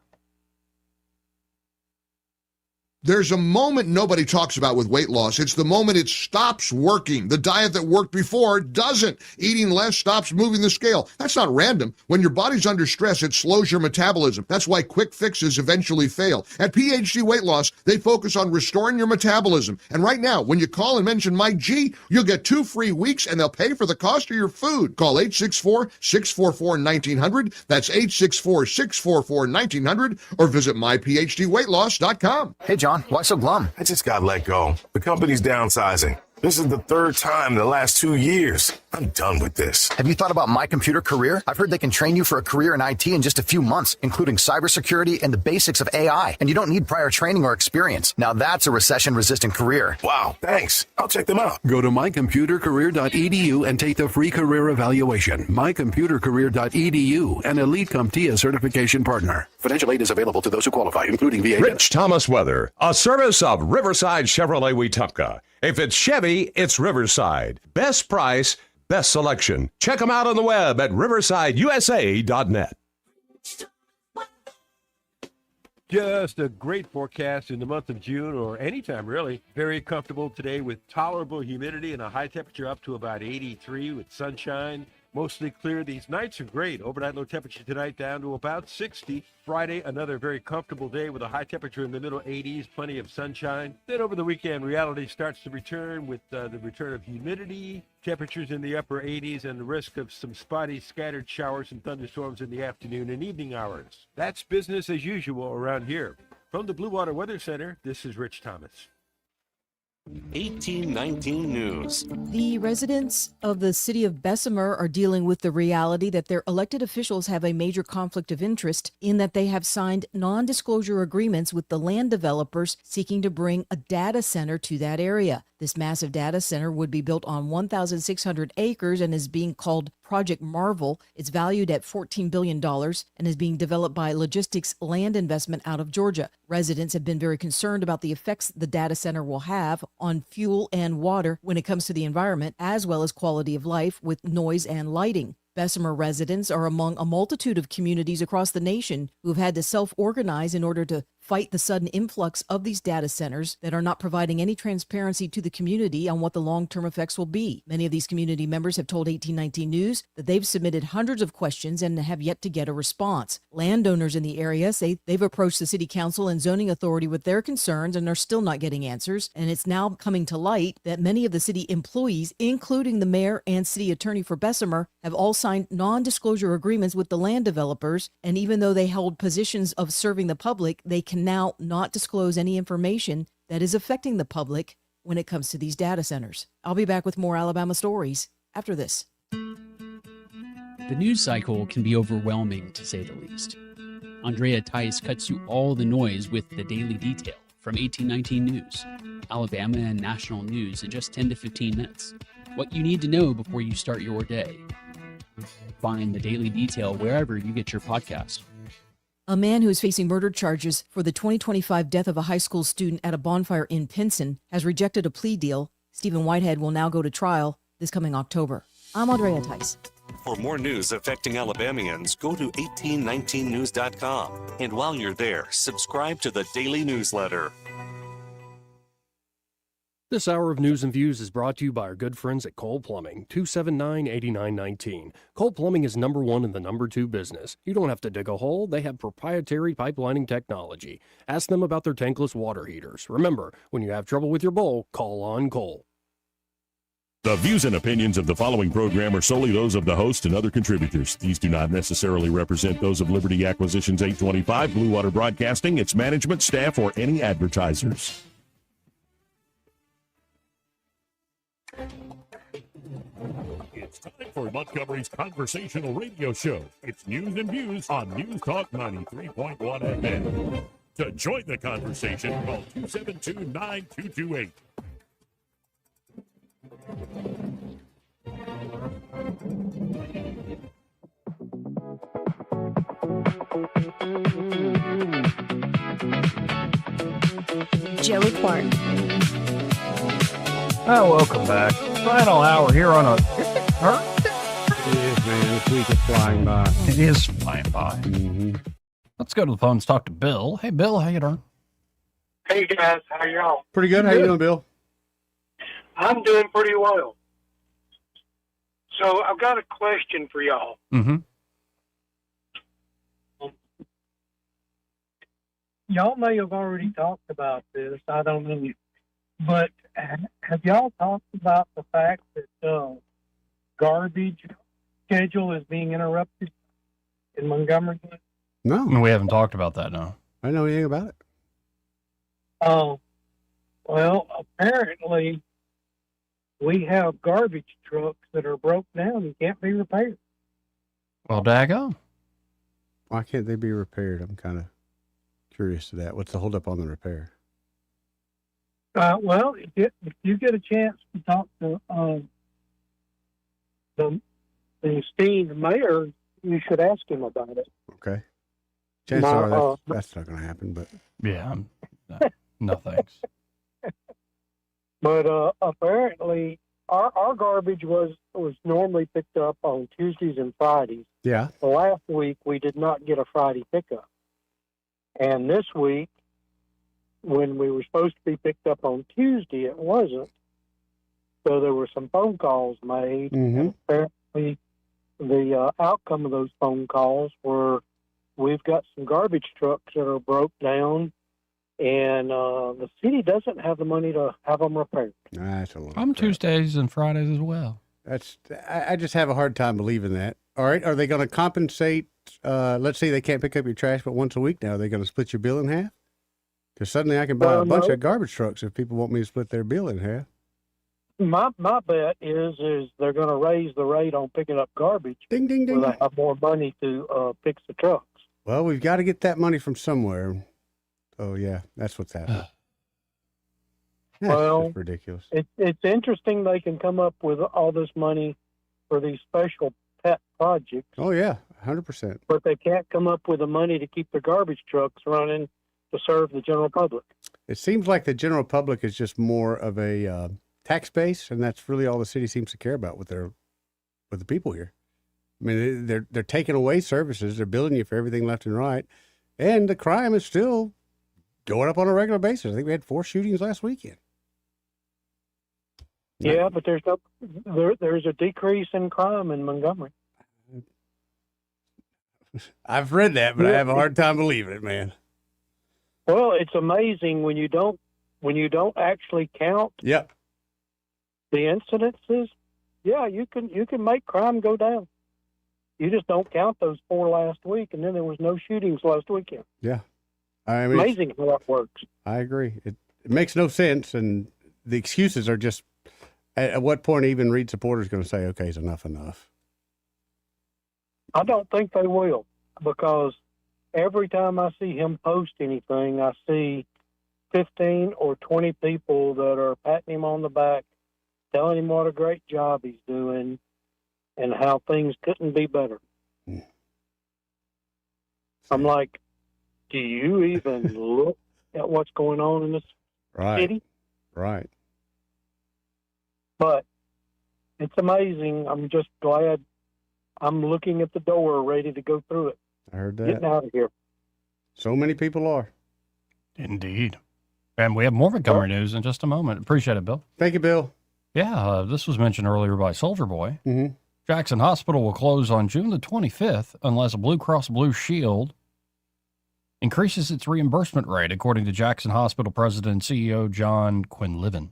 Speaker 19: There's a moment nobody talks about with weight loss. It's the moment it stops working. The diet that worked before doesn't. Eating less stops moving the scale. That's not random. When your body's under stress, it slows your metabolism. That's why quick fixes eventually fail. At PhD Weight Loss, they focus on restoring your metabolism. And right now, when you call and mention Mike G, you'll get 2 free weeks and they'll pay for the cost of your food. Call 864-644-1900. That's 864-644-1900 or visit myphdweightloss.com.
Speaker 20: Hey, John, why so glum?
Speaker 21: I just got let go. The company's downsizing. This is the third time in the last 2 years.
Speaker 20: I'm done with this.
Speaker 21: Have you thought about My Computer Career? I've heard they can train you for a career in IT in just a few months, including cybersecurity and the basics of AI. And you don't need prior training or experience. Now that's a recession-resistant career.
Speaker 20: Wow, thanks. I'll check them out.
Speaker 22: Go to mycomputercareer.edu and take the free career evaluation. mycomputercareer.edu, an Elite CompTIA certification partner. Financial aid is available to those who qualify, including VA.
Speaker 13: Rich Thomas Weather, a service of Riverside Chevrolet Wetumpka. If it's Chevy, it's Riverside. Best price, best selection. Check them out on the web at riversideusa.net.
Speaker 14: Just a great forecast in the month of June, or anytime really. Very comfortable today with tolerable humidity and a high temperature up to about 83 with sunshine. Mostly clear. These nights are great. Overnight low temperature tonight down to about 60. Friday, another very comfortable day with a high temperature in the middle 80s, plenty of sunshine. Then over the weekend, reality starts to return with the return of humidity, temperatures in the upper 80s, and the risk of some spotty scattered showers and thunderstorms in the afternoon and evening hours. That's business as usual around here. From the Blue Water Weather Center, this is Rich Thomas.
Speaker 23: 1819 News.
Speaker 24: The residents of the city of Bessemer are dealing with the reality that their elected officials have a major conflict of interest in that they have signed non-disclosure agreements with the land developers seeking to bring a data center to that area. This massive data center would be built on 1,600 acres and is being called Project Marvel. It's valued at $14 billion and is being developed by Logistics Land Investment out of Georgia. Residents have been very concerned about the effects the data center will have on fuel and water when it comes to the environment, as well as quality of life with noise and lighting. Bessemer residents are among a multitude of communities across the nation who have had to self-organize in order to fight the sudden influx of these data centers that are not providing any transparency to the community on what the long-term effects will be. Many of these community members have told 1819 News that they've submitted hundreds of questions and have yet to get a response. Landowners in the area say they've approached the city council and zoning authority with their concerns and are still not getting answers. And it's now coming to light that many of the city employees, including the mayor and city attorney for Bessemer, have all signed non-disclosure agreements with the land developers. And even though they hold positions of serving the public, they can now not disclose any information that is affecting the public when it comes to these data centers. I'll be back with more Alabama stories after this.
Speaker 25: The news cycle can be overwhelming, to say the least. Andrea Tice cuts through all the noise with the Daily Detail from 1819 News, Alabama and national news in just 10 to 15 minutes. What you need to know before you start your day. Find the Daily Detail wherever you get your podcast.
Speaker 24: A man who is facing murder charges for the 2025 death of a high school student at a bonfire in Pinson has rejected a plea deal. Stephen Whitehead will now go to trial this coming October. I'm Andrea Tice.
Speaker 23: For more news affecting Alabamians, go to 1819news.com. And while you're there, subscribe to the daily newsletter.
Speaker 1: This hour of news and views is brought to you by our good friends at Cole Plumbing, 279-8919. Cole Plumbing is number one in the number two business. You don't have to dig a hole. They have proprietary pipelining technology. Ask them about their tankless water heaters. Remember, when you have trouble with your bowl, call on Cole.
Speaker 6: The views and opinions of the following program are solely those of the host and other contributors. These do not necessarily represent those of Liberty Acquisitions 825, Blue Water Broadcasting, its management, staff, or any advertisers.
Speaker 27: It's time for Montgomery's conversational radio show. It's News and Views on News Talk 93.1 FM. To join the conversation, call 272-9228.
Speaker 15: Joey Clark.
Speaker 3: Oh, welcome back. Final hour here on a...
Speaker 26: It is, man. This week is flying by.
Speaker 3: It is flying by.
Speaker 26: Mm-hmm.
Speaker 3: Let's go to the phones, talk to Bill. Hey, Bill, how you doing?
Speaker 28: Hey, guys. How y'all?
Speaker 26: Pretty good. How you doing, Bill?
Speaker 28: I'm doing pretty well. So I've got a question for y'all.
Speaker 3: Mm-hmm.
Speaker 28: Y'all may have already talked about this. I don't know. But have y'all talked about the fact that garbage schedule is being interrupted in Montgomery?
Speaker 26: No.
Speaker 3: We haven't talked about that, no.
Speaker 26: I know anything about it.
Speaker 28: Oh, well, apparently we have garbage trucks that are broke down and can't be repaired.
Speaker 3: Well, daggone.
Speaker 26: Why can't they be repaired? I'm kind of curious to that. What's the holdup on the repair?
Speaker 28: Well, if you get a chance to talk to the esteemed mayor, you should ask him about it.
Speaker 26: Okay. Chances are that's not going to happen, but
Speaker 3: Yeah. No thanks.
Speaker 28: But apparently, our garbage was normally picked up on Tuesdays and Fridays.
Speaker 26: yeah.
Speaker 28: Last week, we did not get a Friday pickup. And this week, when we were supposed to be picked up on Tuesday, it wasn't. So there were some phone calls made.
Speaker 26: Mm-hmm.
Speaker 28: And apparently, the outcome of those phone calls were, we've got some garbage trucks that are broke down, and the city doesn't have the money to have them repaired.
Speaker 26: That's a little
Speaker 3: I'm
Speaker 26: crap.
Speaker 3: Tuesdays and Fridays as well.
Speaker 26: I just have a hard time believing that. All right. Are they going to compensate? Let's say they can't pick up your trash but once a week now. Are they going to split your bill in half? Because suddenly I can buy a bunch
Speaker 28: No.
Speaker 26: of garbage trucks if people want me to split their bill in half.
Speaker 28: My bet is they're going to raise the rate on picking up garbage.
Speaker 26: Ding, ding, ding.
Speaker 28: So they have more money to fix the trucks.
Speaker 26: Well, we've got to get that money from somewhere. Oh, yeah. That's what's happening. That's
Speaker 28: Well,
Speaker 26: just ridiculous.
Speaker 28: It's interesting they can come up with all this money for these special pet projects,
Speaker 26: Oh, yeah. 100%.
Speaker 28: but they can't come up with the money to keep the garbage trucks running to serve the general public.
Speaker 26: It seems like the general public is just more of a tax base, and that's really all the city seems to care about with the people here. I mean, they're taking away services, they're billing you for everything left and right, and the crime is still going up on a regular basis. I think we had 4 shootings last weekend.
Speaker 28: Yeah, but there's a decrease in crime in Montgomery.
Speaker 26: I've read that, but I have a hard time believing it, man.
Speaker 28: Well, it's amazing when you don't actually count
Speaker 26: Yep.
Speaker 28: the incidences. Yeah, you can make crime go down. You just don't count those 4 last week, and then there was no shootings last weekend.
Speaker 26: Yeah. I mean,
Speaker 28: Amazing how that works.
Speaker 26: I agree. It makes no sense, and the excuses are just. At what point even Reed supporters going to say, "Okay, it's enough"?
Speaker 28: I don't think they will, because every time I see him post anything, I see 15 or 20 people that are patting him on the back, telling him what a great job he's doing and how things couldn't be better. I'm like, do you even look at what's going on in this
Speaker 26: Right.
Speaker 28: city?
Speaker 26: Right.
Speaker 28: But it's amazing. I'm just glad I'm looking at the door ready to go through it.
Speaker 26: I heard that.
Speaker 28: Getting out of here.
Speaker 26: So many people are.
Speaker 3: Indeed. And we have more Montgomery news in just a moment. Appreciate it, Bill.
Speaker 26: Thank you, Bill.
Speaker 3: Yeah, this was mentioned earlier by Soldier Boy.
Speaker 26: Mm-hmm.
Speaker 3: Jackson Hospital will close on June the 25th unless Blue Cross Blue Shield increases its reimbursement rate, according to Jackson Hospital President and CEO John Quinlivan.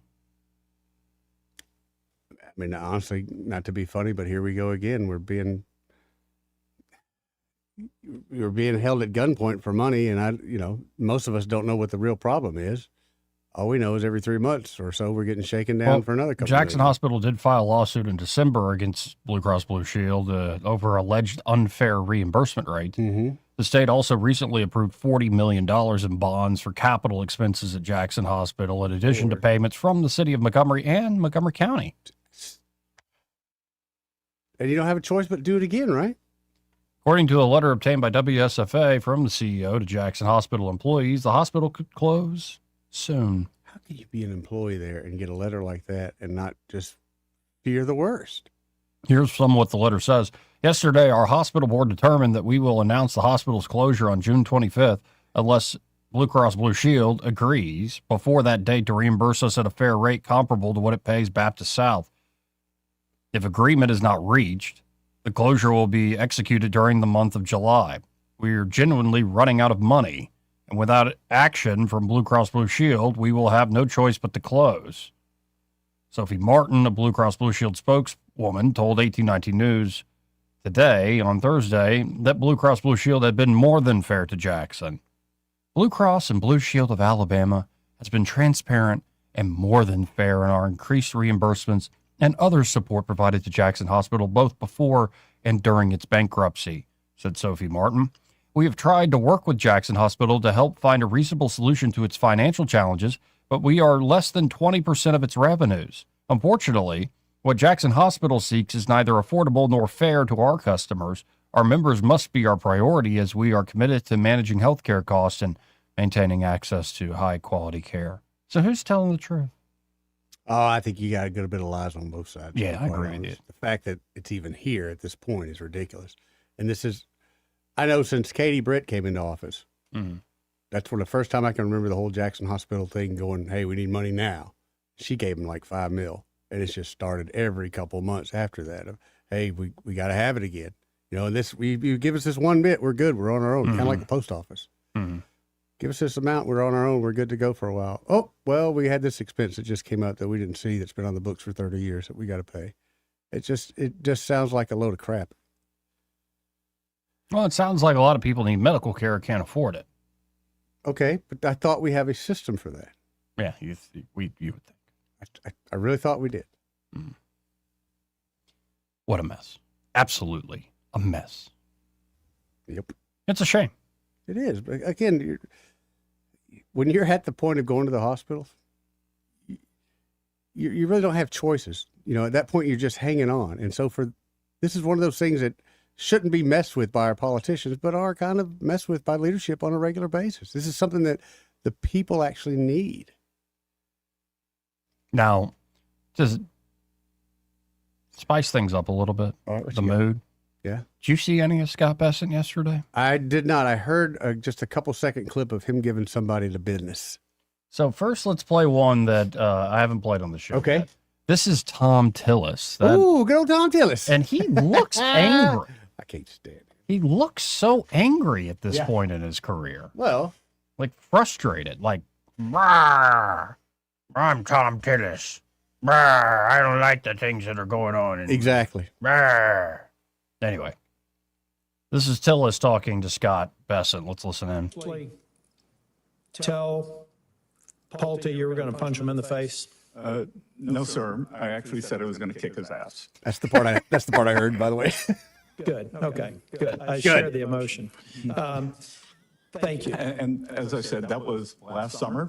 Speaker 26: I mean, honestly, not to be funny, but here we go again. We're being held at gunpoint for money, and most of us don't know what the real problem is. All we know is every 3 months or so we're getting shaken down for another couple.
Speaker 3: Jackson
Speaker 26: million.
Speaker 3: Hospital did file a lawsuit in December against Blue Cross Blue Shield over alleged unfair reimbursement rates.
Speaker 26: Mm-hmm.
Speaker 3: The state also recently approved $40 million in bonds for capital expenses at Jackson Hospital, in addition to payments from the city of Montgomery and Montgomery County.
Speaker 26: And you don't have a choice but to do it again, right?
Speaker 3: According to a letter obtained by WSFA from the CEO to Jackson Hospital employees, the hospital could close soon.
Speaker 26: How can you be an employee there and get a letter like that and not just fear the worst?
Speaker 3: Here's some of what the letter says. Yesterday, our hospital board determined that we will announce the hospital's closure on June 25th unless Blue Cross Blue Shield agrees before that date to reimburse us at a fair rate comparable to what it pays Baptist South. If agreement is not reached, the closure will be executed during the month of July. We are genuinely running out of money, and without action from Blue Cross Blue Shield, we will have no choice but to close. Sophie Martin, a Blue Cross Blue Shield spokeswoman, told 1819 News today, on Thursday, that Blue Cross Blue Shield had been more than fair to Jackson. Blue Cross and Blue Shield of Alabama has been transparent and more than fair in our increased reimbursements and other support provided to Jackson Hospital both before and during its bankruptcy, said Sophie Martin. We have tried to work with Jackson Hospital to help find a reasonable solution to its financial challenges, but we are less than 20% of its revenues. Unfortunately, what Jackson Hospital seeks is neither affordable nor fair to our customers. Our members must be our priority as we are committed to managing healthcare costs and maintaining access to high-quality care. So who's telling the truth?
Speaker 26: Oh, I think you got a good bit of lies on both sides.
Speaker 3: Yeah, I
Speaker 26: quite
Speaker 3: agree,
Speaker 26: honest.
Speaker 3: dude.
Speaker 26: The fact that it's even here at this point is ridiculous. And this is, I know since Katie Britt came into office, that's when the first time I can remember the whole Jackson Hospital thing going, hey, we need money now. She gave them like $5 million. And it's just started every couple of months after that of, hey, we got to have it again. You know, and this, you give us this one bit, we're good. We're on our own, kind of like the post office. Give us this amount, we're on our own, we're good to go for a while. Oh, well, we had this expense that just came out that we didn't see that's been on the books for 30 years that we got to pay. It just sounds like a load of crap.
Speaker 3: Well, it sounds like a lot of people need medical care and can't afford it.
Speaker 26: Okay, but I thought we have a system for that.
Speaker 3: Yeah, you would think.
Speaker 26: I really thought we did.
Speaker 3: What a mess. Absolutely a mess.
Speaker 26: Yep.
Speaker 3: It's a shame.
Speaker 26: It is. But again, when you're at the point of going to the hospital, you really don't have choices. You know, at that point, you're just hanging on. And so this is one of those things that shouldn't be messed with by our politicians, but are kind of messed with by leadership on a regular basis. This is something that the people actually need.
Speaker 3: Now, just spice things up a little bit, the mood.
Speaker 26: Yeah.
Speaker 3: Did you see any of Scott Bessent yesterday?
Speaker 26: I did not. I heard just a couple second clip of him giving somebody the business.
Speaker 3: So first, let's play one that I haven't played on the show.
Speaker 26: Okay.
Speaker 3: Yet. This is Tom Tillis.
Speaker 26: Ooh, good old Tom Tillis.
Speaker 3: And he looks angry.
Speaker 26: I can't stand it.
Speaker 3: He looks so angry at this point in his career.
Speaker 26: Well,
Speaker 3: like frustrated, like, "Brr, I'm Tom Tillis. Brr, I don't like the things that are going on.
Speaker 26: Exactly.
Speaker 3: Brr." Anyway, this is Tillis talking to Scott Bessent. Let's listen in.
Speaker 5: Tell Pulte you were going to punch him in the face?
Speaker 7: No, sir. I actually said I was going to kick his ass.
Speaker 26: That's the part I heard, by the way.
Speaker 5: Good. Okay. Good. I share the emotion. Thank you.
Speaker 7: And as I said, that was last summer,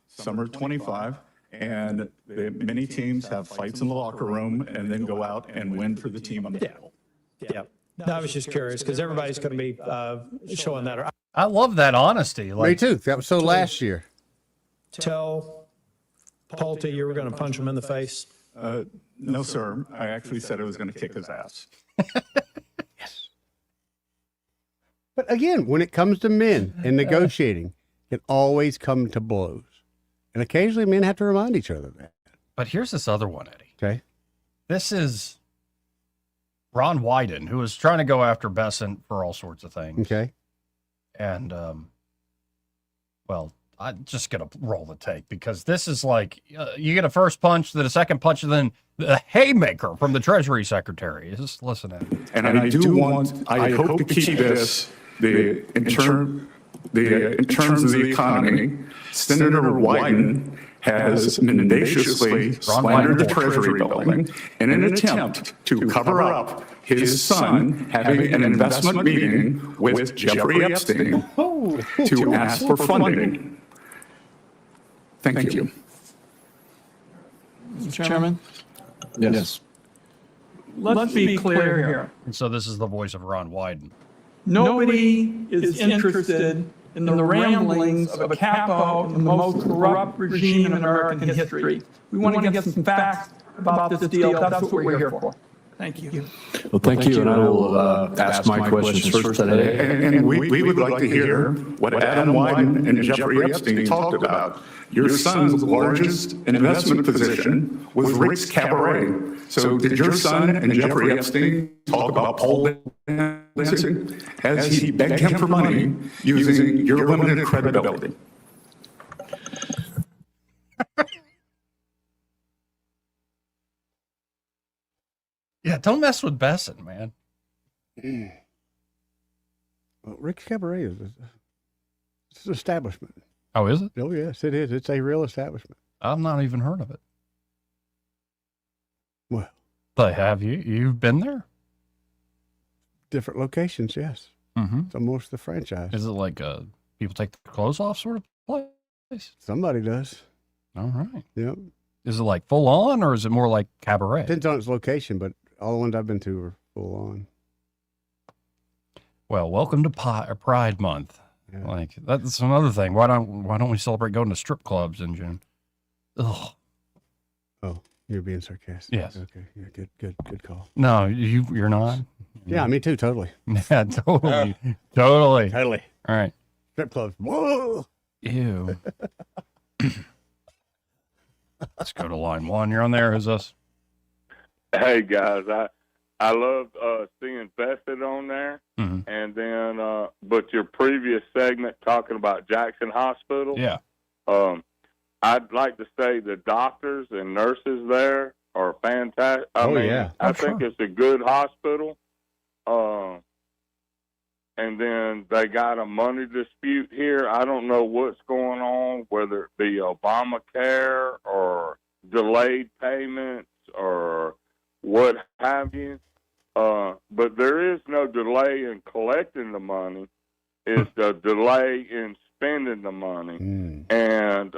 Speaker 7: summer 25. And many teams have fights in the locker room and then go out and win for the team on the field.
Speaker 5: Yeah. No, I was just curious because everybody's going to be showing that.
Speaker 3: I love that honesty.
Speaker 26: Me too. That was so last year.
Speaker 5: Tell Pulte you were going to punch him in the face?
Speaker 7: No, sir. I actually said I was going to kick his ass.
Speaker 26: Yes. But again, when it comes to men and negotiating, it always comes to blows. And occasionally men have to remind each other of that.
Speaker 3: But here's this other one, Eddie.
Speaker 26: Okay.
Speaker 3: This is Ron Wyden, who was trying to go after Bessent for all sorts of things.
Speaker 26: Okay.
Speaker 3: And, well, I'm just going to roll the tape because this is like you get a first punch, then a second punch, and then the haymaker from the Treasury Secretary. Just listen in.
Speaker 7: And I hope to keep this, in terms of the economy, Senator Wyden has mendaciously slandered the Treasury building in an attempt to cover up his son having an investment meeting with Jeffrey Epstein to ask for funding. Thank you.
Speaker 8: Mr. Chairman?
Speaker 7: Yes.
Speaker 8: Let's be clear here.
Speaker 3: And so this is the voice of Ron Wyden.
Speaker 8: Nobody is interested in the ramblings of a capo in the most corrupt regime in American history. We want to get some facts about this deal. That's what we're here for. Thank you.
Speaker 9: Well, thank you, and I will ask my questions first today.
Speaker 7: And we would like to hear what Adam Wyden and Jeffrey Epstein talked about. Your son's largest investment position was Rick's Cabaret. So did your son and Jeffrey Epstein talk about pole dancing as he begged him for money using your limited credibility?
Speaker 3: Yeah, don't mess with Bessent, man.
Speaker 26: Well, Rick's Cabaret it's an establishment.
Speaker 3: Oh, is it?
Speaker 26: Oh, yes, it is. It's a real establishment.
Speaker 3: I've not even heard of it.
Speaker 26: Well,
Speaker 3: But have you? You've been there?
Speaker 26: different locations, yes.
Speaker 3: Mm-hmm.
Speaker 26: It's almost the franchise.
Speaker 3: Is it like people take their clothes off sort of place?
Speaker 26: Somebody does.
Speaker 3: All right.
Speaker 26: Yep.
Speaker 3: Is it like full on or is it more like cabaret?
Speaker 26: Depends on its location, but all the ones I've been to are full on.
Speaker 3: Well, welcome to Pride Month.
Speaker 26: Yeah.
Speaker 3: Like that's another thing. Why don't we celebrate going to strip clubs in June? Ugh.
Speaker 26: Oh, you're being sarcastic.
Speaker 3: Yes.
Speaker 26: Okay. Yeah, good call.
Speaker 3: No, you're not.
Speaker 26: Yeah, me too. Totally.
Speaker 3: Yeah, totally. Totally.
Speaker 26: Totally.
Speaker 3: All right.
Speaker 26: Strip clubs. Whoa.
Speaker 3: Ew. Let's go to line one. You're on there. Who's this?
Speaker 2: Hey guys, I love seeing Vested on there,
Speaker 3: Mhm.
Speaker 2: and then but your previous segment talking about Jackson Hospital.
Speaker 3: Yeah.
Speaker 2: I'd like to say the doctors and nurses there are fantastic. I think it's a good hospital. And then they got a money dispute here. I don't know what's going on, whether it be Obamacare or delayed payments or what have you. But there is no delay in collecting the money. It's the delay in spending the money. And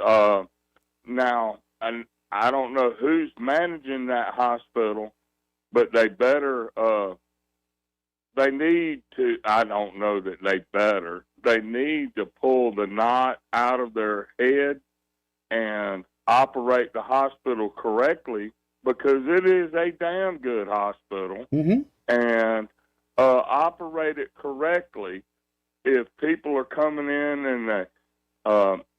Speaker 2: now, I don't know who's managing that hospital, but they better, they need to, I don't know that they need to pull the knot out of their head and operate the hospital correctly, because it is a damn good hospital. And operate it correctly. If people are coming in and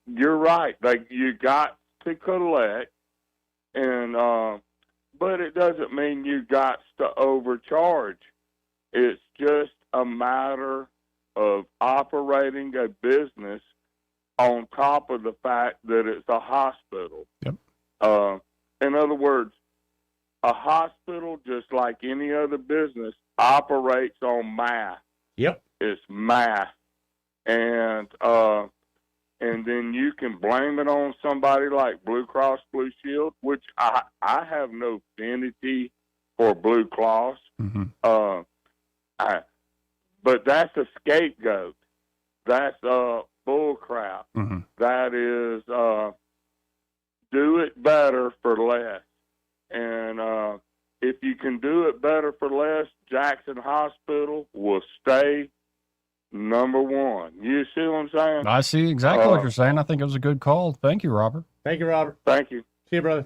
Speaker 2: you're right, you got to collect, and but it doesn't mean you got to overcharge. It's just a matter of operating a business on top of the fact that it's a hospital.
Speaker 3: Yep.
Speaker 2: In other words, a hospital, just like any other business, operates on math.
Speaker 26: Yep.
Speaker 2: It's math. And then you can blame it on somebody like Blue Cross Blue Shield, which I have no affinity for Blue Cross. But that's a scapegoat. That's bull crap. That is do it better for less. And if you can do it better for less, Jackson Hospital will stay number one. You see what I'm saying?
Speaker 3: I see exactly what you're saying. I think it was a good call. Thank you, Robert.
Speaker 26: Thank you, Robert.
Speaker 2: Thank you.
Speaker 26: See you, brother.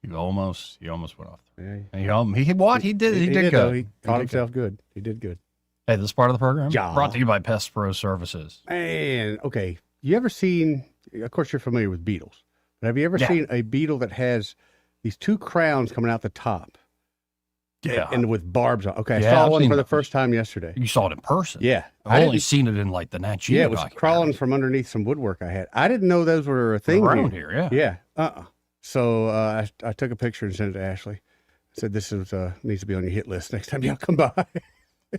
Speaker 3: You almost went off.
Speaker 26: Yeah.
Speaker 3: He did good.
Speaker 26: Though. He caught himself good. He did good.
Speaker 3: Hey, this part of the program
Speaker 26: Yeah.
Speaker 3: brought to you by Pest Pro Services.
Speaker 26: And okay, you ever seen? Of course, you're familiar with beetles. But have you ever seen a beetle that has these two crowns coming out the top?
Speaker 3: Yeah.
Speaker 26: And with barbs on. Okay, I
Speaker 3: Yeah,
Speaker 26: saw
Speaker 3: I've
Speaker 26: one
Speaker 3: seen
Speaker 26: for the
Speaker 3: those.
Speaker 26: first time yesterday.
Speaker 3: You saw it in person.
Speaker 26: Yeah.
Speaker 3: I've only
Speaker 26: didn't-
Speaker 3: seen it in like the Nat Geo
Speaker 26: Yeah, it was
Speaker 3: documentary.
Speaker 26: crawling from underneath some woodwork I had. I didn't know those were a thing
Speaker 3: Around here, yeah.
Speaker 26: Yeah. So I took a picture and sent it to Ashley. I said, this is needs to be on your hit list next time y'all come by.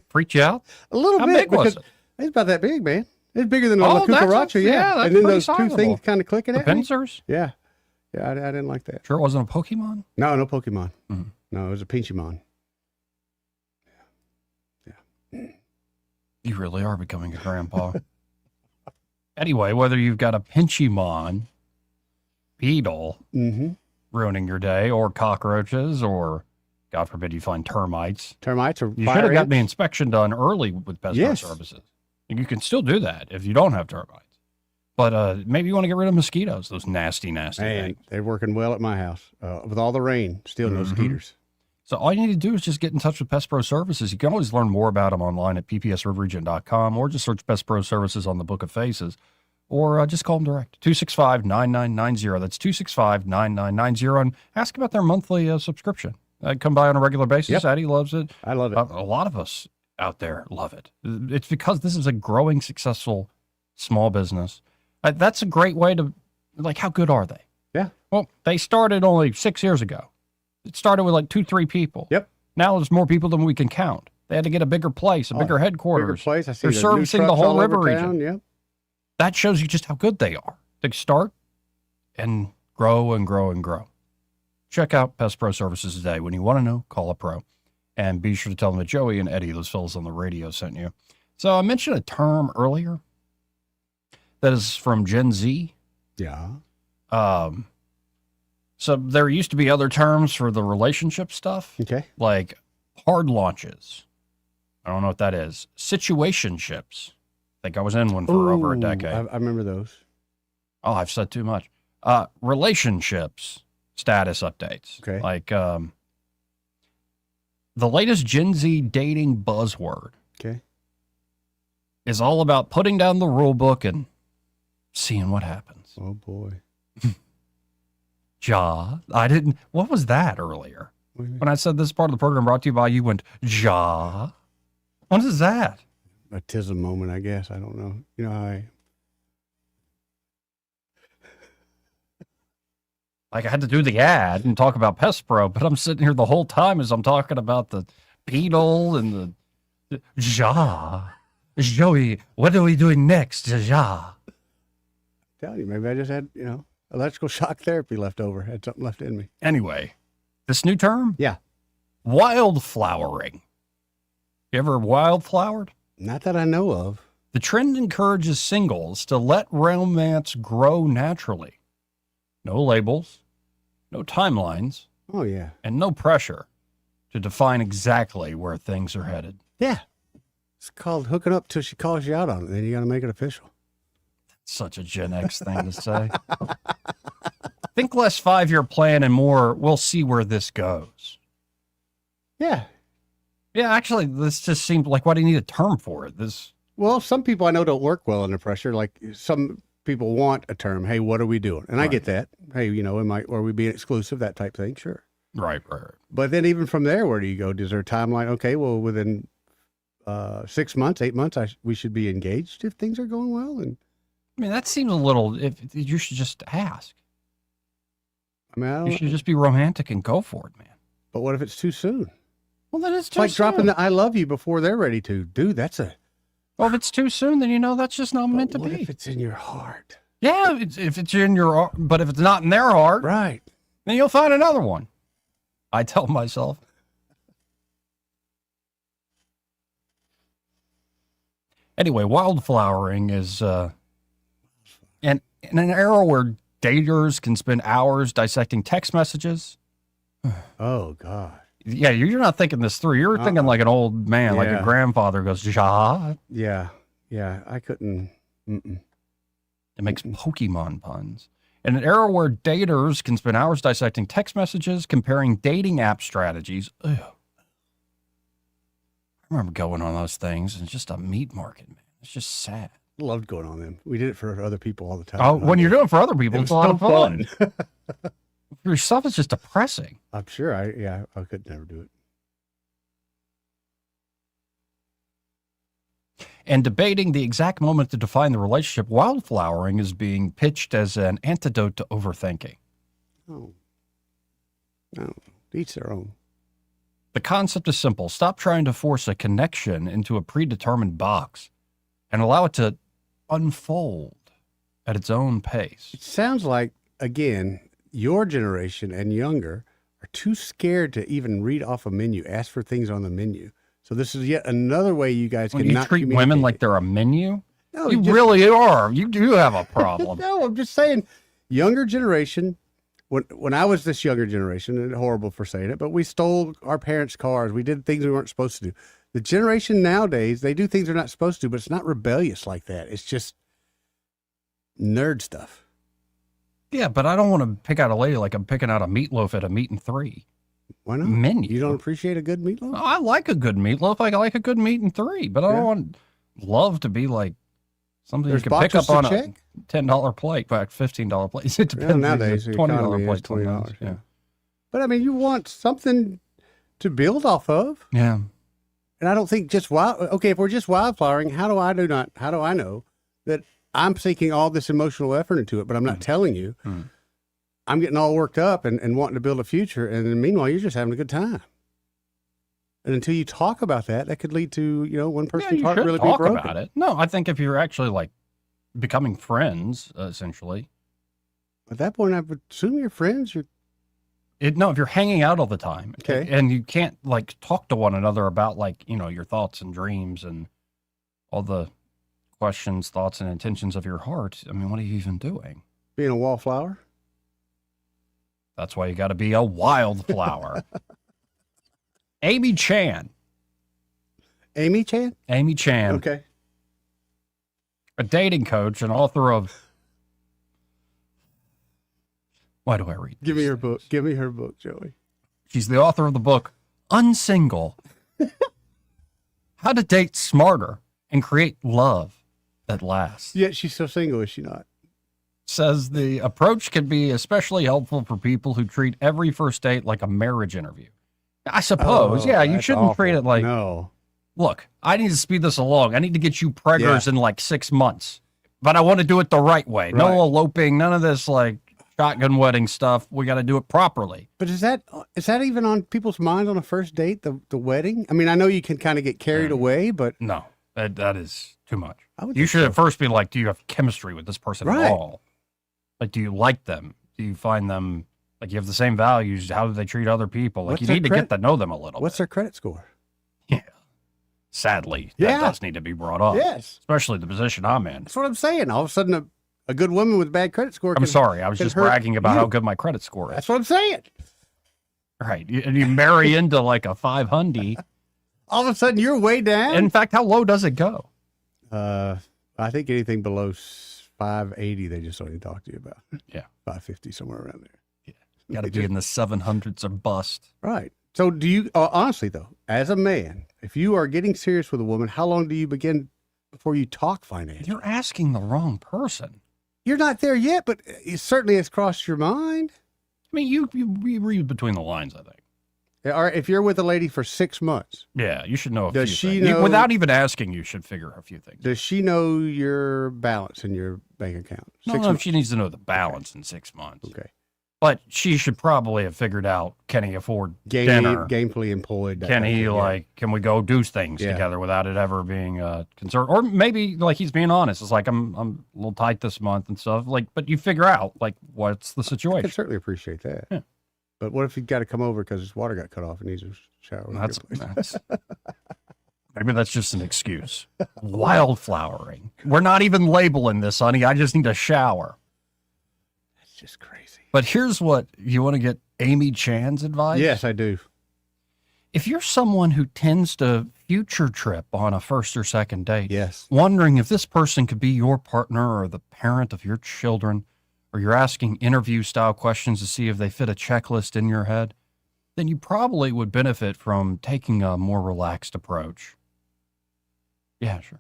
Speaker 3: Freaked you out?
Speaker 26: A little
Speaker 3: How
Speaker 26: bit.
Speaker 3: big was
Speaker 26: because It's about that big, man. It's bigger than
Speaker 3: Oh,
Speaker 26: a
Speaker 3: that's
Speaker 26: cucaracha, yeah.
Speaker 3: that's
Speaker 26: And then
Speaker 3: pretty
Speaker 26: those two
Speaker 3: sizable.
Speaker 26: things kind of clicking
Speaker 3: The
Speaker 26: at me.
Speaker 3: pincers?
Speaker 26: Yeah. Yeah, I didn't like that.
Speaker 3: Sure it wasn't a Pokemon?
Speaker 26: No Pokemon.
Speaker 3: Mhm.
Speaker 26: No, it was a Pinchimon.
Speaker 3: You really are becoming a grandpa. Anyway, whether you've got a Pinchimon, beetle ruining your day, or cockroaches, or God forbid you find termites.
Speaker 26: Termites or
Speaker 3: You
Speaker 26: fire
Speaker 3: should have got the
Speaker 26: ants.
Speaker 3: inspection done early with Pest
Speaker 26: Yes.
Speaker 3: Pro Services. And you can still do that if you don't have termites. But maybe you want to get rid of mosquitoes, those nasty
Speaker 26: Man,
Speaker 3: things.
Speaker 26: they're working well at my house. With all the rain, still no skeeters.
Speaker 3: So all you need to do is just get in touch with Pest Pro Services. You can always learn more about them online at ppsriverregion.com, or just search Pest Pro Services on the Book of Faces, or just call them direct, 265-9990. That's 265-9990, and ask about their monthly subscription. I come by on a regular basis.
Speaker 26: Yep.
Speaker 3: Addie loves it.
Speaker 26: I love it.
Speaker 3: A lot of us out there love it. It's because this is a growing, successful small business. That's a great way to, like, how good are they?
Speaker 26: Yeah.
Speaker 3: Well, they started only 6 years ago. It started with like 2-3 people.
Speaker 26: Yep.
Speaker 3: Now there's more people than we can count. They had to get a bigger place, a bigger headquarters.
Speaker 26: Bigger place. I see
Speaker 3: They're
Speaker 26: the new
Speaker 3: servicing the
Speaker 26: trucks
Speaker 3: whole
Speaker 26: all over
Speaker 3: river
Speaker 26: town.
Speaker 3: region.
Speaker 26: Yep.
Speaker 3: That shows you just how good they are. They start and grow and grow and grow. Check out Pest Pro Services today. When you want to know, call a pro. And be sure to tell them that Joey and Eddie, those fellas on the radio, sent you. So I mentioned a term earlier that is from Gen Z.
Speaker 26: Yeah.
Speaker 3: So there used to be other terms for the relationship stuff.
Speaker 26: Okay.
Speaker 3: Like hard launches. I don't know what that is. Situationships. I think I was in one for over a decade.
Speaker 26: I remember those.
Speaker 3: Oh, I've said too much. Relationships status updates.
Speaker 26: Okay.
Speaker 3: Like the latest Gen Z dating buzzword.
Speaker 26: Okay.
Speaker 3: Is all about putting down the rule book and seeing what happens.
Speaker 26: Oh boy.
Speaker 3: What was that earlier? When I said this part of the program brought to you by, you went, What is that?
Speaker 26: A tism moment, I guess. I don't know. You know how
Speaker 3: I had to do the ad and talk about Pest Pro, but I'm sitting here the whole time as I'm talking about the beetle and the Joey, what are we doing next?
Speaker 26: Tell you, maybe I just had, electrical shock therapy left over. Had something left in me.
Speaker 3: Anyway, this new term?
Speaker 26: Yeah.
Speaker 3: Wildflowering. You ever wildflowered?
Speaker 26: Not that I know of.
Speaker 3: The trend encourages singles to let romance grow naturally. No labels, no timelines.
Speaker 26: Oh, yeah.
Speaker 3: And no pressure to define exactly where things are headed.
Speaker 26: Yeah. It's called hooking up till she calls you out on it. Then you got to make it official.
Speaker 3: Such a Gen X thing to say. Think less 5-year plan and more, we'll see where this goes.
Speaker 26: Yeah.
Speaker 3: Yeah, actually, this just seems like, why do you need a term for it?
Speaker 26: Well, some people I know don't work well under pressure. Like some people want a term. Hey, what are we doing? And I get that. Hey, are we being exclusive? That type thing. Sure.
Speaker 3: Right.
Speaker 26: But then even from there, where do you go? Is there a timeline? Okay, well, within 6 months, 8 months, we should be engaged if things are going well. And
Speaker 3: I mean, that seems a little, you should just ask.
Speaker 26: You
Speaker 3: should just be romantic and go for it, man.
Speaker 26: But what if it's too soon?
Speaker 3: Well, then it's
Speaker 26: too soon. Like dropping the I love you before they're ready to. Dude,
Speaker 3: well, if it's too soon, then that's just not meant to be.
Speaker 26: What if it's in your heart?
Speaker 3: Yeah, if it's in your, but if it's not in their heart,
Speaker 26: right,
Speaker 3: then you'll find another one. I tell myself. Anyway, wildflowering is, and in an era where daters can spend hours dissecting text messages.
Speaker 26: Oh, God.
Speaker 3: Yeah, you're not thinking this through. You're thinking like an old man, like a grandfather goes,
Speaker 26: Yeah. I couldn't.
Speaker 3: It makes Pokemon puns. In an era where daters can spend hours dissecting text messages, comparing dating app strategies. Ugh. I remember going on those things, and it's just a meat market, man. It's just sad.
Speaker 26: Loved going on them. We did it for other people all the time.
Speaker 3: Oh, when you're doing it for other people, it's a lot of fun. For yourself, it's just depressing.
Speaker 26: I'm sure. I could never do it.
Speaker 3: And debating the exact moment to define the relationship, wildflowering is being pitched as an antidote to overthinking.
Speaker 26: Oh. No, each their own.
Speaker 3: The concept is simple. Stop trying to force a connection into a predetermined box and allow it to unfold at its own pace.
Speaker 26: It sounds like, again, your generation and younger are too scared to even read off a menu, ask for things on the menu. So this is yet another way you guys can not
Speaker 3: treat women like they're a menu.
Speaker 26: No,
Speaker 3: you really are. You do have a problem.
Speaker 26: No, I'm just saying, younger generation. When I was this younger generation, and horrible for saying it, but we stole our parents' cars. We did things we weren't supposed to do. The generation nowadays, they do things they're not supposed to, but it's not rebellious like that. It's just nerd stuff.
Speaker 3: Yeah, but I don't want to pick out a lady like I'm picking out a meatloaf at a meat and three.
Speaker 26: Why not?
Speaker 3: Menu.
Speaker 26: You don't appreciate a good meatloaf?
Speaker 3: Oh, I like a good meatloaf. I like a good meat and three, but I don't want love to be like something you can pick up on a $10 plate, in fact, $15 plate. It depends.
Speaker 26: Nowadays,
Speaker 3: $20 plate,
Speaker 26: $20.
Speaker 3: Yeah.
Speaker 26: But I mean, you want something to build off of.
Speaker 3: Yeah.
Speaker 26: And I don't think just if we're just wildflowering, how do I know that I'm sinking all this emotional effort into it, but I'm not telling you. I'm getting all worked up and wanting to build a future. And then meanwhile, you're just having a good time. And until you talk about that, that could lead to, one person's heart really being broken.
Speaker 3: About it. No, I think if you're actually like becoming friends, essentially.
Speaker 26: At that point, I would assume you're friends.
Speaker 3: No, if you're hanging out all the time,
Speaker 26: Okay.
Speaker 3: and you can't like talk to one another about like, your thoughts and dreams and all the questions, thoughts, and intentions of your heart. I mean, what are you even doing?
Speaker 26: Being a wallflower.
Speaker 3: That's why you got to be a wildflower. Amy Chan.
Speaker 26: Amy Chan?
Speaker 3: Amy Chan.
Speaker 26: Okay.
Speaker 3: A dating coach and author of. Why do I read?
Speaker 26: Give me her book. Give me her book, Joey.
Speaker 3: She's the author of the book Unsingle. How to Date Smarter and Create Love That Lasts.
Speaker 26: Yet she's so single, is she not?
Speaker 3: Says the approach can be especially helpful for people who treat every first date like a marriage interview. I suppose. You
Speaker 26: that's
Speaker 3: shouldn't
Speaker 26: awful.
Speaker 3: treat it like,
Speaker 26: No.
Speaker 3: look, I need to speed this along. I need to get you preggers in like 6 months, but I want to do it the right way.
Speaker 26: Right.
Speaker 3: No eloping, none of this like shotgun wedding stuff. We got to do it properly.
Speaker 26: But is that even on people's minds on a first date, the wedding? I mean, I know you can kind of get carried away, but
Speaker 3: No, that is too much.
Speaker 26: I would
Speaker 3: You
Speaker 26: think
Speaker 3: should
Speaker 26: so.
Speaker 3: at first be like, do you have chemistry with this person
Speaker 26: Right.
Speaker 3: at all? Like, do you like them? Do you find them, like, you have the same values? How do they treat other people? Like,
Speaker 26: What's
Speaker 3: you
Speaker 26: their
Speaker 3: need to get to know them a little
Speaker 26: what's
Speaker 3: bit.
Speaker 26: their credit score?
Speaker 3: Sadly,
Speaker 26: Yeah.
Speaker 3: that does need to be brought up.
Speaker 26: Yes.
Speaker 3: Especially the position I'm in.
Speaker 26: That's what I'm saying. All of a sudden, a good woman with a bad credit score.
Speaker 3: I'm sorry. I was
Speaker 26: can
Speaker 3: just
Speaker 26: hurt
Speaker 3: bragging about
Speaker 26: you.
Speaker 3: how good my credit score is.
Speaker 26: That's what I'm saying.
Speaker 3: Right. And you marry into like a 500.
Speaker 26: All of a sudden, you're way down.
Speaker 3: In fact, how low does it go?
Speaker 26: I think anything below 580, they just don't even talk to you about.
Speaker 3: Yeah.
Speaker 26: 550, somewhere around there.
Speaker 3: Got to be in the 700s or bust.
Speaker 26: Right. So do you, honestly though, as a man, if you are getting serious with a woman, how long do you begin before you talk finance?
Speaker 3: You're asking the wrong person.
Speaker 26: You're not there yet, but it certainly has crossed your mind.
Speaker 3: I mean, you read between the lines, I think.
Speaker 26: All right, if you're with a lady for 6 months,
Speaker 3: Yeah, you should know a
Speaker 26: Does
Speaker 3: few
Speaker 26: she
Speaker 3: things.
Speaker 26: know-
Speaker 3: Without even asking, you should figure a few things.
Speaker 26: does she know your balance in your bank account?
Speaker 3: No,
Speaker 26: 6
Speaker 3: no,
Speaker 26: months.
Speaker 3: she needs to know the balance in 6 months.
Speaker 26: Okay.
Speaker 3: But she should probably have figured out, can he afford dinner?
Speaker 26: Gainfully employed. that
Speaker 3: Can
Speaker 26: kind of
Speaker 3: he,
Speaker 26: thing, yeah.
Speaker 3: can we go do things
Speaker 26: Yeah.
Speaker 3: together without it ever being a concern? Or maybe, like, he's being honest. It's like, I'm a little tight this month and stuff. Like, but you figure out, like, what's the
Speaker 26: I
Speaker 3: situation.
Speaker 26: can certainly appreciate that.
Speaker 3: Yeah.
Speaker 26: But what if he's got to come over because his water got cut off and needs a shower? in a
Speaker 3: That's,
Speaker 26: good place?
Speaker 3: that's maybe that's just an excuse. Wildflowering. We're not even labeling this, honey. I just need a shower.
Speaker 26: That's just crazy.
Speaker 3: But here's what you want to get Amy Chan's advice.
Speaker 26: Yes, I do.
Speaker 3: If you're someone who tends to future trip on a first or second date,
Speaker 26: Yes.
Speaker 3: wondering if this person could be your partner or the parent of your children, or you're asking interview style questions to see if they fit a checklist in your head, then you probably would benefit from taking a more relaxed approach. Yeah, sure.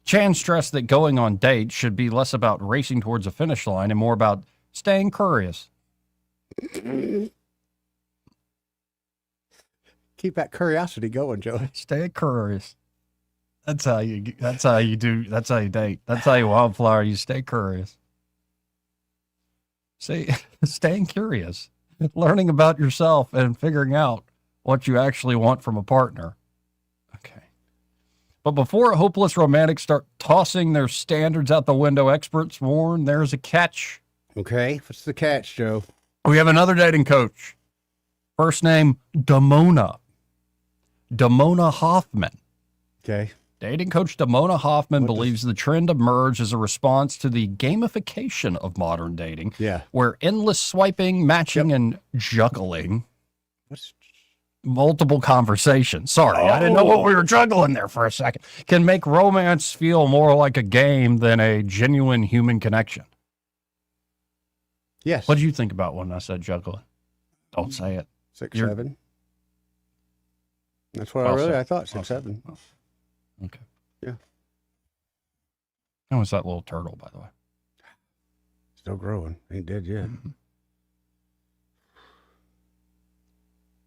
Speaker 3: Chan stressed that going on dates should be less about racing towards a finish line and more about staying curious.
Speaker 26: Keep that curiosity going, Joey.
Speaker 3: Stay curious. That's how you date. That's how you wildflower. You stay curious. See, staying curious, learning about yourself and figuring out what you actually want from a partner. Okay. But before hopeless romantics start tossing their standards out the window, experts warn there's a catch.
Speaker 26: Okay. What's the catch, Joe?
Speaker 3: We have another dating coach. First name, Damona Hoffman.
Speaker 26: Okay.
Speaker 3: Dating coach Damona Hoffman believes the trend emerged as a response to the gamification of modern dating, where endless swiping, matching, and juggling, multiple conversations, sorry, I didn't know what we were juggling there for a second, can make romance feel more like a game than a genuine human connection.
Speaker 26: Yes.
Speaker 3: What do you think about when I said juggling? Don't say it.
Speaker 26: 6,
Speaker 3: You're-
Speaker 26: 7. That's what
Speaker 3: I'll say-
Speaker 26: I thought. 6,
Speaker 3: I'll say-
Speaker 26: 7.
Speaker 3: Okay.
Speaker 26: Yeah.
Speaker 3: How was that little turtle, by the way?
Speaker 26: Still growing. Ain't dead yet.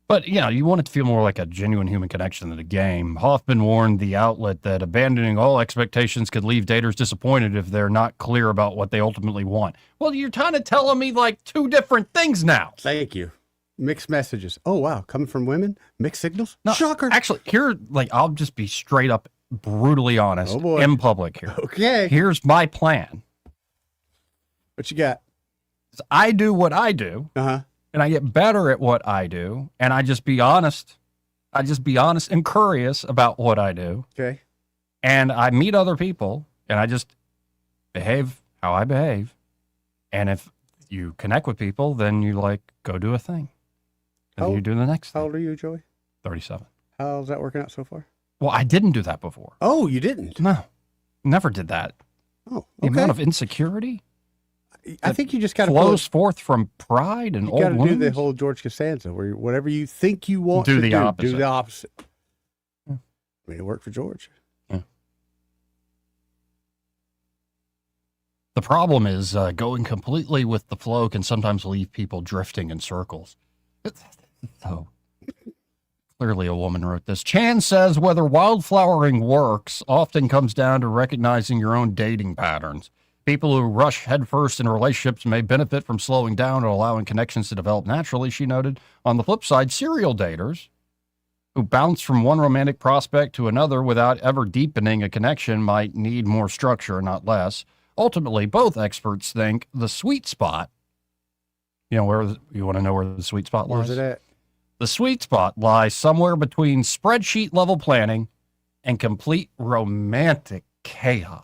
Speaker 3: But, you want it to feel more like a genuine human connection than a game. Hoffman warned the outlet that abandoning all expectations could leave daters disappointed if they're not clear about what they ultimately want. Well, you're kind of telling me like two different things now.
Speaker 26: Thank you. Mixed messages. Oh, wow. Coming from women? Mixed signals?
Speaker 3: No,
Speaker 26: Shocker.
Speaker 3: Actually, I'll just be straight up brutally honest in public here.
Speaker 26: Okay.
Speaker 3: Here's my plan.
Speaker 26: What you got?
Speaker 3: I do what I do,
Speaker 26: and
Speaker 3: I get better at what I do, and I just be honest. I just be honest and curious about what I do.
Speaker 26: Okay.
Speaker 3: And I meet other people, and I just behave how I behave. And if you connect with people, then you go do a thing. And you do the next thing.
Speaker 26: How old are you, Joey?
Speaker 3: 37.
Speaker 26: How's that working out so far?
Speaker 3: Well, I didn't do that before.
Speaker 26: Oh, you didn't?
Speaker 3: No, never did that.
Speaker 26: Oh,
Speaker 3: The
Speaker 26: okay.
Speaker 3: amount of insecurity
Speaker 26: I think you just got to
Speaker 3: flows forth from pride and
Speaker 26: You
Speaker 3: old
Speaker 26: got to do
Speaker 3: wounds.
Speaker 26: the whole George Costanza, where whatever you think you want
Speaker 3: Do
Speaker 26: to
Speaker 3: the
Speaker 26: do,
Speaker 3: opposite.
Speaker 26: do the opposite.
Speaker 3: Yeah.
Speaker 26: I mean, it worked for George.
Speaker 3: The problem is going completely with the flow can sometimes leave people drifting in circles. So clearly a woman wrote this. Chan says whether wildflowering works often comes down to recognizing your own dating patterns. People who rush headfirst in relationships may benefit from slowing down and allowing connections to develop naturally, she noted. On the flip side, serial daters who bounce from one romantic prospect to another without ever deepening a connection might need more structure, not less. Ultimately, both experts think the sweet spot, you want to know where the sweet spot lies?
Speaker 26: Where's it at?
Speaker 3: The sweet spot lies somewhere between spreadsheet level planning and complete romantic chaos.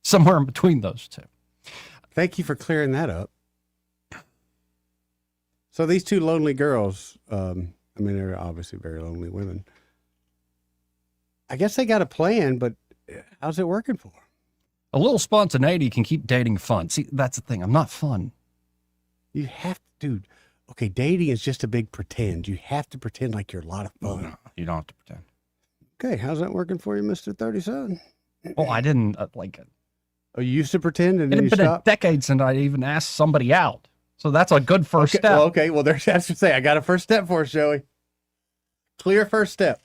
Speaker 3: Somewhere in between those two.
Speaker 26: Thank you for clearing that up. So these two lonely girls, they're obviously very lonely women. I guess they got a plan, but how's it working for them?
Speaker 3: A little spontaneity can keep dating fun. See, that's the thing. I'm not fun.
Speaker 26: You have to, dude. Okay, dating is just a big pretend. You have to pretend like you're a lot of fun.
Speaker 3: No, you don't have to pretend.
Speaker 26: Okay, how's that working for you, Mr. 37?
Speaker 3: Oh, I didn't like it.
Speaker 26: Oh, you used to pretend and
Speaker 3: It
Speaker 26: then you
Speaker 3: had been
Speaker 26: stopped?
Speaker 3: a decade since I even asked somebody out. So that's a good first step.
Speaker 26: Well, that's to say, I got a first step for us, Joey. Clear first step.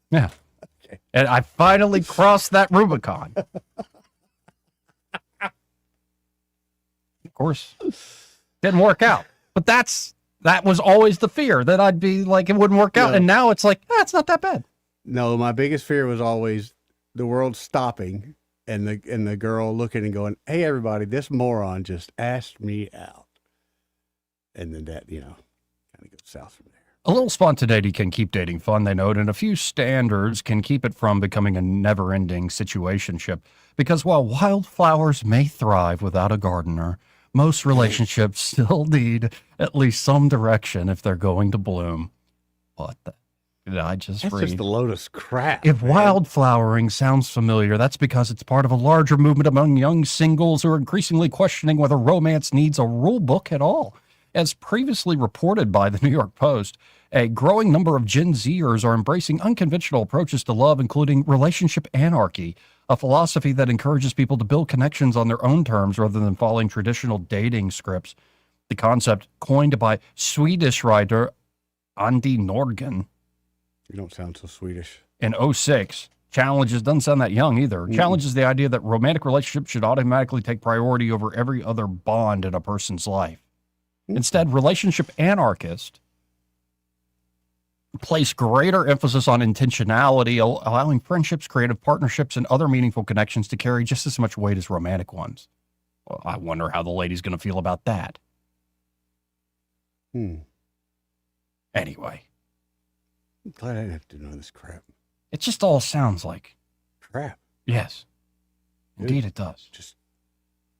Speaker 3: Yeah. Okay. And I finally crossed that Rubicon. Of course, didn't work out. But that was always the fear, that I'd be like, it wouldn't work out.
Speaker 26: No.
Speaker 3: And now it's like, it's not that bad.
Speaker 26: No, my biggest fear was always the world stopping and the girl looking and going, "Hey, everybody, this moron just asked me out," and then that kind of goes south from there.
Speaker 3: A little spontaneity can keep dating fun, they note, and a few standards can keep it from becoming a never-ending situationship. Because while wildflowers may thrive without a gardener, most relationships still need at least some direction if they're going to bloom. What the? Did I just
Speaker 26: That's
Speaker 3: read?
Speaker 26: just a load of crap.
Speaker 3: If wildflowering sounds familiar, that's because it's part of a larger movement among young singles who are increasingly questioning whether romance needs a rule book at all. As previously reported by the New York Post, a growing number of Gen Zers are embracing unconventional approaches to love, including relationship anarchy, a philosophy that encourages people to build connections on their own terms rather than following traditional dating scripts. The concept, coined by Swedish writer Andi Nordgren,
Speaker 26: You don't sound so Swedish.
Speaker 3: in 2006, doesn't sound that young either, challenges the idea that romantic relationships should automatically take priority over every other bond in a person's life. Instead, relationship anarchists place greater emphasis on intentionality, allowing friendships, creative partnerships, and other meaningful connections to carry just as much weight as romantic ones. Well, I wonder how the lady's going to feel about that. Anyway.
Speaker 26: I'm glad I didn't have to do none of this crap.
Speaker 3: It just all sounds like
Speaker 26: crap.
Speaker 3: Yes. Indeed it does.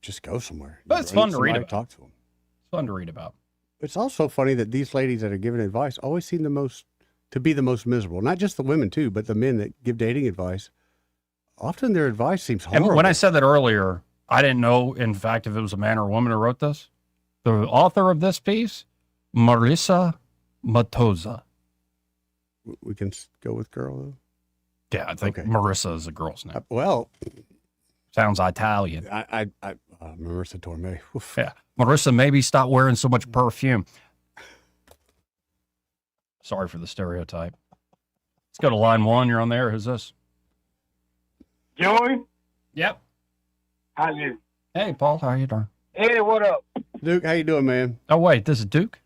Speaker 26: Just go somewhere.
Speaker 3: But it's fun to read
Speaker 26: Somebody
Speaker 3: about.
Speaker 26: Talk to them.
Speaker 3: It's fun to read about.
Speaker 26: It's also funny that these ladies that are giving advice always seem to be the most miserable. Not just the women too, but the men that give dating advice. Often their advice seems horrible.
Speaker 3: And when I said that earlier, I didn't know, in fact, if it was a man or a woman who wrote this. The author of this piece, Marissa Matoza.
Speaker 26: We can go with girl, though?
Speaker 3: Yeah, I think Marissa is a girl's name. Sounds Italian.
Speaker 26: Marissa Torme. Oof.
Speaker 3: Yeah. Marissa, maybe stop wearing so much perfume. Sorry for the stereotype. Let's go to line one. You're on there. Who's this?
Speaker 4: Joey?
Speaker 3: Yep.
Speaker 4: How you?
Speaker 3: Hey, Paul. How are you doing?
Speaker 4: Hey, what up?
Speaker 26: Duke, how you doing, man?
Speaker 3: Oh, wait. This is Duke?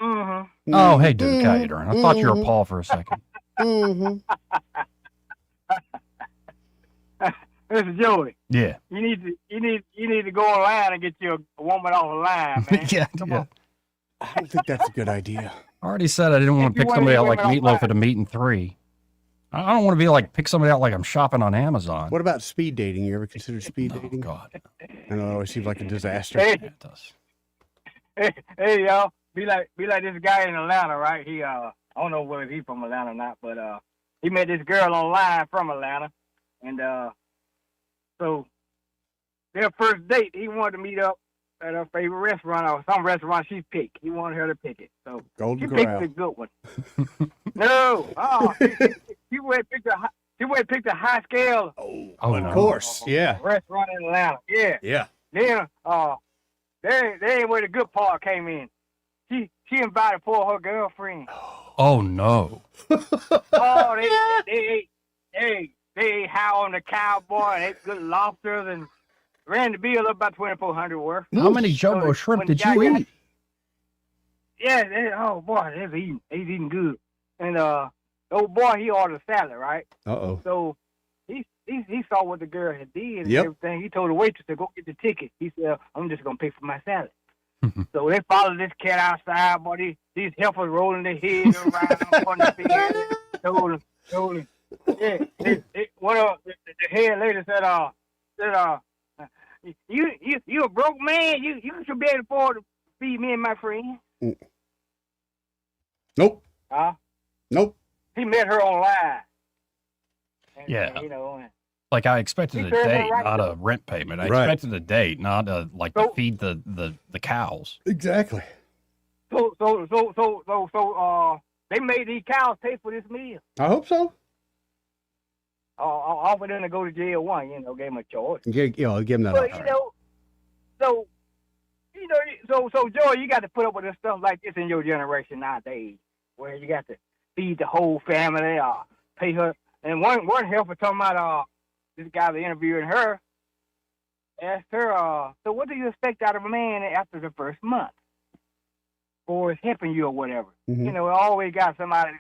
Speaker 4: Mm-hmm.
Speaker 3: Oh, hey, Duke. How you doing? I thought you were Paul for a second.
Speaker 4: Listen, Joey.
Speaker 3: Yeah.
Speaker 4: You need to go online and get you a woman off the line, man.
Speaker 3: Yeah.
Speaker 4: Come
Speaker 3: yeah.
Speaker 4: on.
Speaker 26: I don't think that's a good idea.
Speaker 3: I already said I didn't want to
Speaker 4: If you
Speaker 3: pick
Speaker 4: want
Speaker 3: somebody
Speaker 4: to
Speaker 3: out like
Speaker 4: women
Speaker 3: Meatloaf
Speaker 4: online.
Speaker 3: at a meet and 3. I don't want to be like pick somebody out like I'm shopping on Amazon.
Speaker 26: What about speed dating? You ever consider speed dating?
Speaker 3: God.
Speaker 26: I know it always seems like a disaster.
Speaker 4: Hey,
Speaker 3: It does.
Speaker 4: hey, y'all. Be like this guy in Atlanta, right? He I don't know whether he's from Atlanta or not, but he met this girl online from Atlanta, and so their first date, he wanted to meet up at her favorite restaurant or some restaurant she picked. He wanted her to pick it, so
Speaker 26: Golden
Speaker 4: she picked
Speaker 26: Corral.
Speaker 4: the good one. No, she went and picked a high scale
Speaker 3: Oh,
Speaker 26: Of
Speaker 3: no.
Speaker 26: course, yeah.
Speaker 4: restaurant in Atlanta. Yeah.
Speaker 26: Yeah.
Speaker 4: Then there ain't where the good part came in. She invited for her girlfriend.
Speaker 3: Oh, no.
Speaker 4: Oh, they ate high on the cowboy and ate good lobsters and ran the bill up about $2,400 worth.
Speaker 3: How many
Speaker 4: So
Speaker 3: jumbo shrimp
Speaker 4: when the
Speaker 3: did
Speaker 4: guy
Speaker 3: you
Speaker 4: got-
Speaker 3: eat?
Speaker 4: Yeah, oh boy, he's eating good. And the old boy, he ordered a salad, right?
Speaker 26: Uh-oh.
Speaker 4: So he saw what the girl had did and
Speaker 26: Yep.
Speaker 4: everything. He told the waitress to go get the ticket. He said, I'm just gonna pay for my salad. So they followed this cat outside, boy. These heifers rolling their heads around on the field. Told him. Yeah, one of the head lady said, you a broke man. You should be able to afford to feed me and my friend.
Speaker 26: Nope.
Speaker 4: Huh?
Speaker 26: Nope.
Speaker 4: He met her online. And,
Speaker 3: Yeah.
Speaker 4: you know. And,
Speaker 3: Like I expected
Speaker 4: He
Speaker 3: a
Speaker 4: said
Speaker 3: date,
Speaker 4: right
Speaker 3: not
Speaker 4: there.
Speaker 3: a rent payment. I
Speaker 26: Right.
Speaker 3: expected a date, not a like to feed the cows.
Speaker 26: Exactly.
Speaker 4: so they made these cows pay for this meal.
Speaker 26: I hope so.
Speaker 4: I offered them to go to jail one, gave them a choice.
Speaker 26: Give them that
Speaker 4: But
Speaker 26: option.
Speaker 4: so Joey, you got to put up with this stuff like this in your generation nowadays, where you got to feed the whole family, pay her. And one helper talking about this guy was interviewing her, asked her, so what do you expect out of a man after the first month, for his helping you or whatever?
Speaker 26: Mhm.
Speaker 4: We always got somebody,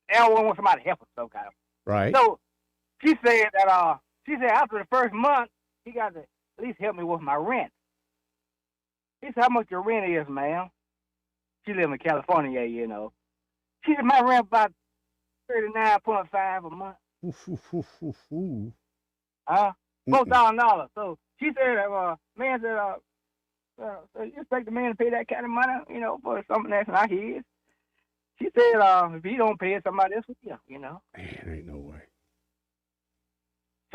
Speaker 4: everyone wants somebody to help us some kind of.
Speaker 26: Right.
Speaker 4: So she said that after the first month, he got to at least help me with my rent. He said, how much your rent is, ma'am? She live in California, She said, my rent about $39.5 a month. $4,000. So she said, man said, you expect the man to pay that kind of money, for something that's not his? She said, if he don't pay it, somebody else will,
Speaker 26: Man, ain't no way.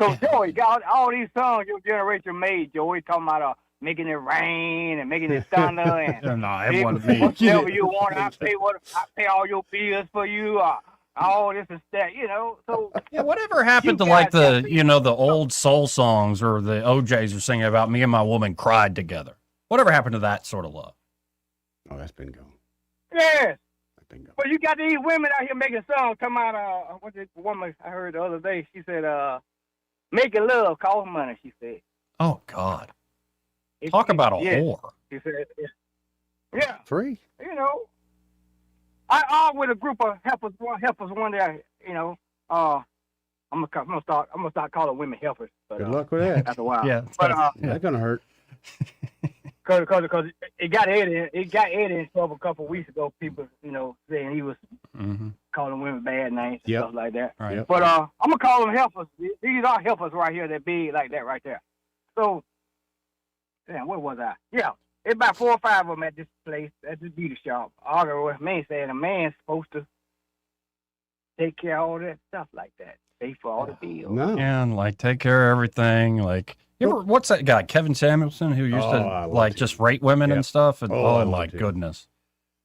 Speaker 4: So, Joey, got all these songs your generation made, Joey, talking about making it rain and making it thunder and
Speaker 3: No, it wasn't me.
Speaker 4: whatever you want. I pay all your bills for you. All this and that, So
Speaker 3: Yeah, whatever happened to like the the old soul songs or the OJs are singing about me and my woman cried together? Whatever happened to that sort of love?
Speaker 26: Oh, that's been gone.
Speaker 4: Yes. But you got these women out here making songs talking about what's this woman I heard the other day? She said, making love costs money, she said.
Speaker 3: Oh God. Talk about a whore.
Speaker 4: She said, yeah.
Speaker 26: Free.
Speaker 4: I with a group of helpers one day, I'm gonna start calling women helpers. But,
Speaker 26: Good luck with that.
Speaker 4: After a while.
Speaker 3: Yeah.
Speaker 4: But
Speaker 26: That's gonna hurt.
Speaker 4: Because it got Eddie in trouble a couple of weeks ago. People, saying he was calling women bad names and
Speaker 26: Yep.
Speaker 4: stuff like that.
Speaker 3: Right.
Speaker 26: Yep.
Speaker 4: But I'm gonna call them helpers. These are helpers right here that big like that right there. So, damn, where was I? Yeah, it's about 4 or 5 of them at this place, at this beauty shop. Arguing with me, saying a man's supposed to take care of all that stuff like that, pay for all the bills.
Speaker 26: No.
Speaker 3: Yeah, and like take care of everything. Like what's that guy, Kevin Samuelson, who used
Speaker 26: I
Speaker 3: to
Speaker 26: love
Speaker 3: like
Speaker 26: him.
Speaker 3: just rate women
Speaker 26: Yeah.
Speaker 3: and stuff? And
Speaker 26: Oh, I
Speaker 3: oh my
Speaker 26: loved him.
Speaker 3: goodness.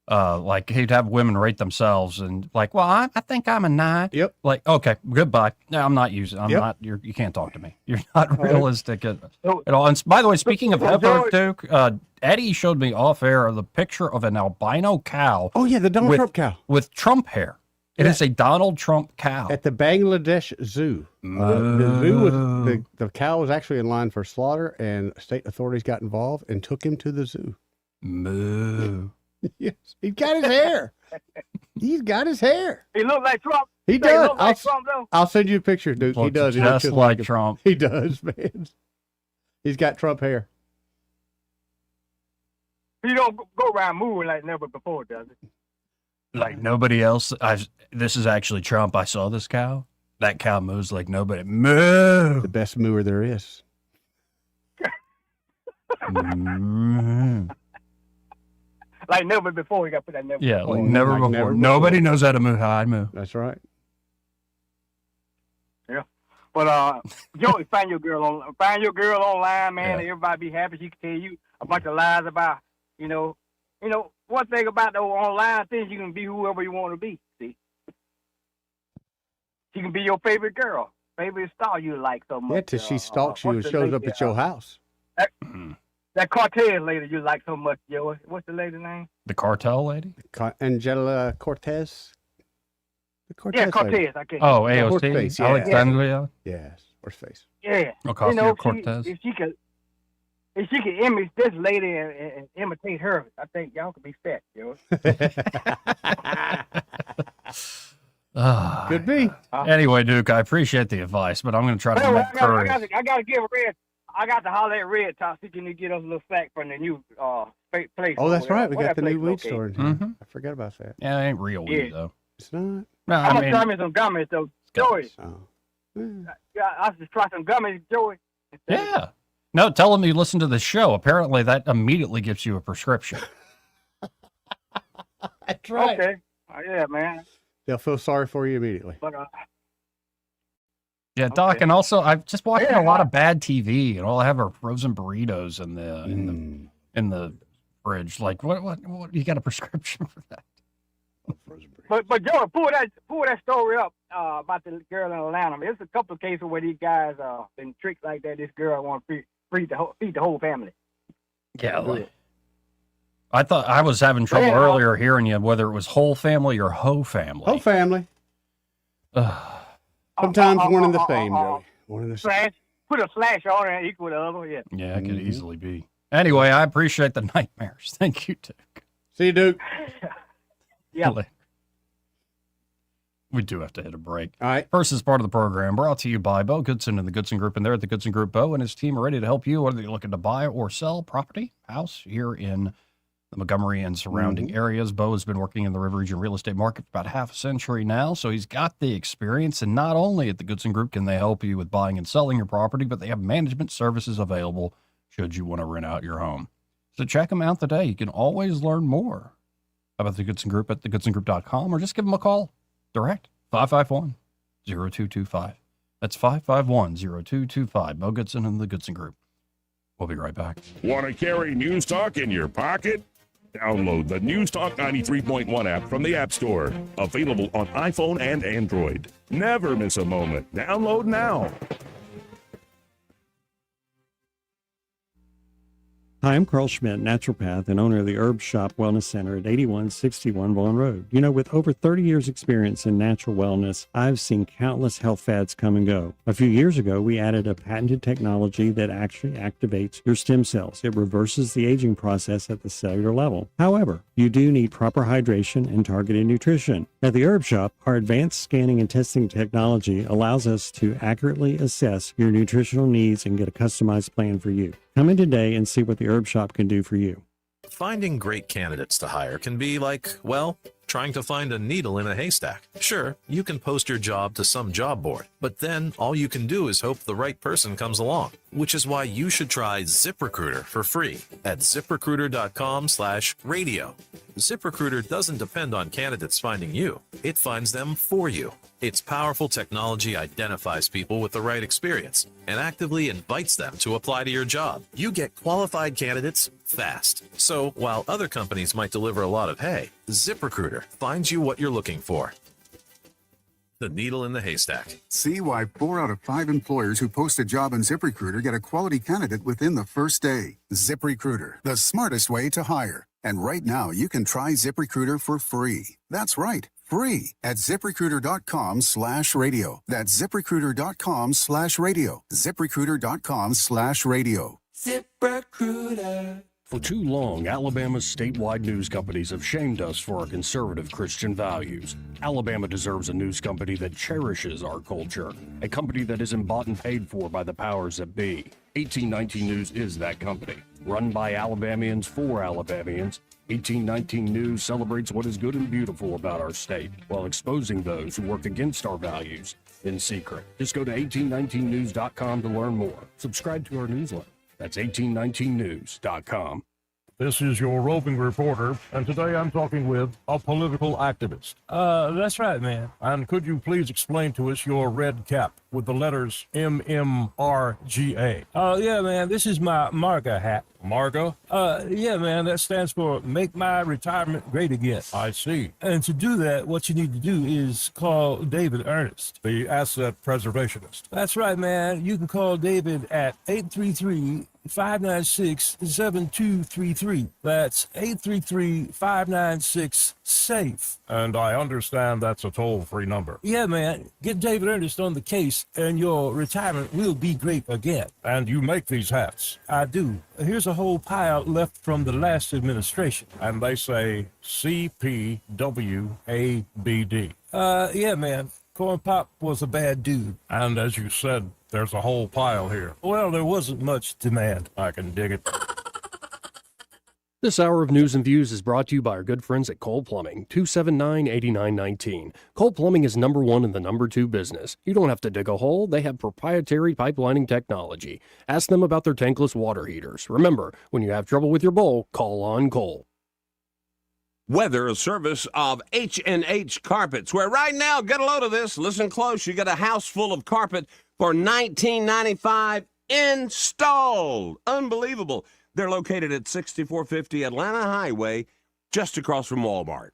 Speaker 3: Like he'd have women rate themselves and like, well, I think I'm a 9.
Speaker 26: Yep.
Speaker 3: Like, okay, goodbye. No, I'm not
Speaker 26: Yep.
Speaker 3: not, you can't talk to me. You're not
Speaker 26: right.
Speaker 3: realistic at all. And by the way, speaking of heifer, Duke, Eddie showed me off air the picture of an albino cow.
Speaker 26: Oh yeah, the Donald
Speaker 3: with,
Speaker 26: Trump cow
Speaker 3: with Trump hair. It is a Donald Trump cow.
Speaker 26: at the Bangladesh Zoo. The zoo was the cow was actually in line for slaughter, and state authorities got involved and took him to the zoo.
Speaker 3: Moo.
Speaker 26: Yes, he's got his hair. He's got his hair.
Speaker 4: He look like Trump.
Speaker 26: He does.
Speaker 4: Look like Trump, though.
Speaker 26: I'll send you a picture, Duke. He
Speaker 3: Looks
Speaker 26: does. He
Speaker 3: just
Speaker 26: looks
Speaker 3: like
Speaker 26: him.
Speaker 3: Trump.
Speaker 26: He does, man. He's got Trump hair.
Speaker 4: He don't go around moving like never before, does he?
Speaker 3: Like nobody else. This is actually Trump. I saw this cow. That cow moves like nobody. Moo.
Speaker 26: The best mooer there is.
Speaker 4: Like never before. You got to put that never
Speaker 3: Yeah,
Speaker 4: before.
Speaker 3: like never before.
Speaker 26: never
Speaker 3: Nobody knows how to move how I move.
Speaker 26: That's right.
Speaker 4: Yeah. But Joey, find your girl online, man,
Speaker 3: Yeah.
Speaker 4: and everybody be happy. She can tell you a bunch of lies about, one thing about the online things, you can be whoever you want to be. See, she can be your favorite girl, favorite star you like so much.
Speaker 26: Yeah, till she stalks you and shows up at your house.
Speaker 4: That Cortez lady you like so much, Joey. What's the lady's name?
Speaker 3: The cartel lady?
Speaker 26: Angela Cortez. The Cortez
Speaker 4: Yeah, Cortez.
Speaker 26: lady.
Speaker 4: I can't.
Speaker 3: Oh,
Speaker 26: Horseface,
Speaker 3: AOC?
Speaker 26: yeah.
Speaker 3: Alexandria?
Speaker 26: Yes, Horseface.
Speaker 4: Yeah.
Speaker 3: Ocasio-Cortez?
Speaker 4: If she could image this lady and imitate her, I think y'all could be set, Joey.
Speaker 26: Could be.
Speaker 3: Anyway, Duke, I appreciate the advice, but I'm going to try to
Speaker 4: Anyway,
Speaker 3: make courage.
Speaker 4: I got to give Red. I got to holler at Red Top. He can get us a little fact from the new place.
Speaker 26: Oh, that's right. We
Speaker 4: Where
Speaker 26: got
Speaker 4: that
Speaker 26: the new
Speaker 4: place
Speaker 26: weed
Speaker 4: located?
Speaker 26: store in here.
Speaker 3: Mhm.
Speaker 26: I forgot about that.
Speaker 3: Yeah, it ain't real weed, though.
Speaker 26: It's not.
Speaker 3: No,
Speaker 4: I'm
Speaker 3: I
Speaker 4: gonna try
Speaker 3: mean,
Speaker 4: me some gummies though, Joey.
Speaker 26: Oh.
Speaker 4: Yeah, I should try some gummies, Joey.
Speaker 3: yeah. No, tell them you listen to the show. Apparently, that immediately gives you a prescription.
Speaker 26: That's right.
Speaker 4: Okay. Yeah, man.
Speaker 26: They'll feel sorry for you immediately.
Speaker 4: But
Speaker 3: Yeah, Doc,
Speaker 4: Okay.
Speaker 3: and also I've just watching
Speaker 4: Yeah,
Speaker 3: a lot of bad TV, and all I have are frozen burritos in the fridge. Like, what? You got a prescription for that?
Speaker 4: But Joey, pull that story up about the girl in Atlanta. There's a couple of cases where these guys been tricked like that. This girl want to feed the whole family.
Speaker 3: Yeah, like, I thought I was having trouble earlier hearing you whether it was whole family or hoe family.
Speaker 26: Whole family. Sometimes one and the same, Joey. One and the same.
Speaker 4: Slash. Put a slash on it and equal the other. Yeah.
Speaker 3: Yeah, it could easily be. Anyway, I appreciate the nightmares. Thank you, Duke.
Speaker 26: See you, Duke.
Speaker 4: Yeah.
Speaker 3: We do have to hit a break.
Speaker 26: All right.
Speaker 3: First is part of the program brought to you by Bo Goodson and the Goodson Group. And there at the Goodson Group, Bo and his team are ready to help you whether you're looking to buy or sell property, house here in the Montgomery and surrounding areas. Bo has been working in the River Region real estate market for about half a century now, so he's got the experience. And not only at the Goodson Group can they help you with buying and selling your property, but they have management services available should you want to rent out your home. So check them out today. You can always learn more about the Goodson Group at thegoodsongroup.com or just give them a call direct, 551-0225. That's 551-0225. Bo Goodson and the Goodson Group. We'll be right back.
Speaker 6: Want to carry News Talk in your pocket? Download the News Talk 93.1 app from the App Store. Available on iPhone and Android. Never miss a moment. Download now.
Speaker 10: Hi, I'm Carl Schmidt, naturopath and owner of the Herb Shop Wellness Center at 8161 Vaughan Road. You know, with over 30 years experience in natural wellness, I've seen countless health fads come and go. A few years ago, we added a patented technology that actually activates your stem cells. It reverses the aging process at the cellular level. However, you do need proper hydration and targeted nutrition. At the Herb Shop, our advanced scanning and testing technology allows us to accurately assess your nutritional needs and get a customized plan for you. Come in today and see what the Herb Shop can do for you.
Speaker 11: Finding great candidates to hire can be like, well, trying to find a needle in a haystack. Sure, you can post your job to some job board, but then all you can do is hope the right person comes along, which is why you should try ZipRecruiter for free at ZipRecruiter.com/radio. ZipRecruiter doesn't depend on candidates finding you. It finds them for you. Its powerful technology identifies people with the right experience and actively invites them to apply to your job. You get qualified candidates fast. So while other companies might deliver a lot of hay, ZipRecruiter finds you what you're looking for. The needle in the haystack.
Speaker 12: See why 4 out of 5 employers who post a job on ZipRecruiter get a quality candidate within the first day. ZipRecruiter, the smartest way to hire. And right now, you can try ZipRecruiter for free. That's right, free at ZipRecruiter.com/radio. That's ZipRecruiter.com/radio. ZipRecruiter.com/radio.
Speaker 16: ZipRecruiter.
Speaker 1: For too long, Alabama's statewide news companies have shamed us for our conservative Christian values. Alabama deserves a news company that cherishes our culture, a company that isn't bought and paid for by the powers that be. 1819 News is that company. Run by Alabamians for Alabamians, 1819 News celebrates what is good and beautiful about our state, while exposing those who work against our values in secret. Just go to 1819news.com to learn more. Subscribe to our newsletter. That's 1819news.com.
Speaker 27: This is your roving reporter, and today I'm talking with a political activist.
Speaker 13: That's right, man.
Speaker 27: And could you please explain to us your red cap with the letters MMRGA?
Speaker 13: Oh, yeah, man. This is my MARGA hat.
Speaker 27: MARGA?
Speaker 13: Yeah, man. That stands for Make My Retirement Great Again.
Speaker 27: I see.
Speaker 13: And to do that, what you need to do is call David Ernest,
Speaker 27: the asset preservationist.
Speaker 13: That's right, man. You can call David at 833-596-7233. That's 833-596-SAFE.
Speaker 27: And I understand that's a toll-free number.
Speaker 13: Yeah, man. Get David Ernest on the case, and your retirement will be great again.
Speaker 27: And you make these hats?
Speaker 13: I do. Here's a whole pile left from the last administration.
Speaker 27: And they say CPWABD.
Speaker 13: Yeah, man. Corn Pop was a bad dude.
Speaker 27: And as you said, there's a whole pile here.
Speaker 13: Well, there wasn't much demand.
Speaker 27: I can dig it.
Speaker 1: This hour of News and Views is brought to you by our good friends at Cole Plumbing, 279-8919. Cole Plumbing is number one in the number two business. You don't have to dig a hole. They have proprietary pipelining technology. Ask them about their tankless water heaters. Remember, when you have trouble with your bowl, call on Cole.
Speaker 16: Weather, a service of H&H Carpets, where right now, get a load of this, listen close, you get a house full of carpet for $19.95 installed. Unbelievable. They're located at 6450 Atlanta Highway, just across from Walmart.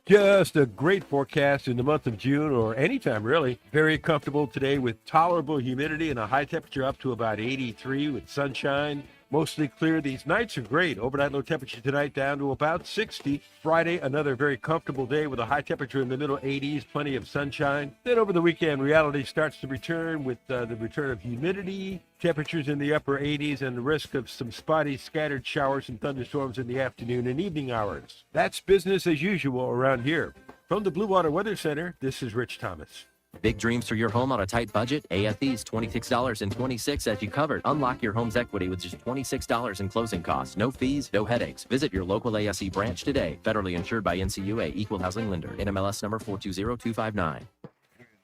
Speaker 14: Just a great forecast in the month of June, or anytime really. Very comfortable today with tolerable humidity and a high temperature up to about 83 with sunshine. Mostly clear. These nights are great. Overnight low temperature tonight down to about 60. Friday, another very comfortable day with a high temperature in the middle 80s, plenty of sunshine. Then over the weekend, reality starts to return with the return of humidity, temperatures in the upper 80s, and the risk of some spotty scattered showers and thunderstorms in the afternoon and evening hours. That's business as usual around here. From the Blue Water Weather Center, this is Rich Thomas.
Speaker 17: Big dreams for your home on a tight budget? AFE's $26.26 as you covered. Unlock your home's equity with just $26 in closing costs. No fees, no headaches. Visit your local ASE branch today. Federally insured by NCUA, Equal Housing Lender. NMLS number 420259.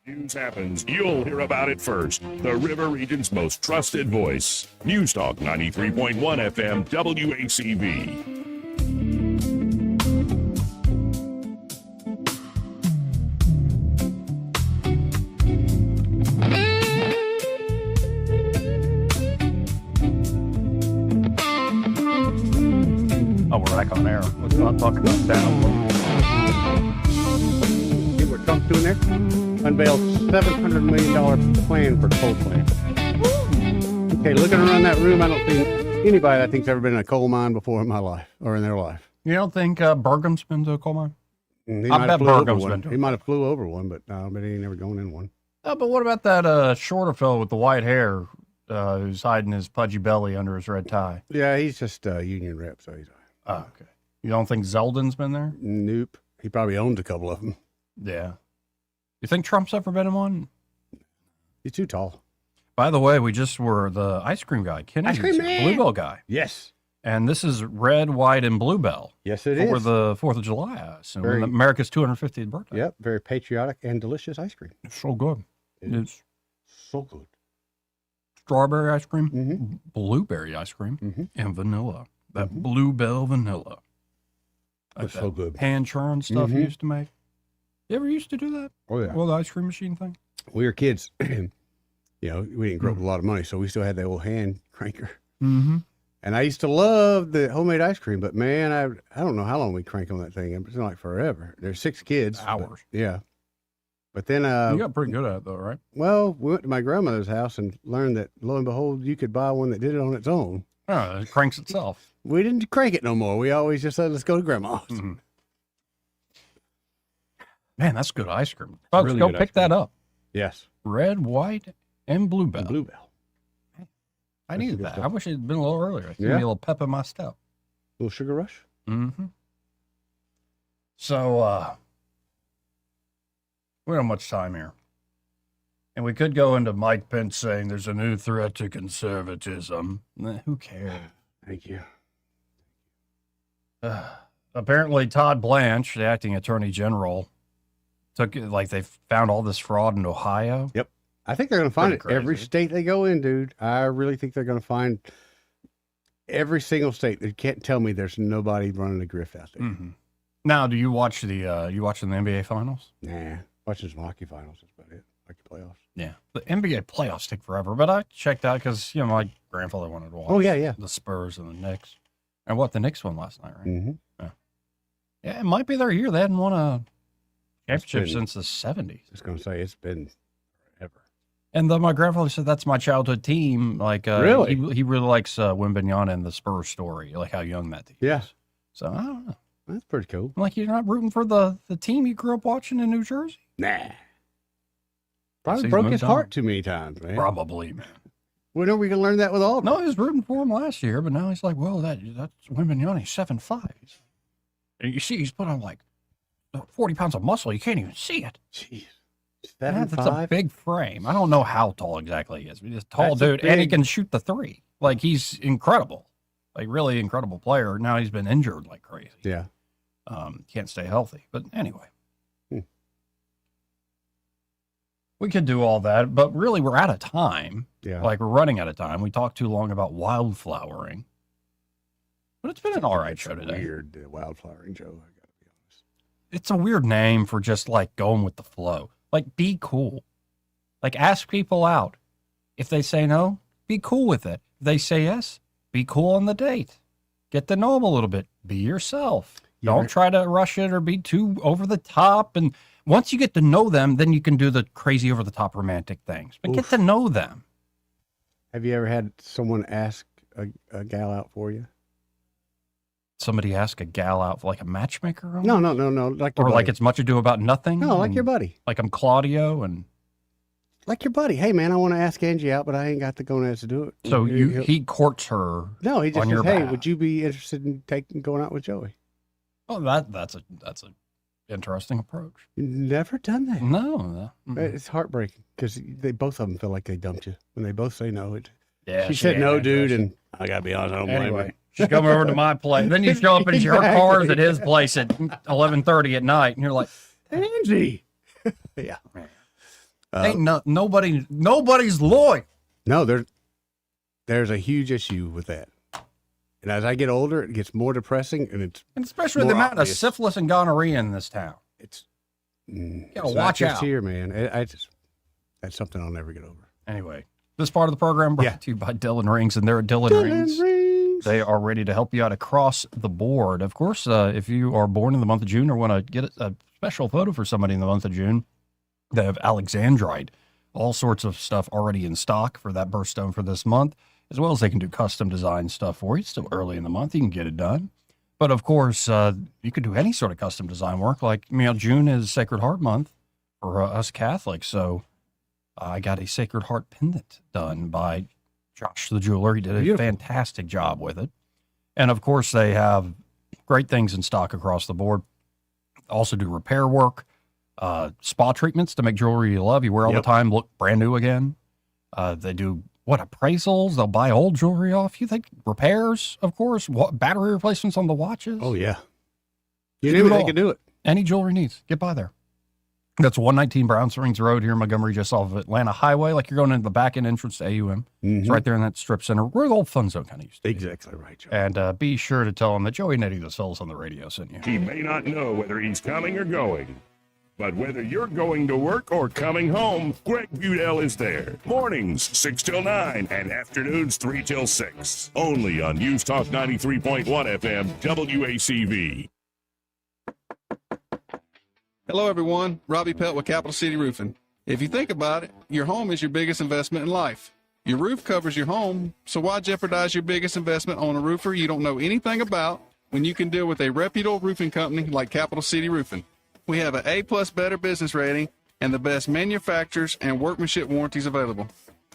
Speaker 6: News happens, you'll hear about it first. The River Region's most trusted voice. News Talk 93.1 FM WACV.
Speaker 3: Oh, we're back on air. Let's not talk about that.
Speaker 26: See what Trump's doing there? Unveiled $700 million plan for coal plant. Okay, looking around that room, I don't think anybody I think's ever been in a coal mine before in my life, or in their life.
Speaker 3: You don't think Burgum's been to a coal mine?
Speaker 26: I bet Burgum's been to one. He might have flew over one, but he ain't never going in one.
Speaker 3: But what about that shorter fellow with the white hair who's hiding his pudgy belly under his red tie?
Speaker 26: Yeah, he's just a union rep, so he's...
Speaker 3: Oh, okay. You don't think Zeldin's been there?
Speaker 26: Nope. He probably owns a couple of them.
Speaker 3: Yeah. You think Trump's ever been in one?
Speaker 26: He's too tall.
Speaker 3: By the way, we just were the ice cream guy. Kennedy's
Speaker 26: Ice cream man!
Speaker 3: Bluebell guy.
Speaker 26: Yes.
Speaker 3: And this is red, white, and bluebell.
Speaker 26: Yes, it is.
Speaker 3: For the 4th of July, I assume.
Speaker 26: Very-
Speaker 3: America's 250th birthday.
Speaker 26: Yep, very patriotic and delicious ice cream.
Speaker 3: It's so good. It's
Speaker 26: so good.
Speaker 3: Strawberry ice cream, blueberry ice cream, and vanilla. That Bluebell vanilla.
Speaker 26: It's so good.
Speaker 3: Hand churned stuff you used to make. You ever used to do that?
Speaker 26: Oh, yeah.
Speaker 3: Well, the ice cream machine thing?
Speaker 26: We were kids. We didn't grow up with a lot of money, so we still had that old hand cranker.
Speaker 3: Mm-hmm.
Speaker 26: And I used to love the homemade ice cream, but man, I don't know how long we crank on that thing. It's like forever. There's 6 kids.
Speaker 3: Hours.
Speaker 26: Yeah. But then
Speaker 3: you got pretty good at it, though, right?
Speaker 26: Well, we went to my grandmother's house and learned that, lo and behold, you could buy one that did it on its own.
Speaker 3: Oh, it cranks itself.
Speaker 26: We didn't crank it no more. We always just said, let's go to grandma's.
Speaker 3: Mm-hmm. Man, that's good ice cream. Folks,
Speaker 26: Really
Speaker 3: go
Speaker 26: good
Speaker 3: pick
Speaker 26: ice cream.
Speaker 3: that up.
Speaker 26: Yes.
Speaker 3: Red, white, and bluebell.
Speaker 26: Bluebell.
Speaker 3: I needed that. I wish it had been a little earlier. Give me
Speaker 26: Yeah.
Speaker 3: a little pep in my step.
Speaker 26: A little sugar rush.
Speaker 3: Mm-hmm. So, we don't have much time here. And we could go into Mike Pence saying there's a new threat to conservatism. Who cares?
Speaker 26: Thank you.
Speaker 3: Apparently, Todd Blanche, the acting attorney general, they found all this fraud in Ohio.
Speaker 26: Yep. I think they're going to find
Speaker 3: Pretty
Speaker 26: it every
Speaker 3: crazy.
Speaker 26: state they go in, dude. I really think they're going to find every single state. They can't tell me there's nobody running a grift out there.
Speaker 3: Mm-hmm. Now, do you watch you watching the NBA finals?
Speaker 26: Nah, watching some hockey finals. That's about it. Hockey playoffs.
Speaker 3: Yeah, the NBA playoffs take forever, but I checked out because my grandfather wanted to watch.
Speaker 26: Oh, yeah.
Speaker 3: The Spurs and the Knicks, and the Knicks won last night, right?
Speaker 26: Mm-hmm.
Speaker 3: Yeah, it might be their year. They hadn't won a championship
Speaker 26: been-
Speaker 3: since the '70s.
Speaker 26: I was going to say it's been forever.
Speaker 3: And my grandfather said that's my childhood team.
Speaker 26: Really?
Speaker 3: he really likes Wembanyama and the Spurs story, like how young that team
Speaker 26: Yeah.
Speaker 3: is. So I don't know.
Speaker 26: That's pretty cool.
Speaker 3: I'm like, you're not rooting for the team you grew up watching in New Jersey?
Speaker 26: Nah. Probably
Speaker 3: He's
Speaker 26: broke
Speaker 3: moved
Speaker 26: his
Speaker 3: on.
Speaker 26: heart too many times, man.
Speaker 3: Probably, man.
Speaker 26: When are we going to learn that with all?
Speaker 3: No, he was rooting for him last year, but now he's like, well, that's Wembanyama, 7'5". And you see, he's put on 40 pounds of muscle. You can't even see it.
Speaker 26: Jeez.
Speaker 3: Yeah, that's a
Speaker 26: 7'5"?
Speaker 3: big frame. I don't know how tall exactly he is. He's a tall
Speaker 26: That's a
Speaker 3: dude, and he
Speaker 26: big-
Speaker 3: can shoot the three. He's incredible. Really incredible player. Now he's been injured like crazy.
Speaker 26: Yeah.
Speaker 3: Can't stay healthy. But anyway.
Speaker 26: Hmm.
Speaker 3: We could do all that, but really we're out of time.
Speaker 26: Yeah.
Speaker 3: We're running out of time. We talked too long about wildflowering. But it's been an all right show today.
Speaker 26: Weird wildflowering, Joe. I gotta be honest.
Speaker 3: It's a weird name for just going with the flow. Be cool. Ask people out. If they say no, be cool with it. If they say yes, be cool on the date. Get to know them a little bit. Be yourself. Don't try to rush it or be too over the top. And once you get to know them, then you can do the crazy over the top romantic things. But get to know them.
Speaker 26: Have you ever had someone ask a gal out for you?
Speaker 3: Somebody ask a gal out for a matchmaker?
Speaker 26: No. Like your
Speaker 3: Or
Speaker 26: buddy.
Speaker 3: it's much ado about nothing?
Speaker 26: No, like
Speaker 3: and
Speaker 26: your buddy.
Speaker 3: Like I'm Claudio and...
Speaker 26: Like your buddy. Hey, man, I want to ask Angie out, but I ain't got the gonads to do it.
Speaker 3: So
Speaker 26: He'll-
Speaker 3: he courts her
Speaker 26: No, he just
Speaker 3: on
Speaker 26: says,
Speaker 3: your
Speaker 26: hey,
Speaker 3: behalf.
Speaker 26: would you be interested in going out with Joey?
Speaker 3: Oh, that's a interesting approach.
Speaker 26: You've never done that.
Speaker 3: No.
Speaker 26: It's heartbreaking because they both of them feel like they dumped you when they both say no.
Speaker 3: Yeah,
Speaker 26: she
Speaker 3: she
Speaker 26: said
Speaker 3: ain't
Speaker 26: no,
Speaker 3: interested.
Speaker 26: dude, and I gotta be honest, I don't blame
Speaker 3: Anyway,
Speaker 26: her.
Speaker 3: she's coming over to my place. Then you show up and your
Speaker 26: Exactly.
Speaker 3: car's at his place at 11:30 at night, and you're like,
Speaker 26: Angie. Yeah.
Speaker 3: ain't nobody's loyal.
Speaker 26: No, there's a huge issue with that. And as I get older, it gets more depressing, and it's
Speaker 3: And especially the
Speaker 26: more
Speaker 3: amount
Speaker 26: obvious.
Speaker 3: of syphilis and gonorrhea in this town.
Speaker 26: It's
Speaker 3: gotta
Speaker 26: it's
Speaker 3: watch
Speaker 26: not just
Speaker 3: out.
Speaker 26: here, man. That's something I'll never get over.
Speaker 3: Anyway, this part of the program brought to you by Dylan Rings, and they're at Dylan Rings. They are ready to help you out across the board. Of course, if you are born in the month of June or want to get a special photo for somebody in the month of June, they have Alexandrite, all sorts of stuff already in stock for that birthstone for this month, as well as they can do custom design stuff for you. It's still early in the month. You can get it done. But of course, you could do any sort of custom design work. June is Sacred Heart month for us Catholics. So I got a Sacred Heart pendant done by Josh the jeweler. He did a fantastic job with it. And of course, they have great things in stock across the board. Also do repair work, spa treatments to make jewelry you love, you wear all the time, look brand new again. They do appraisals. They'll buy old jewelry off you. They repairs, of course, battery replacements on the watches.
Speaker 26: Oh yeah, you knew they could do it.
Speaker 3: Any jewelry needs, get by there. That's 119 Brown Springs Road here in Montgomery, just off of Atlanta Highway. Like you're going into the back end entrance to AUM. It's right there in that strip center where the old Fun Zone kind of used to be.
Speaker 26: Exactly right, Joe.
Speaker 3: And be sure to tell them that Joey Nettie, the fellas on the radio, sent you.
Speaker 27: He may not know whether he's coming or going, but whether you're going to work or coming home, Greg Budell is there. Mornings 6 till 9 and afternoons 3 till 6. Only on News Talk 93.1 FM WACV.
Speaker 18: Hello, everyone. Robbie Pelt with Capital City Roofing. If you think about it, your home is your biggest investment in life. Your roof covers your home, so why jeopardize your biggest investment on a roofer you don't know anything about when you can deal with a reputable roofing company like Capital City Roofing? We have an A+ Better Business rating and the best manufacturers and workmanship warranties available.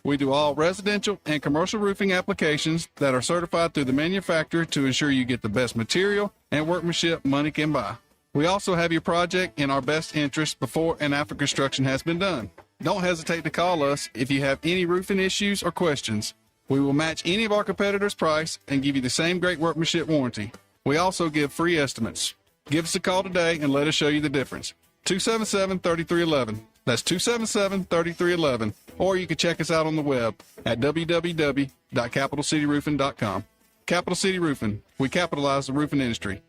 Speaker 18: We do all residential and commercial roofing applications that are certified through the manufacturer to ensure you get the best material and workmanship money can buy. We also have your project in our best interest before and after construction has been done. Don't hesitate to call us if you have any roofing issues or questions. We will match any of our competitors' price and give you the same great workmanship warranty. We also give free estimates. Give us a call today and let us show you the difference. 277-3311. That's 277-3311. Or you can check us out on the web at www.capitalcityroofing.com. Capital City Roofing. We capitalize the roofing industry.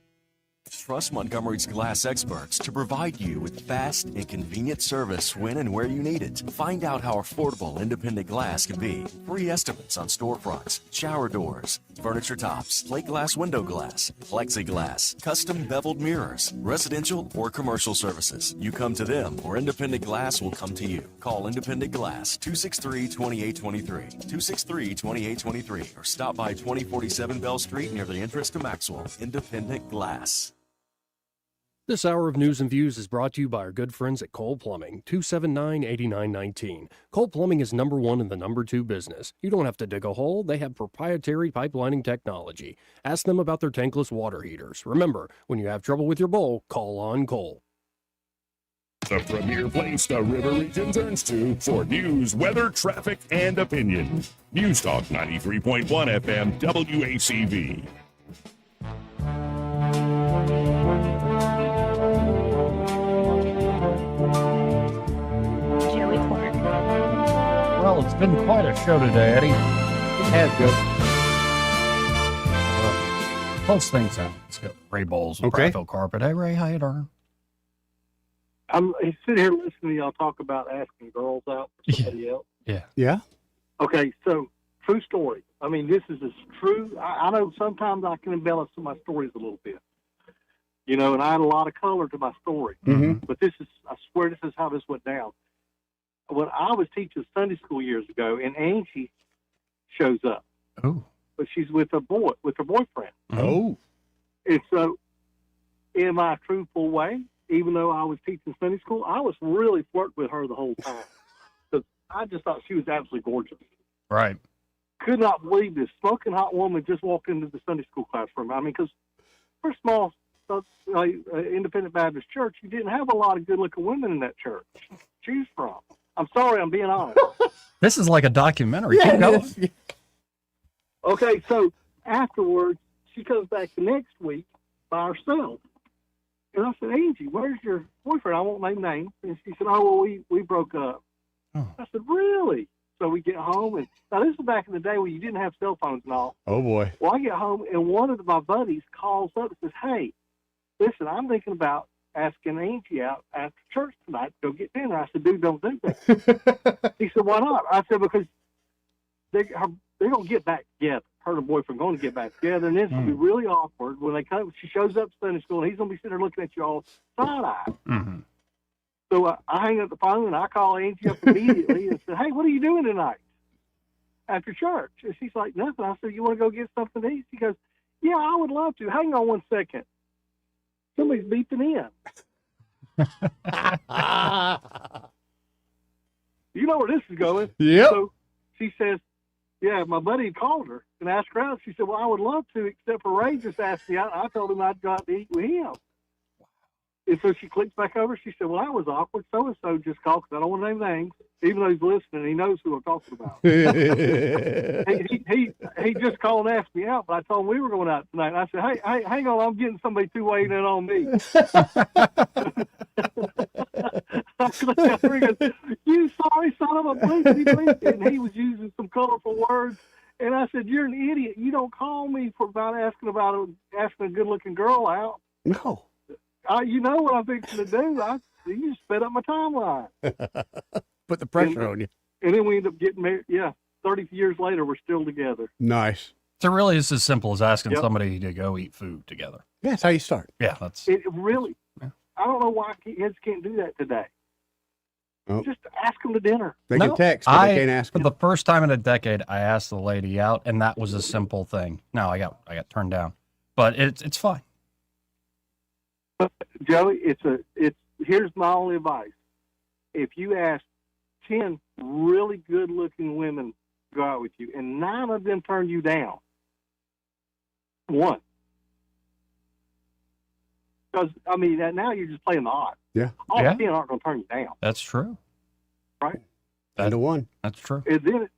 Speaker 15: Trust Montgomery's glass experts to provide you with fast and convenient service when and where you need it. Find out how affordable independent glass can be. Free estimates on storefronts, shower doors, furniture tops, plate glass window glass, plexiglass, custom beveled mirrors, residential or commercial services. You come to them or Independent Glass will come to you. Call Independent Glass 263-2823, 263-2823, or stop by 2047 Bell Street near the entrance to Maxwell. Independent Glass.
Speaker 1: This hour of News and Views is brought to you by our good friends at Cole Plumbing, 279-8919. Cole Plumbing is number one in the number two business. You don't have to dig a hole. They have proprietary pipelining technology. Ask them about their tankless water heaters. Remember, when you have trouble with your bowl, call on Cole.
Speaker 27: The premier place the river region turns to for news, weather, traffic, and opinion. News Talk 93.1 FM WACV.
Speaker 3: Well, it's been quite a show today, Eddie.
Speaker 26: It has good.
Speaker 3: Close things out. Let's go. Ray Bowles with
Speaker 26: Okay.
Speaker 3: Prattville Carpet. Hey, Ray, how you doing?
Speaker 28: I'm sitting here listening to y'all talk about asking girls out for somebody else.
Speaker 3: Yeah.
Speaker 26: Yeah.
Speaker 28: Okay, so true story. I mean, this is as true. I know sometimes I can embellish some of my stories a little bit, you know, and I had a lot of color to my story.
Speaker 26: Mm-hmm.
Speaker 28: But this is, I swear, this is how this went down. When I was teaching Sunday school years ago, and Angie shows up.
Speaker 3: Oh.
Speaker 28: But she's with her boyfriend.
Speaker 26: Oh.
Speaker 28: And so, in my truthful way, even though I was teaching Sunday school, I was really flirting with her the whole time. Because I just thought she was absolutely gorgeous.
Speaker 3: Right.
Speaker 28: Could not believe this smoking hot woman just walked into the Sunday school classroom. I mean, because for a small independent Baptist church, you didn't have a lot of good-looking women in that church to choose from. I'm sorry, I'm being honest.
Speaker 3: This is like a documentary. Keep going.
Speaker 28: Okay, so afterwards, she comes back the next week by herself. And I said, Angie, where's your boyfriend? I won't name names. And she said, oh, well, we broke up.
Speaker 3: Oh.
Speaker 28: I said, really? So we get home, and now this is back in the day when you didn't have cell phones and all.
Speaker 26: Oh, boy.
Speaker 28: Well, I get home, and one of my buddies calls up and says, hey, listen, I'm thinking about asking Angie out after church tonight to go get dinner. I said, dude, don't do that. He said, why not? I said, because they're going to get back together. Her and her boyfriend going to get back together, and it's going to be really awkward when they come. She shows up to Sunday school, and he's going to be sitting there looking at you all side-eye.
Speaker 3: Mm-hmm.
Speaker 28: So I hang up the phone, and I call Angie up immediately and said, hey, what are you doing tonight after church? And she's like, nothing. I said, you want to go get something to eat? She goes, yeah, I would love to. Hang on one second. Somebody's beeping in. You know where this is going.
Speaker 26: Yep.
Speaker 28: So she says, yeah, my buddy called her and asked her out. She said, well, I would love to, except for Ray just asked me out. I told him I'd go out to eat with him. And so she clicks back over. She said, well, that was awkward. So-and-so just called because I don't want to name names. Even though he's listening, he knows who I'm talking about. he just called and asked me out, but I told him we were going out tonight. And I said, hey, hang on, I'm getting somebody two-waying in on me. You sorry son of a bleep. And he was using some colorful words. And I said, you're an idiot. You don't call me for asking a good-looking girl out.
Speaker 26: No.
Speaker 28: You know what I'm fixing to do. You just sped up my timeline.
Speaker 26: Put the pressure on you.
Speaker 28: And then we end up getting married. Yeah, 30 years later, we're still together.
Speaker 26: Nice.
Speaker 3: So really, it's as simple as asking somebody to go eat food together.
Speaker 26: Yeah, that's how you start.
Speaker 3: Yeah, that's
Speaker 28: it. Really, I don't know why kids can't do that today.
Speaker 26: Oh.
Speaker 28: Just ask them to dinner.
Speaker 26: They can text, but they can't ask
Speaker 3: For
Speaker 26: them.
Speaker 3: the first time in a decade, I asked the lady out, and that was a simple thing. Now I got turned down, but it's fine.
Speaker 28: Joey, here's my only advice. If you ask 10 really good-looking women go out with you, and 9 of them turn you down. 1. Because, I mean, now you're just playing the odds.
Speaker 26: Yeah.
Speaker 28: All 10 aren't going to turn you down,
Speaker 3: That's true.
Speaker 28: right?
Speaker 26: 10 to 1.
Speaker 3: That's true.
Speaker 28: And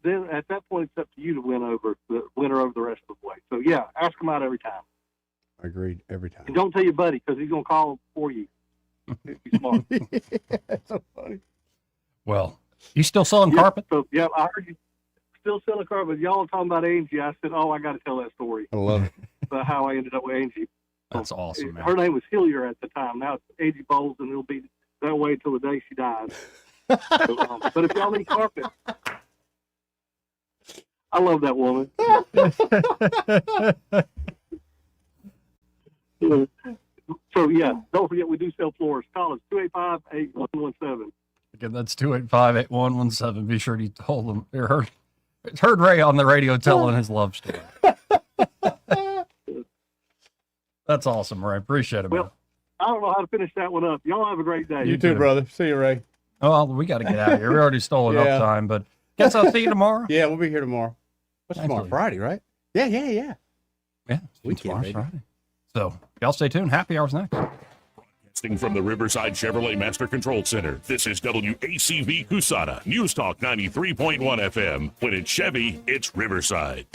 Speaker 28: then at that point, it's up to you to win her over the rest of the way. So, yeah, ask them out every time.
Speaker 26: Agreed. Every time.
Speaker 28: And don't tell your buddy, because he's going to call for you. He's smart.
Speaker 26: That's so funny.
Speaker 3: Well, you still selling carpet?
Speaker 28: So, yeah, I heard you still selling carpet. Y'all are talking about Angie. I said, I got to tell that story
Speaker 26: I love it.
Speaker 28: about how I ended up with Angie.
Speaker 3: That's awesome, man.
Speaker 28: Her name was Hillier at the time. Now it's Angie Bowles, and it'll be that way until the day she dies. So, but if y'all need carpet, I love that woman. So, yeah, don't forget we do sell floors. Call us 285-8117.
Speaker 3: Again, that's 285-8117. Be sure to hold them. Heard Ray on the radio telling his love story. That's awesome, Ray. Appreciate it, man.
Speaker 28: Well, I don't know how to finish that one up. Y'all have a great day.
Speaker 26: You too, brother. See you, Ray.
Speaker 3: Oh, we got to get out of here. We already stole enough
Speaker 26: Yeah.
Speaker 3: time, but guess I'll see you tomorrow.
Speaker 26: Yeah, we'll be here tomorrow. What's
Speaker 3: Thank
Speaker 26: tomorrow?
Speaker 3: you.
Speaker 26: Friday, right? Yeah.
Speaker 3: Yeah,
Speaker 26: Weekend,
Speaker 3: tomorrow's
Speaker 26: baby.
Speaker 3: Friday. So y'all stay tuned. Happy hours next.
Speaker 6: Broadcasting from the Riverside Chevrolet Master Control Center, this is WACV Cusana, News Talk 93.1 FM. When it's Chevy, it's Riverside.